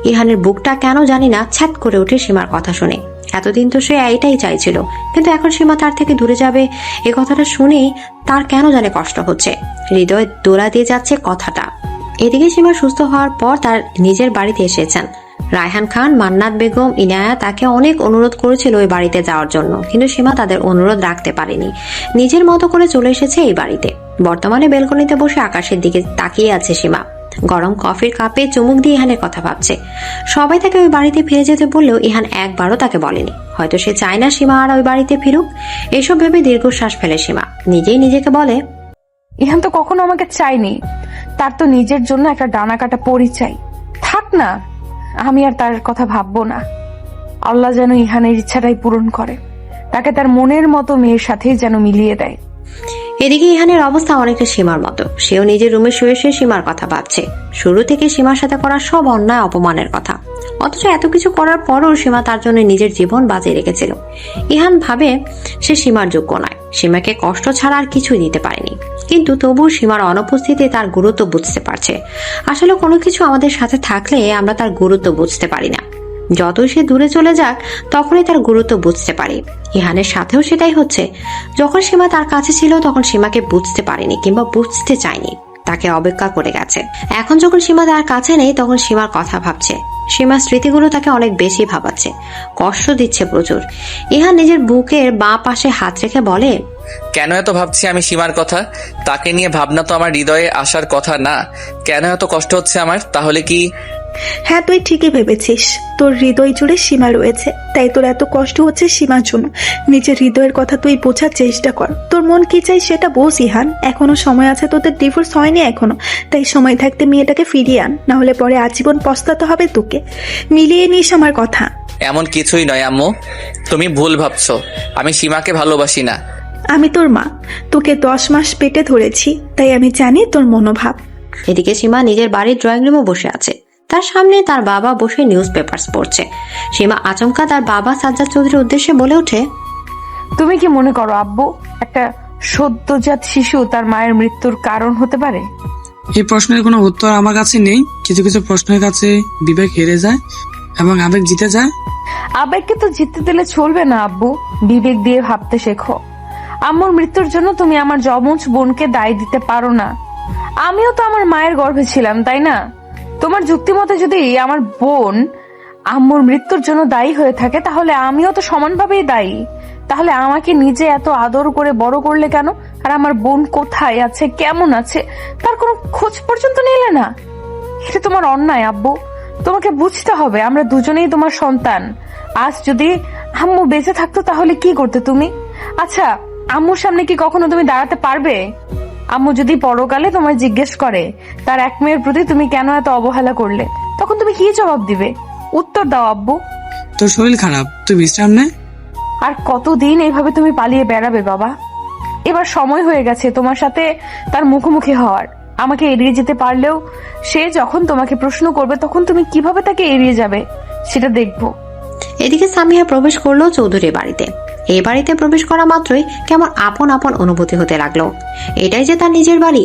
ইহানের বুকটা কেন জানি না ছ্যাত করে ওঠে সীমার কথা শুনে। এতদিন তো সে এটাই চাইছিল, কিন্তু এখন সীমা তার থেকে দূরে যাবে এ কথাটা শুনে তার কেন জানে কষ্ট হচ্ছে। হৃদয় দোলা দিয়ে যাচ্ছে কথাটা। এদিকে সীমা সুস্থ হওয়ার পর তার নিজের বাড়িতে এসেছেন। রায়হান খান, মান্নাত বেগম, ইনায়া তাকে অনেক অনুরোধ করেছিল ওই বাড়িতে যাওয়ার জন্য, কিন্তু সীমা তাদের অনুরোধ রাখতে পারেনি। নিজের মতো করে চলে এসেছে এই বাড়িতে। বর্তমানে বেলকনিতে বসে আকাশের দিকে তাকিয়ে আছে সীমা। গরম কফির কাপে চুমুক দিয়ে ইহানের কথা ভাবছে। সবাই তাকে ওই বাড়িতে ফিরে যেতে বললেও ইহান একবারও তাকে বলেনি। হয়তো সে চায় না সীমা আর ওই বাড়িতে ফিরুক। এসব ভেবে দীর্ঘশ্বাস ফেলে সীমা। নিজেই নিজেকে বলে, ইহান তো কখনো আমাকে চাইনি। তার তো নিজের জন্য একটা ডানা কাটা পরিচয় থাক না। আমি আর তার কথা ভাববো না। আল্লাহ যেন ইহানের ইচ্ছাটাই পূরণ করে, তাকে তার মনের মতো মেয়ের সাথেই যেন মিলিয়ে দেয়। এদিকে ইহানের অবস্থা অনেকটা সীমার মতো। সেও নিজের রুমে শুয়ে শুয়ে সীমার কথা ভাবছে। শুরু থেকে সীমার সাথে করা সব অন্যায় অপমানের কথা, অথচ এত কিছু করার পরও সীমা তার জন্য নিজের জীবন বাঁচিয়ে রেখেছিল। ইহান ভাবে সে সীমার যোগ্য নয়, সীমাকে কষ্ট ছাড়া আর কিছুই দিতে পারেনি। কিন্তু তবুও সীমার অনুপস্থিতি তার গুরুত্ব বুঝতে পারছে। আসলে কোনো কিছু আমাদের সাথে থাকলে আমরা তার গুরুত্ব বুঝতে পারি না। যতই সে দূরে চলে যাক তখনই তার গুরুত্ব বুঝতে পারি। ইহানের সাথেও সেটাই হচ্ছে। যখন সীমা তার কাছে ছিল তখন সীমাকে বুঝতে পারেনি কিংবা বুঝতে চায়নি, তাকে অবজ্ঞা করে গেছে। এখন যখন সীমা তার কাছে নেই তখন সীমার কথা ভাবছে। সীমার স্মৃতিগুলো তাকে অনেক বেশি ভাবাচ্ছে, কষ্ট দিচ্ছে প্রচুর। ইহান নিজের বুকের বাঁ পাশে হাত রেখে বলে, কেন এত ভাবছি আমি সীমার কথা? তাকে নিয়ে ভাবনা তো আমার হৃদয়ে আসার কথা না। কেন এত কষ্ট হচ্ছে আমার? তাহলে কি? হ্যাঁ, তুই ঠিকই ভেবেছিস। তোর হৃদয় জুড়ে সীমা রয়েছে, তাই তোর এত কষ্ট হচ্ছে সীমার জন্য। নিজের হৃদয়ের কথা তুই বোঝার চেষ্টা কর। তোর মন কি চাই সেটা বোঝ ইহান। এখনো সময় আছে, তোদের ডিভোর্স হয়নি এখনো। তাই সময় থাকতে মেয়েটাকে ফিরিয়ে আন, না হলে পরে আজীবন পস্তাতে হবে তোকে। মিলিয়ে নিস আমার কথা। এমন কিছুই নয় আম্মু, তুমি ভুল ভাবছো। আমি সীমাকে ভালোবাসি না। আমি তোর মা, তোকে 10 মাস পেটে ধরেছি, তাই আমি জানি তোর মনোভাব। এদিকে সীমা নিজের বাড়ির ড্রয়িং রুমে বসে আছে। তার সামনে তার বাবা বসে নিউজ পেপার পড়ছে। সীমা আচমকা তার বাবা সাজ্জাদ চৌধুরীর উদ্দেশ্যে বলে ওঠে, তুমি কি মনে করো আব্বু একটা সদ্যজাত শিশু তার মায়ের মৃত্যুর কারণ হতে পারে? এই প্রশ্নের কোনো উত্তর আমার কাছে নেই। কিছু কিছু প্রশ্নের কাছে বিবেক হেরে যায়। এবং আবেগ জিতে যায়? আবেগকে তো জিততে দিলে চলবে না আব্বু, বিবেক দিয়ে ভাবতে শেখো। আম্মুর মৃত্যুর জন্য তুমি আমার যমজ বোনকে দায় দিতে পারো না। আমিও তো আমার মায়ের গর্ভে ছিলাম, তাই না? তোমার যুক্তি মতে যদি আমার বোন আম্মুর মৃত্যুর জন্য দায়ী হয়ে থাকে, তাহলে আমিও তো সমানভাবেই দায়ী। তাহলে আমাকে নিজে এত আদর করে বড় করলে কেন? আর আমার বোন কোথায় আছে, কেমন আছে, তার কোনো খোঁজ পর্যন্ত নিলে না। এটা তোমার অন্যায় আব্বু, তোমাকে বুঝতে হবে আমরা দুজনেই তোমার সন্তান। আজ যদি আম্মু বেঁচে থাকতো তাহলে কি করতে তুমি? আচ্ছা, আম্মুর সামনে কি কখনো তুমি দাঁড়াতে পারবে? আম্মু যদি পরকালে তোমায় জিজ্ঞেস করে তার এক মেয়ের প্রতি তুমি কেন এত অবহেলা করলে, তখন তুমি কি জবাব দিবে? উত্তর দাও আব্বু। তোর শরীর খারাপ, তুই বিশ্রাম নে। আর কতদিন এইভাবে তুমি পালিয়ে বেড়াবে বাবা? এবার সময় হয়ে গেছে তোমার সাথে তার মুখোমুখি হওয়ার। আমাকে এড়িয়ে যেতে পারলেও সে যখন তোমাকে প্রশ্ন করবে তখন তুমি কিভাবে তাকে এড়িয়ে যাবে সেটা দেখবো। এদিকে সামিয়া প্রবেশ করলো চৌধুরীর বাড়িতে। এই বাড়িতে প্রবেশ করা মাত্রই কেমন আপন আপন অনুভূতি হতে লাগলো। এটাই যে তার নিজের বাড়ি,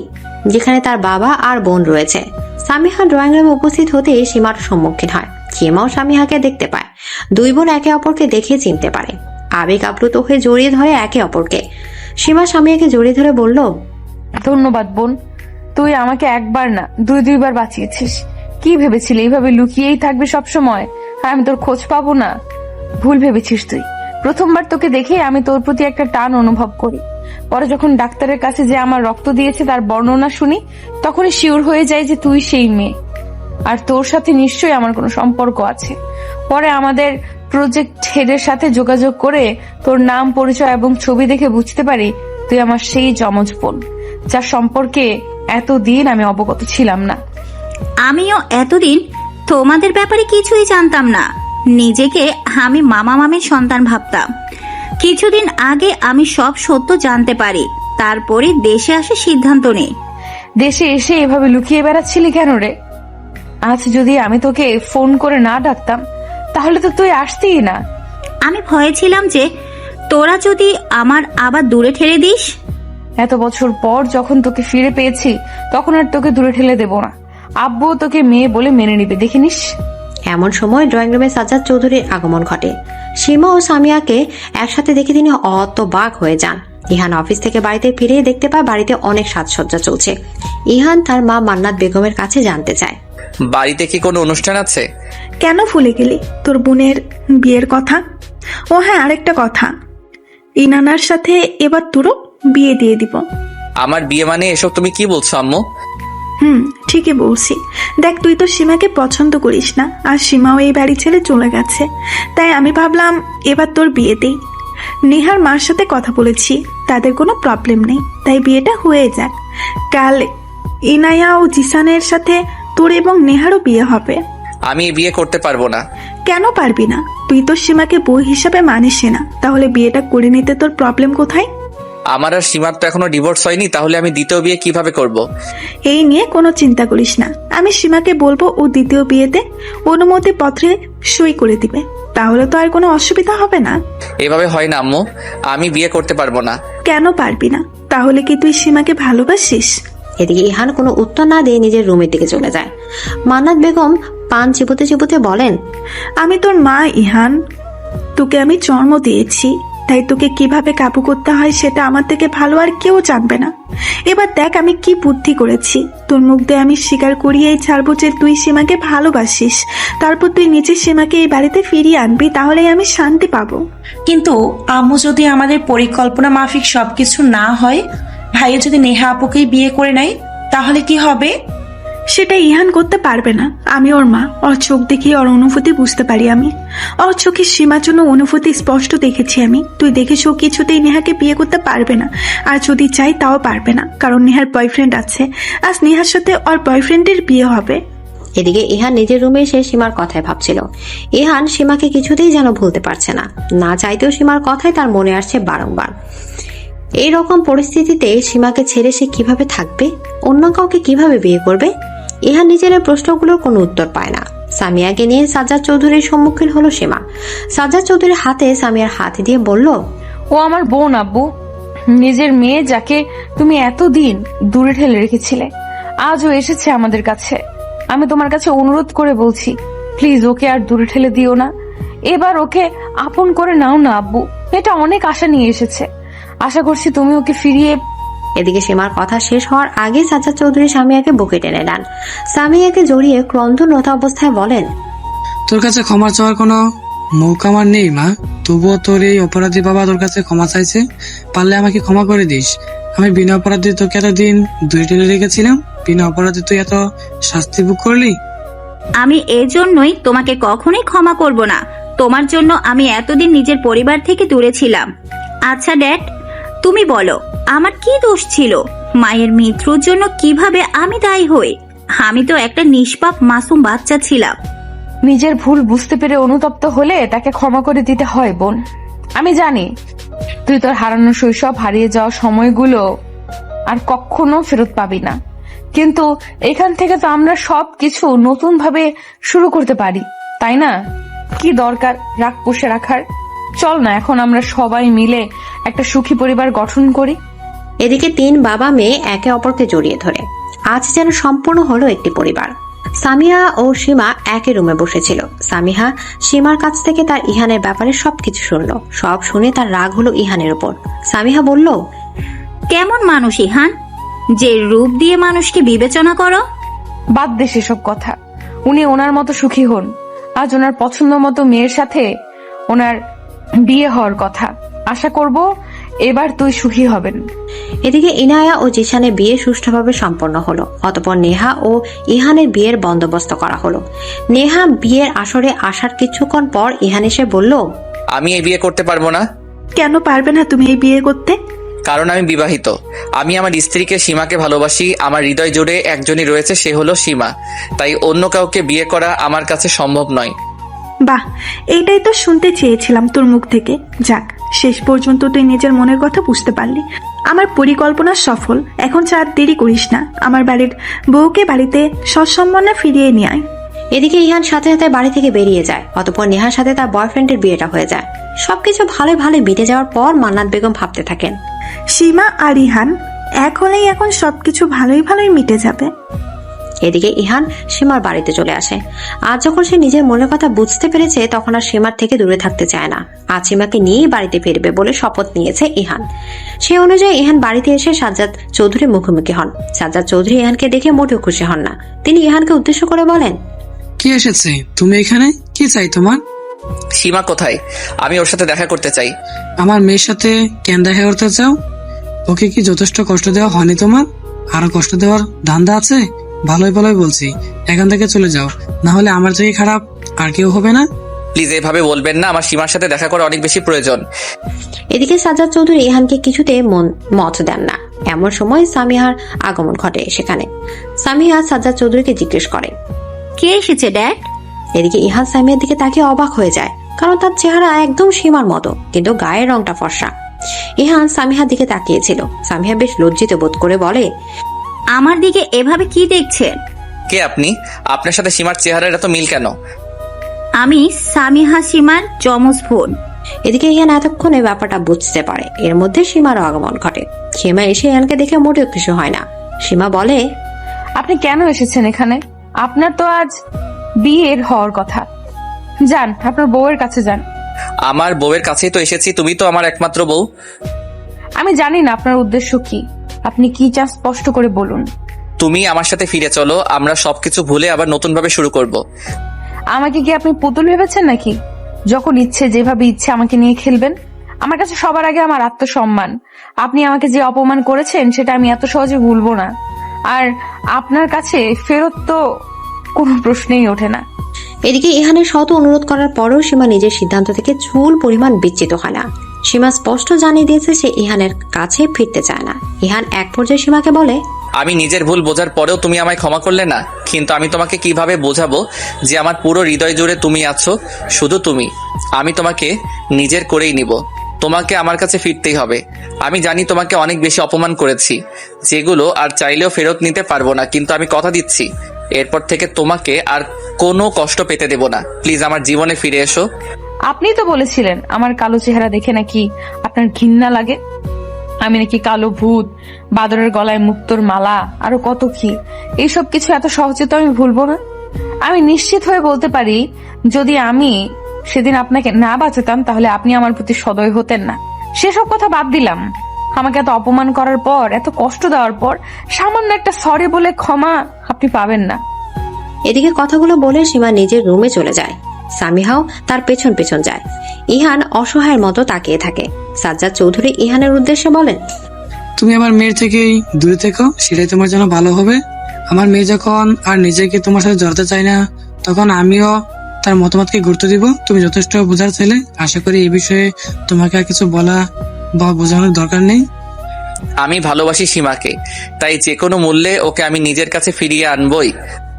যেখানে তার বাবা আর বোন রয়েছে। সামিহা ড্রয়িং রুমে উপস্থিত হতেই সীমার সম্মুখীন হয়। সীমাও সামিহাকে দেখতে পায়। দুই বোন একে অপরকে দেখে চিনতে পারে। আবেগ আপ্লুত হয়ে জড়িয়ে ধরে একে অপরকে। সীমা সামিয়াকে জড়িয়ে ধরে বলল, ধন্যবাদ বোন, তুই আমাকে একবার না দুইবার বাঁচিয়েছিস। কি ভেবেছিলি এইভাবে লুকিয়েই থাকবে সব সময় আর আমি তোর খোঁজ পাবো না? ভুল ভেবেছিস তুই। প্রথমবার তোকে দেখে আমি তোর প্রতি একটা টান অনুভব করি। পরে যখন ডাক্তারের কাছে যে আমার রক্ত দিয়েছে তার বর্ণনা শুনি, তখনই শিওর হয়ে যায় যে তুই সেই মেয়ে, আর তোর সাথে নিশ্চয়ই আমার কোনো সম্পর্ক আছে। পরে আমাদের প্রজেক্ট হেডের সাথে যোগাযোগ করে তোর নাম, পরিচয় এবং ছবি দেখে বুঝতে পারি তুই আমার সেই যমজ বোন, যার সম্পর্কে এতদিন আমি অবগত ছিলাম না। আমিও এতদিন তোমাদের ব্যাপারে কিছুই জানতাম না। নিজেকে আমি মামা মামির সন্তান ভাবতাম। কিছুদিন আগে আমি সব সত্য জানতে পারি, তারপরে দেশে আসে সিদ্ধান্ত নেই। দেশে এসে এভাবে লুকিয়ে বেড়াচ্ছিলি কেন রে? আজ যদি আমি তোকে ফোন করে না ডাকতাম তাহলে তো তুই আসতিই না। আমি ভয়ে ছিলাম যে তোরা যদি আমার আবার দূরে ঠেলে দিস। এত বছর পর যখন তোকে ফিরে পেয়েছি তখন আর তোকে দূরে ঠেলে দেব না। আব্বু তোকে মেয়ে বলে মেনে নিবে, দেখে নিস। এমন সময় ড্রয়িং রুমে সাজ্জাদ চৌধুরীর আগমন ঘটে। সীমা ও সামিয়াকে একসাথে দেখে তিনি হতবাক হয়ে যান। ইহান অফিস থেকে বাড়িতে ফিরে দেখতে পায় বাড়িতে অনেক সাজসজ্জা চলছে। ইহান তার মা মান্নাত বেগমের কাছে জানতে চায়, বাড়িতে কি কোনো অনুষ্ঠান আছে? কেন ভুলে গেলি তোর বোনের বিয়ের কথা? ও হ্যাঁ, আরেকটা কথা, ইনানার সাথে এবার তোরও বিয়ে দিয়ে দিব। আমার বিয়ে মানে এসব তুমি কি বলছো আম্মু? ঠিকই বলছি। দেখ, তুই তো সীমাকে পছন্দ করিস না, আর সীমাও এই বাড়ি ছেড়ে চলে গেছে। তাই আমি ভাবলাম এবার তোর বিয়ে দেই। নেহার মার সাথে কথা বলেছি, তাদের কোনো প্রবলেম নেই, তাই বিয়েটা হয়ে যাক। কাল ইনায়া ও জিসানের সাথে তোর এবং নেহারও বিয়ে হবে। আমি বিয়ে করতে পারবো না। কেন পারবি না? তুই তো সীমাকে বই হিসাবে মানিস না, তাহলে বিয়েটা করে নিতে তোর প্রবলেম কোথায়? আমার আর সীমার তো এখনো ডিভোর্স হয়নি, তাহলে আমি দ্বিতীয় বিয়ে কিভাবে করব? এই নিয়ে কোনো চিন্তা করিস না। আমি সীমাকে বলবো ও দ্বিতীয় বিয়েতে অনুমতি পত্রে সই করে দিবে, তাহলে তো আর কোনো অসুবিধা হবে না। এভাবে হয় না আম্মু, আমি বিয়ে করতে পারবো না। কেন পারবি না? তাহলে কি তুই সীমাকে ভালোবাসিস? এদিকে ইহান কোনো উত্তর না দিয়ে নিজের রুমের দিকে চলে যায়। মান্নাত বেগম পান চিবোতে চিবোতে বলেন, আমি তোর মা ইহান, তোকে আমি জন্ম দিয়েছি, তাই তোকে কিভাবে কাবু করতে হয় সেটা আমার থেকে ভালো আর কেউ জানবে না। এবার দেখ আমি কি বুদ্ধি করেছি। তোর মুখ দিয়ে আমি স্বীকার করিয়েই ছাড়বো যে তুই সীমাকে ভালোবাসিস। তারপর তুই নিজে সীমাকে এই বাড়িতে ফিরিয়ে আনবি, তাহলেই আমি শান্তি পাবো। কিন্তু আম্মু, যদি আমাদের পরিকল্পনা মাফিক সবকিছু না হয়, ভাইয়া যদি নেহা আপুকেই বিয়ে করে নেয়, তাহলে কি হবে? সেটা ইহান করতে পারবে না। আমি ওর মা, ওর চোখ দেখে ওর অনুভূতি বুঝতে পারি। আমি ওর চোখে সীমার জন্য অনুভূতি স্পষ্ট দেখেছি আমি। তুই দেখেছ ও কিছুতেই নেহাকে বিয়ে করতে পারবে না, আর যদি চাই তাও পারবে না, কারণ নেহার বয়ফ্রেন্ড আছে। আজ নেহার সাথে ওর বয়ফ্রেন্ডের বিয়ে হবে। এদিকে ইহান নিজের রুমে এসে সীমার কথায় ভাবছিল। ইহান সীমাকে কিছুতেই যেন ভুলতে পারছে না, না চাইতেও সীমার কথাই তার মনে আসছে বারংবার। এই রকম পরিস্থিতিতে সীমাকে ছেড়ে সে কিভাবে থাকবে? অন্য কাউকে কিভাবে বিয়ে করবে? ইহান নিজের প্রশ্নগুলোর কোনো উত্তর পায় না। সামিয়াকে নিয়ে সাজ্জাদ চৌধুরীর সম্মুখীন হলো সীমা। সাজ্জাদ চৌধুরীর হাতে সামিয়ার হাত দিয়ে বলল, ও আমার বোন আব্বু, নিজের মেয়ে যাকে তুমি এতদিন দূরে ঠেলে রেখেছিলে, আজও এসেছে আমাদের কাছে। আমি তোমার কাছে অনুরোধ করে বলছি, প্লিজ ওকে আর দূরে ঠেলে দিও না। এবার ওকে আপন করে নাও না আব্বু। এটা অনেক আশা নিয়ে এসেছে, আশা করছি তুমি ওকে ফিরিয়ে। এদিকে সীমার কথা শেষ হওয়ার আগে সাজ্জাদ চৌধুরী সামিয়াকে বুকে টেনে নেন। সামিয়াকে জড়িয়ে ক্রন্দনরত অবস্থায় বলেন, তোর কাছে ক্ষমা চাওয়ার কোনো মুখ আমার নেই মা, তবুও তোর এই অপরাধী বাবা তোর কাছে ক্ষমা চাইছে, পারলে আমাকে ক্ষমা করে দিস। আমি বিনা অপরাধী তোকে এতদিন দূরে টেনে রেখেছিলাম, বিনা অপরাধী তুই এত শাস্তি ভোগ করলি। আমি এজন্যই তোমাকে কখনোই ক্ষমা করব না। তোমার জন্য আমি এতদিন নিজের পরিবার থেকে দূরে ছিলাম। আচ্ছা ড্যাড, তুমি বলো আমার কি দোষ ছিল? মায়ের মৃত্যুর জন্য কিভাবে আমি দায়ী হই? আমি তো একটা নিষ্পাপ মাসুম বাচ্চা ছিলাম। নিজের ভুল বুঝতে পেরে অনুতপ্ত হলে তাকে ক্ষমা করে দিতে হয় বোন। আমি জানি তুই তোর হারানো শৈশব, হারিয়ে যাওয়া সময়গুলো আর কখনো ফেরত পাবি না, কিন্তু এখান থেকে তো আমরা সবকিছু নতুন ভাবে শুরু করতে পারি, তাই না? কি দরকার রাগ পুষে রাখার? চল না এখন আমরা সবাই মিলে একটা সুখী পরিবার গঠন করি। এদিকে 3 বাবা মেয়ে একে অপরকে জড়িয়ে ধরে আজ যেন সম্পূর্ণ হলো একটি পরিবার। সামিয়া ও সীমা একই রুমে বসেছিল। সামিহা সীমার কাছ থেকে তার ইহানের ব্যাপারে সবকিছু শুনলো। সব শুনে তার রাগ হলো ইহানের উপর। সামিহা বলল, কেমন মানুষ ইহান, যে রূপ দিয়ে মানুষকে বিবেচনা করো? বাদ দে সেসব কথা। উনি ওনার মতো সুখী হন। আজ ওনার পছন্দ মতো মেয়ের সাথে ওনার বিয়ে হওয়ার কথা। আশা করব এবার তুই সুখী হবেন। এদিকে ইনায়া ও জিশানের বিয়ে সুষ্ঠুভাবে সম্পন্ন হলো। অতঃপর নেহা ও ইহানের বিয়ের বন্দোবস্ত করা হলো। নেহা বিয়ের আসরে আসার কিছুক্ষণ পর ইহান এসে বলল, আমি এই বিয়ে করতে পারবো না। কেন পারবে না তুমি এই বিয়ে করতে? কারণ আমি বিবাহিত। আমি আমার স্ত্রীকে সীমাকে ভালোবাসি। আমার হৃদয় জুড়ে একজনই রয়েছে, সে হলো সীমা। তাই অন্য কাউকে বিয়ে করা আমার কাছে সম্ভব নয়। বাহ, এইটাই তো শুনতে চেয়েছিলাম তোর মুখ থেকে। যাক, শেষ পর্যন্ত তুই নিজের মনের কথা বুঝতে পারলি। আমার পরিকল্পনা সফল। এখন চার দেরি করিস না, আমার বাড়ির বউকে বাড়িতে সসম্মানে ফিরিয়ে নিয়ে আয়। এদিকে ইহান সাথে সাথে বাড়ি থেকে বেরিয়ে যায়। অতঃপর নেহার সাথে তার বয়ফ্রেন্ডের বিয়েটা হয়ে যায়। সবকিছু ভালো ভালো মিটে যাওয়ার পর মান্নাত বেগম ভাবতে থাকেন, সীমা আর ইহান এক হলেই এখন সবকিছু ভালোই ভালোই মিটে যাবে। এদিকে ইহান সীমার বাড়িতে চলে আসে। আজ যখন সে নিজের মনের কথা বুঝতে পেরেছে তখন আর সীমার থেকে দূরে থাকতে চায় না। আজ সীমাকে নিয়েই বাড়িতে ফিরবে বলে শপথ নিয়েছে ইহান। সে অনুযায়ী ইহান বাড়িতে এসে সাজ্জাদ চৌধুরী মুখোমুখি হন। সাজ্জাদ চৌধুরী ইহানকে দেখে মোটেও খুশি হন না। তিনি ইহানকে উদ্দেশ্য করে বলেন, কি এসেছে তুমি এখানে? কি চাই তোমার? সীমা কোথায়? আমি ওর সাথে দেখা করতে চাই। আমার মেয়ের সাথে কেন দেখা করতে চাও? ওকে কি যথেষ্ট কষ্ট দেওয়া হয়নি তোমার? আরো কষ্ট দেওয়ার ধান্দা আছে? ভালোই ভালোই বলছি, এখান থেকে চলে যাও, না হলে আমার থেকে খারাপ আর কেউ হবে না। প্লিজ এভাবে বলবেন না, আমার সীমার সাথে দেখা করা অনেক বেশি প্রয়োজন। এদিকে সাজ্জাদ চৌধুরী ইহানকে কিছুতে মত দেন না। এমন সময় সামিহার আগমন ঘটে সেখানে। সামিহা সাজ্জাদ চৌধুরীকে জিজ্ঞেস করে, কে এসেছে ড্যাড? এদিকে ইহান সামিয়ার দিকে তাকিয়ে অবাক হয়ে যায়, কারণ তার চেহারা একদম সীমার মতো, কিন্তু গায়ের রংটা ফর্সা। ইহান সামিহার দিকে তাকিয়েছিল। সামিহা বেশ লজ্জিত বোধ করে বলে, আমার দিকে এভাবে কি দেখছেন? কে আপনি? আপনার সাথে সীমার চেহারার এত মিল কেন? আমি সামিহা সীমার যমজ বোন। এদিকে ইহান এতক্ষণে ব্যাপারটা বুঝতে পারে। এর মধ্যে সীমারও আগমন ঘটে। সীমা এসে ইহানকে দেখে মোটেও কিছু হয় না। সীমা বলে, আপনি কেন এসেছেন এখানে? আপনার তো আজ বিয়ের হওয়ার কথা। যান, আপনার বউয়ের কাছে যান। আমার বউয়ের কাছেই তো এসেছি, তুমি তো আমার একমাত্র বউ। আমি জানি না আপনার উদ্দেশ্য কি। আপনি কি চান স্পষ্ট করে বলুন। তুমি আমার সাথে ফিরে চলো, আমরা সবকিছু ভুলে আবার নতুন ভাবে শুরু করব। আমাকে কি আপনি পুতুল ভেবেছেন নাকি? যখন ইচ্ছে যেভাবে ইচ্ছে আমাকে নিয়ে খেলবেন? আমার কাছে সবার আগে আমার আত্মসম্মান। আপনি আমাকে যে অপমান করেছেন সেটা আমি এত সহজে ভুলবো না। আর আপনার কাছে ফেরত তো কোনো প্রশ্নই ওঠে না। এদিকে ইহানের শত অনুরোধ করার পরও সীমা নিজের সিদ্ধান্ত থেকে চুল পরিমাণ বিচ্যুত হয় না। সীমা স্পষ্ট জানিয়ে দিয়েছে সে ইহানের কাছে ফিরতে চায় না। ইহান এক পর্যায়ে সীমাকে বলে, আমি নিজের ভুল বোঝার পরেও তুমি আমায় ক্ষমা করলে না, কিন্তু আমি তোমাকে কিভাবে বোঝাবো যে আমার পুরো হৃদয় জুড়ে তুমি আছো, শুধু তুমি। আমি তোমাকে নিজের করেই নিব। তোমাকে আমার কাছে ফিরতেই হবে। আমি জানি তোমাকে অনেক বেশি অপমান করেছি, যেগুলো আর চাইলেও ফেরত নিতে পারবো না, কিন্তু আমি কথা দিচ্ছি এরপর থেকে তোমাকে আর কোনো কষ্ট পেতে দেব না। প্লিজ আমার জীবনে ফিরে এসো। আপনি তো বলেছিলেন আমার কালো চেহারা দেখে নাকি আপনার ঘৃণা লাগে। আমি নাকি কালো ভূত, বাদরের গলায় মুক্তোর মালা, আরো কত কি। এইসব কিছু এত সহজে তো আমি ভুলবো না। আমি নিশ্চিত হয়ে বলতে পারি, যদি আমি সেদিন আপনাকে না বাঁচাতাম তাহলে আপনি আমার প্রতি সদয় হতেন না। সেসব কথা বাদ দিলাম, আমাকে এত অপমান করার পর, এত কষ্ট দেওয়ার পর সামান্য একটা সরি বলে ক্ষমা আপনি পাবেন না। এদিকে কথাগুলো বলে সীমা নিজের রুমে চলে যায়। সামিহাও তার পেছন পেছন যায়। ইহান অসহায়ের মতো তাকিয়ে থাকে। সাজ্জাদ চৌধুরী ইহানের উদ্দেশ্যে বলেন, তুমি আমার মেয়ের থেকেই দূরে থেকো, সেটাই তোমার জন্য ভালো হবে। আমার মেয়ে যখন আর নিজেকে তোমার সাথে জড়াতে চায় না, তখন আমিও তার মতামতকে গুরুত্ব দিব। তুমি যথেষ্ট বোঝার ছেলে, আশা করি এই বিষয়ে তোমাকে আর কিছু বলা বা বোঝানোর দরকার নেই। আমি ভালোবাসি সীমাকে, তাই যে কোনো মূল্যে ওকে আমি নিজের কাছে ফিরিয়ে আনবই।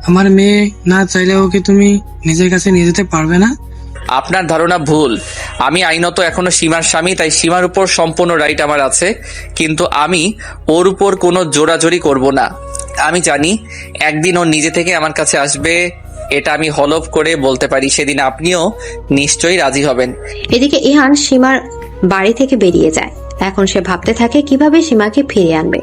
আমার মেয়ে না চাইলে ওকে তুমি নিজের কাছে নিয়ে যেতে পারবে না। আপনার ধারণা ভুল। আমি আইনত এখনো সীমার স্বামী, তাই সীমার উপর সম্পূর্ণ রাইট আমার আছে, কিন্তু আমি ওর উপর কোনো জোরাজোরি করব না। আমি জানি একদিন ও নিজে থেকে আমার কাছে আসবে, এটা আমি হলফ করে বলতে পারি। সেদিন আপনিও নিশ্চয়ই রাজি হবেন। এদিকে ইহান সীমার বাড়ি থেকে বেরিয়ে যায়। এখন সে ভাবতে থাকে কিভাবে সীমাকে ফিরিয়ে আনবে।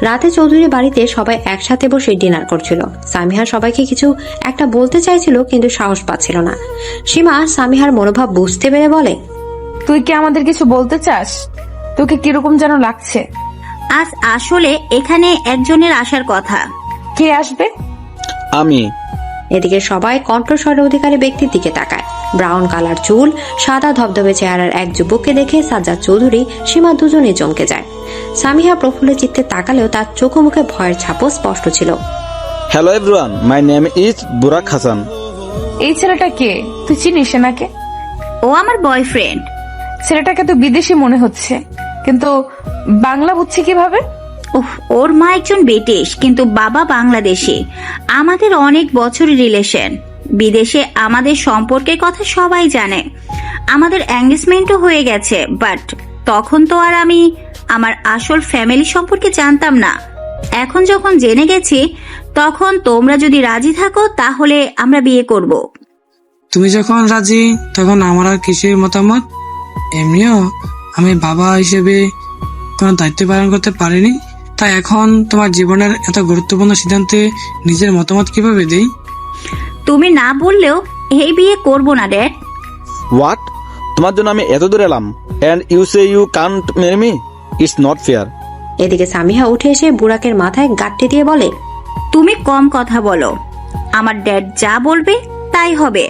রাতে চৌধুরী বাড়িতে সবাই একসাথে বসে ডিনার করছিল। সামিহা সবাইকে কিছু একটা বলতে চাইছিল, কিন্তু সাহস পাচ্ছিল না। সীমা সামিহার মনোভাব বুঝতে পেরে বলে, তুই কি আমাদের কিছু বলতে চাস? তোকে কিরকম যেন লাগছে। আজ আসলে এখানে একজনের আসার কথা। কে আসবে? আমি। এদিকে সবাই কণ্ঠস্বরের অধিকারী ব্যক্তির দিকে তাকায়। ব্রাউন কালার চুল, সাদা ধবধবে চেহারার এক যুবককে দেখে সাজ্জাদ চৌধুরী, সীমা দুজনেই চমকে যায়। সামিহা প্রফুল্ল চিত্তে তাকালেও তার চোখ মুখে ভয়ের ছাপও স্পষ্ট ছিল। Hello everyone, my name is Burak Hasan. এই ছেলেটা কে? তুই চিনিস নাকি? ও আমার বয়ফ্রেন্ড। ছেলেটাকে তো বিদেশি মনে হচ্ছে, কিন্তু বাংলা বুঝছে কিভাবে? ওর মা একজন ব্রিটিশ, কিন্তু বাবা বাংলাদেশি। আমাদের অনেক বছরের রিলেশন। বিদেশে আমাদের সম্পর্কের কথা সবাই জানে। আমাদের এঙ্গেজমেন্টও হয়ে গেছে, বাট তখন তো আর আমি আমার আসল ফ্যামিলি সম্পর্কে জানতাম না। এখন যখন জেনে গেছি, তখন তোমরা যদি রাজি থাকো তাহলে আমরা বিয়ে করব। তুমি যখন রাজি, তখন আমার আর কিসের মতামত? এমনিও আমি বাবা হিসেবে কোনো দায়িত্ব পালন করতে পারিনি, তাই এখন তোমার জীবনের এত গুরুত্বপূর্ণ সিদ্ধান্তে নিজের মতামত কিভাবে দেই? তুমি না বললেও এই বিয়ে করব না ড্যাড। হোয়াট? তোমার জন্য আমি এত দূর এলাম, and you say you can't marry me? It's not fair. এদিকে সামিহা উঠে এসে বুরাকের মাথায় গাঁটটি দিয়ে বলে, তুমি কম কথা বলো। আমার ড্যাড যা বলবে তাই হবে।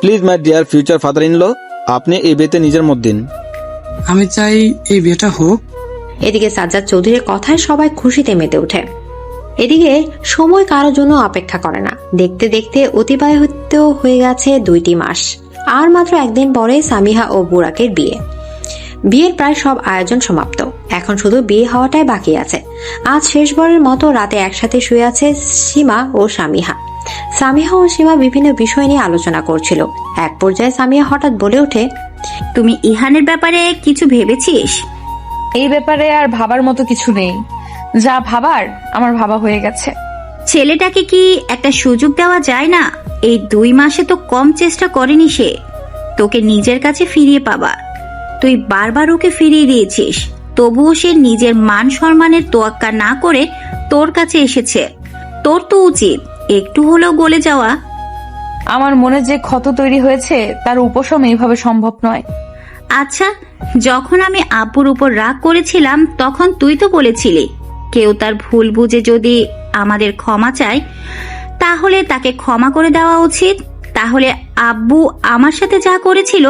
Please my dear future father in law, আপনি এই বিয়েতে নিজের মত দিন। আমি চাই এই বিয়েটা হোক। এদিকে সাজ্জাদ চৌধুরীর কথায় সবাই খুশিতে মেতে ওঠে। এদিকে সময় কারোর জন্য অপেক্ষা করে না। দেখতে দেখতে অতিবাহিত হয়ে গেছে 2টি মাস। আর মাত্র একদিন পরে সামিহা ও বুরাকের বিয়ে। বিয়ের প্রায় সব আয়োজন সমাপ্ত। এখন শুধু বিয়ে হওয়াটাই বাকি আছে। আজ শেষবারের মতো রাতে একসাথে শুয়ে আছে সীমা ও সামিহা। সামিহা ও সীমা বিভিন্ন বিষয় নিয়ে আলোচনা করছিল। এক পর্যায়ে সামিহা হঠাৎ বলে ওঠে, তুমি ইহানের ব্যাপারে কিছু ভেবেছিস? এই ব্যাপারে আর ভাবার মতো কিছু নেই। যা ভাবার আমার ভাবা হয়ে গেছে। ছেলেটাকে কি একটা সুযোগ দেওয়া যায় না? এই 2 মাসে তো কম চেষ্টা করেনি সে তোকে নিজের কাছে ফিরিয়ে পাবার। তুই বারবার ওকে ফিরিয়ে দিয়েছিস, তবুও সে নিজের মান সম্মানের তোয়াক্কা না করে তোর কাছে এসেছে। তোর তো উচিত একটু হলেও গলে যাওয়া। আমার মনে যে ক্ষত তৈরি হয়েছে তার উপশম এইভাবে সম্ভব নয়। আচ্ছা, যখন আমি আব্বুর উপর রাগ করেছিলাম, তখন তুই তো বলেছিলি কেউ তার ভুল বুঝে যদি আমাদের ক্ষমা চায়, তাহলে তাকে ক্ষমা করে দেওয়া উচিত। তাহলে আব্বু আমার সাথে যা করেছিল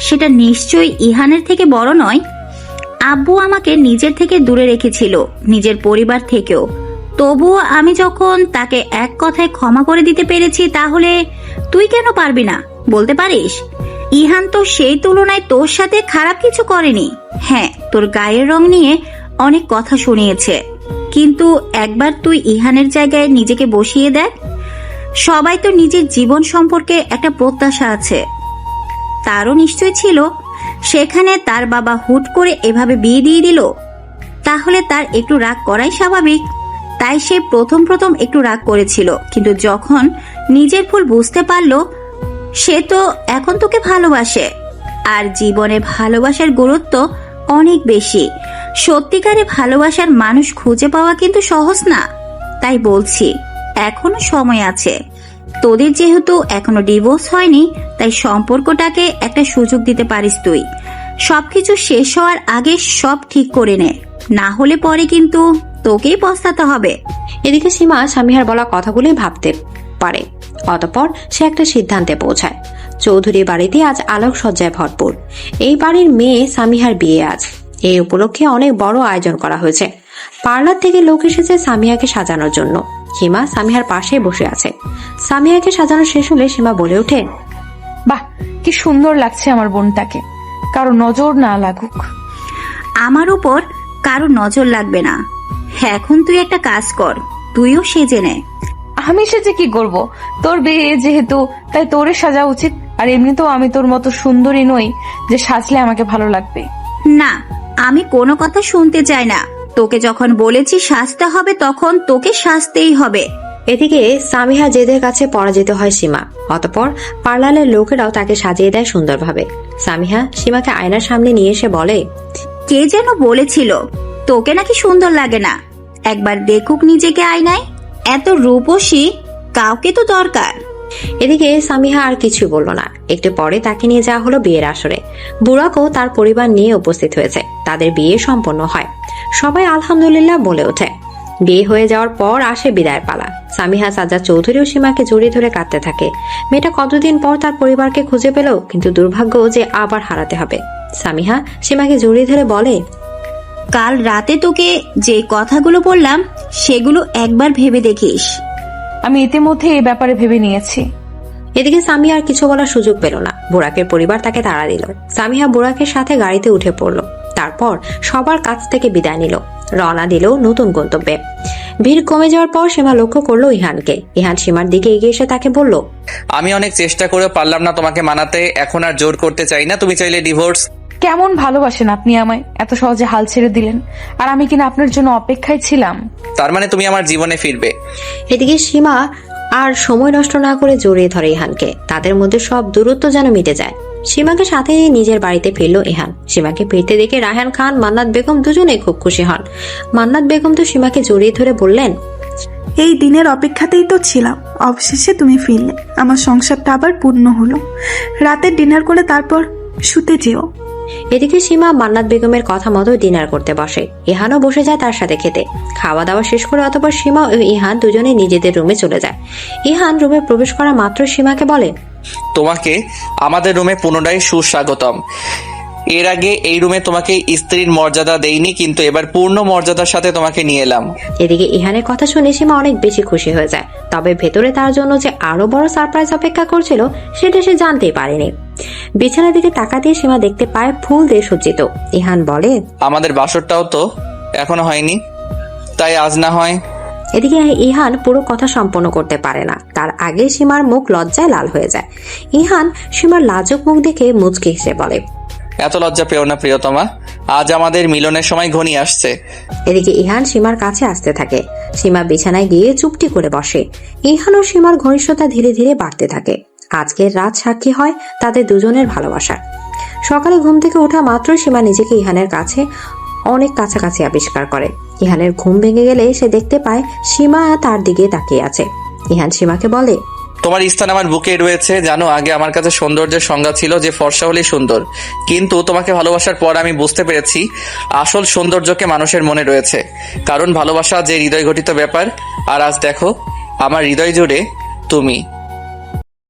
সেটা নিশ্চয়ই ইহানের থেকে বড় নয়। আব্বু আমাকে নিজের থেকে দূরে রেখেছিল, নিজের পরিবার থেকেও। তবুও আমি যখন তাকে এক কথায় ক্ষমা করে দিতে পেরেছি, তাহলে তুই কেন পারবি না? বলতে পারিস ইহান তো সেই তুলনায় তোর সাথে খারাপ কিছু করেনি। হ্যাঁ, তোর গায়ের রং নিয়ে অনেক কথা শুনিয়েছে, কিন্তু একবার তুই ইহানের জায়গায় নিজেকে বসিয়ে দেখ। সবাই তো নিজের জীবন সম্পর্কে একটা প্রত্যাশা আছে, তারও নিশ্চয় ছিল। সেখানে তার বাবা হুট করে এভাবে বিয়ে দিয়ে দিল, তাহলে তার একটু রাগ করাই স্বাভাবিক। তাই সে প্রথম একটু রাগ করেছিল, কিন্তু যখন নিজের ভুল বুঝতে পারলো, সে তো এখন তোকে ভালোবাসে। আর জীবনে ভালোবাসার গুরুত্ব অনেক বেশি। সত্যিকারে ভালোবাসার মানুষ খুঁজে পাওয়া কিন্তু সহজ না। তাই বলছি, এখনো সময় আছে। তোদের যেহেতু এখনো ডিভোর্স হয়নি, তাই সম্পর্কটাকে একটা সুযোগ দিতে পারিস তুই। সবকিছু শেষ হওয়ার আগে সব ঠিক করে নে, না হলে পরে কিন্তু তোকেই পস্তাতে হবে। এদিকে সীমা সামিহার বলা কথাগুলি ভাবতে পারে। অতঃপর সে একটা সিদ্ধান্তে পৌঁছায়। চৌধুরী বাড়িতে আজ আলোকসজ্জায় ভরপুর। এই বাড়ির মেয়ে সামিহার বিয়ে আজ। এই উপলক্ষে অনেক বড় আয়োজন করা হয়েছে। পার্লার থেকে লোক এসেছে সামিহাকে সাজানোর জন্য। সীমা সামিহার পাশে বসে আছে। সামিহাকে সাজানো শেষ হলে সীমা বলে ওঠে, বাহ, কি সুন্দর লাগছে আমার বোনটাকে, কারো নজর না লাগুক। আমার উপর কারো নজর লাগবে না। এখন তুই একটা কাজ কর, তুইও সেজে নে। আমি সেজে কি করব? তোর বিয়ে যেহেতু, তাই তোরে সাজা উচিত। আর এমনিতেও আমি তোর মতো সুন্দরী নই যে সাজলে আমাকে ভালো লাগবে। না, আমি কোনো কথা শুনতে চাই না। তোকে যখন বলেছি সাজতে হবে, তখন তোকে সাজতেই হবে। এদিকে সামিহা জেদের কাছে পরাজিত হয় সীমা। অতঃপর পার্লারের লোকেরাও তাকে সাজিয়ে দেয় সুন্দরভাবে। সামিহা সীমাকে আয়নার সামনে নিয়ে এসে বলে, কে যেন বলেছিল তোকে নাকি সুন্দর লাগে না। একবার দেখুক নিজেকে আয়নায়। এত রূপসী কাউকে তো দরকার। এদিকে সামিহা আর কিছু বলল না। একটু পরে তাকে নিয়ে যাওয়া হলো বিয়ের আসরে। বুড়াকও তার পরিবার নিয়ে উপস্থিত হয়েছে। তাদের বিয়ে সম্পন্ন হয়। সবাই আলহামদুলিল্লাহ বলে ওঠে। বিয়ে হয়ে যাওয়ার পর আসে বিদায়ের পালা। সামিহা সাজ্জাদ চৌধুরীও সীমাকে জড়িয়ে ধরে কাঁদতে থাকে। মেয়েটা কতদিন পর তার পরিবারকে খুঁজে পেল, কিন্তু দুর্ভাগ্য যে আবার হারাতে হবে। সামিহা সীমাকে জড়িয়ে ধরে বলে, কাল রাতে তোকে যে কথাগুলো বললাম সেগুলো একবার ভেবে দেখিস। আমি ইতিমধ্যে এই ব্যাপারে ভেবে নিয়েছি। এদিকে সামিহা আর কিছু বলার সুযোগ পেল না। বুড়াকের পরিবার তাকে তাড়া দিল। সামিহা বুড়াকের সাথে গাড়িতে উঠে পড়ল। তারপর সবার কাছ থেকে বিদায় নিল। রওনা দিল নতুন গন্তব্যে। ভিড় কমে যাওয়ার পর সীমা লক্ষ্য করলো ইহানকে। ইহান সীমার দিকে এগিয়ে এসে তাকে বলল, আমি অনেক চেষ্টা করে পারলাম না তোমাকে মানাতে, এখন আর জোর করতে চাই না। তুমি চাইলে ডিভোর্স। কেমন ভালোবাসেন আপনি আমায়, এত সহজে হাল ছেড়ে দিলেন। আর আমি কিনা আপনার জন্য অপেক্ষায় ছিলাম। তার মানে তুমি আমার জীবনে ফিরবে? এদিকে সীমা আর সময় নষ্ট না করে জড়িয়ে ধরে ইহানকে। তাদের মধ্যে সব দূরত্ব যেন মিটে যায়। সীমাকে সাথে নিয়ে নিজের বাড়িতে ফিরল ইহান। সীমাকে ফিরতে দেখে রায়হান খান, মান্নাত বেগম দুজনেই খুব খুশি হন। মান্নাত বেগম তো সীমাকে জড়িয়ে ধরে বললেন, এই দিনের অপেক্ষাতেই তো ছিলাম, অবশেষে তুমি ফিরলে। আমার সংসারটা আবার পূর্ণ হলো। রাতের ডিনার করে তারপর শুতে যেও। এদিকে সীমা মান্নাত বেগমের কথা মতো ডিনার করতে বসে। ইহানও বসে যায় তার সাথে খেতে। খাওয়া দাওয়া শেষ করে অতঃপর সীমা ও ইহান দুজনে নিজেদের রুমে চলে যায়। ইহান রুমে প্রবেশ করা মাত্র সীমাকে বলে, তোমাকে আমাদের রুমে পুনরায় সুস্বাগতম। এর আগে এই রুমে তোমাকে স্ত্রীর মর্যাদা দেইনি, কিন্তু এবার পূর্ণ মর্যাদার সাথে তোমাকে নিয়ে এলাম। এদিকে ইহানের কথা শুনে সীমা অনেক বেশি খুশি হয়ে যায়। তবে ভেতরে তার জন্য যে আরো বড় সারপ্রাইজ অপেক্ষা করছিল সেটা সে জানতেই পারেনি। বিছানার দিকে তাকাতেই সীমা দেখতে পায় ফুল দিয়ে সজ্জিত। ইহান বলে, আমাদের বাসরটাও তো এখনো হয়নি, তাই আজ না হয়। এদিকে ইহান পুরো কথা সম্পন্ন করতে পারে না। তার আগে সীমার মুখ লজ্জায় লাল হয়ে যায়। ইহান সীমার লাজুক মুখ দেখে মুচকি হেসে বলে, এত লজ্জা পেও না প্রিয়তমা, আজ আমাদের মিলনের সময় ঘনিয়ে আসছে। এদিকে ইহান সীমার কাছে আসতে থাকে। সীমা বিছানায় গিয়ে চুপটি করে বসে। ইহান ও সীমার ঘনিষ্ঠতা ধীরে ধীরে বাড়তে থাকে। আজকের রাত সাক্ষী হয় তাদের দুজনের ভালোবাসার। সকালে ঘুম থেকে ওঠা মাত্র সীমা নিজেকে ইহানের কাছে অনেক কাছাকাছি আবিষ্কার করে। ইহানের ঘুম ভেঙে গেলে সে দেখতে পায় সীমা তার দিকে তাকিয়ে আছে। ইহান সীমাকে বলে, তোমার স্থান আমার বুকে রয়েছে। জানো, আগে আমার কাছে সৌন্দর্যের সংজ্ঞা ছিল যে ফর্সা হলেই সুন্দর, কিন্তু তোমাকে ভালোবাসার পর আমি বুঝতে পেরেছি আসল সৌন্দর্যকে মানুষের মনে রয়েছে, কারণ ভালোবাসা যে হৃদয় গঠিত ব্যাপার। আর আজ দেখো, আমার হৃদয় জুড়ে তুমি।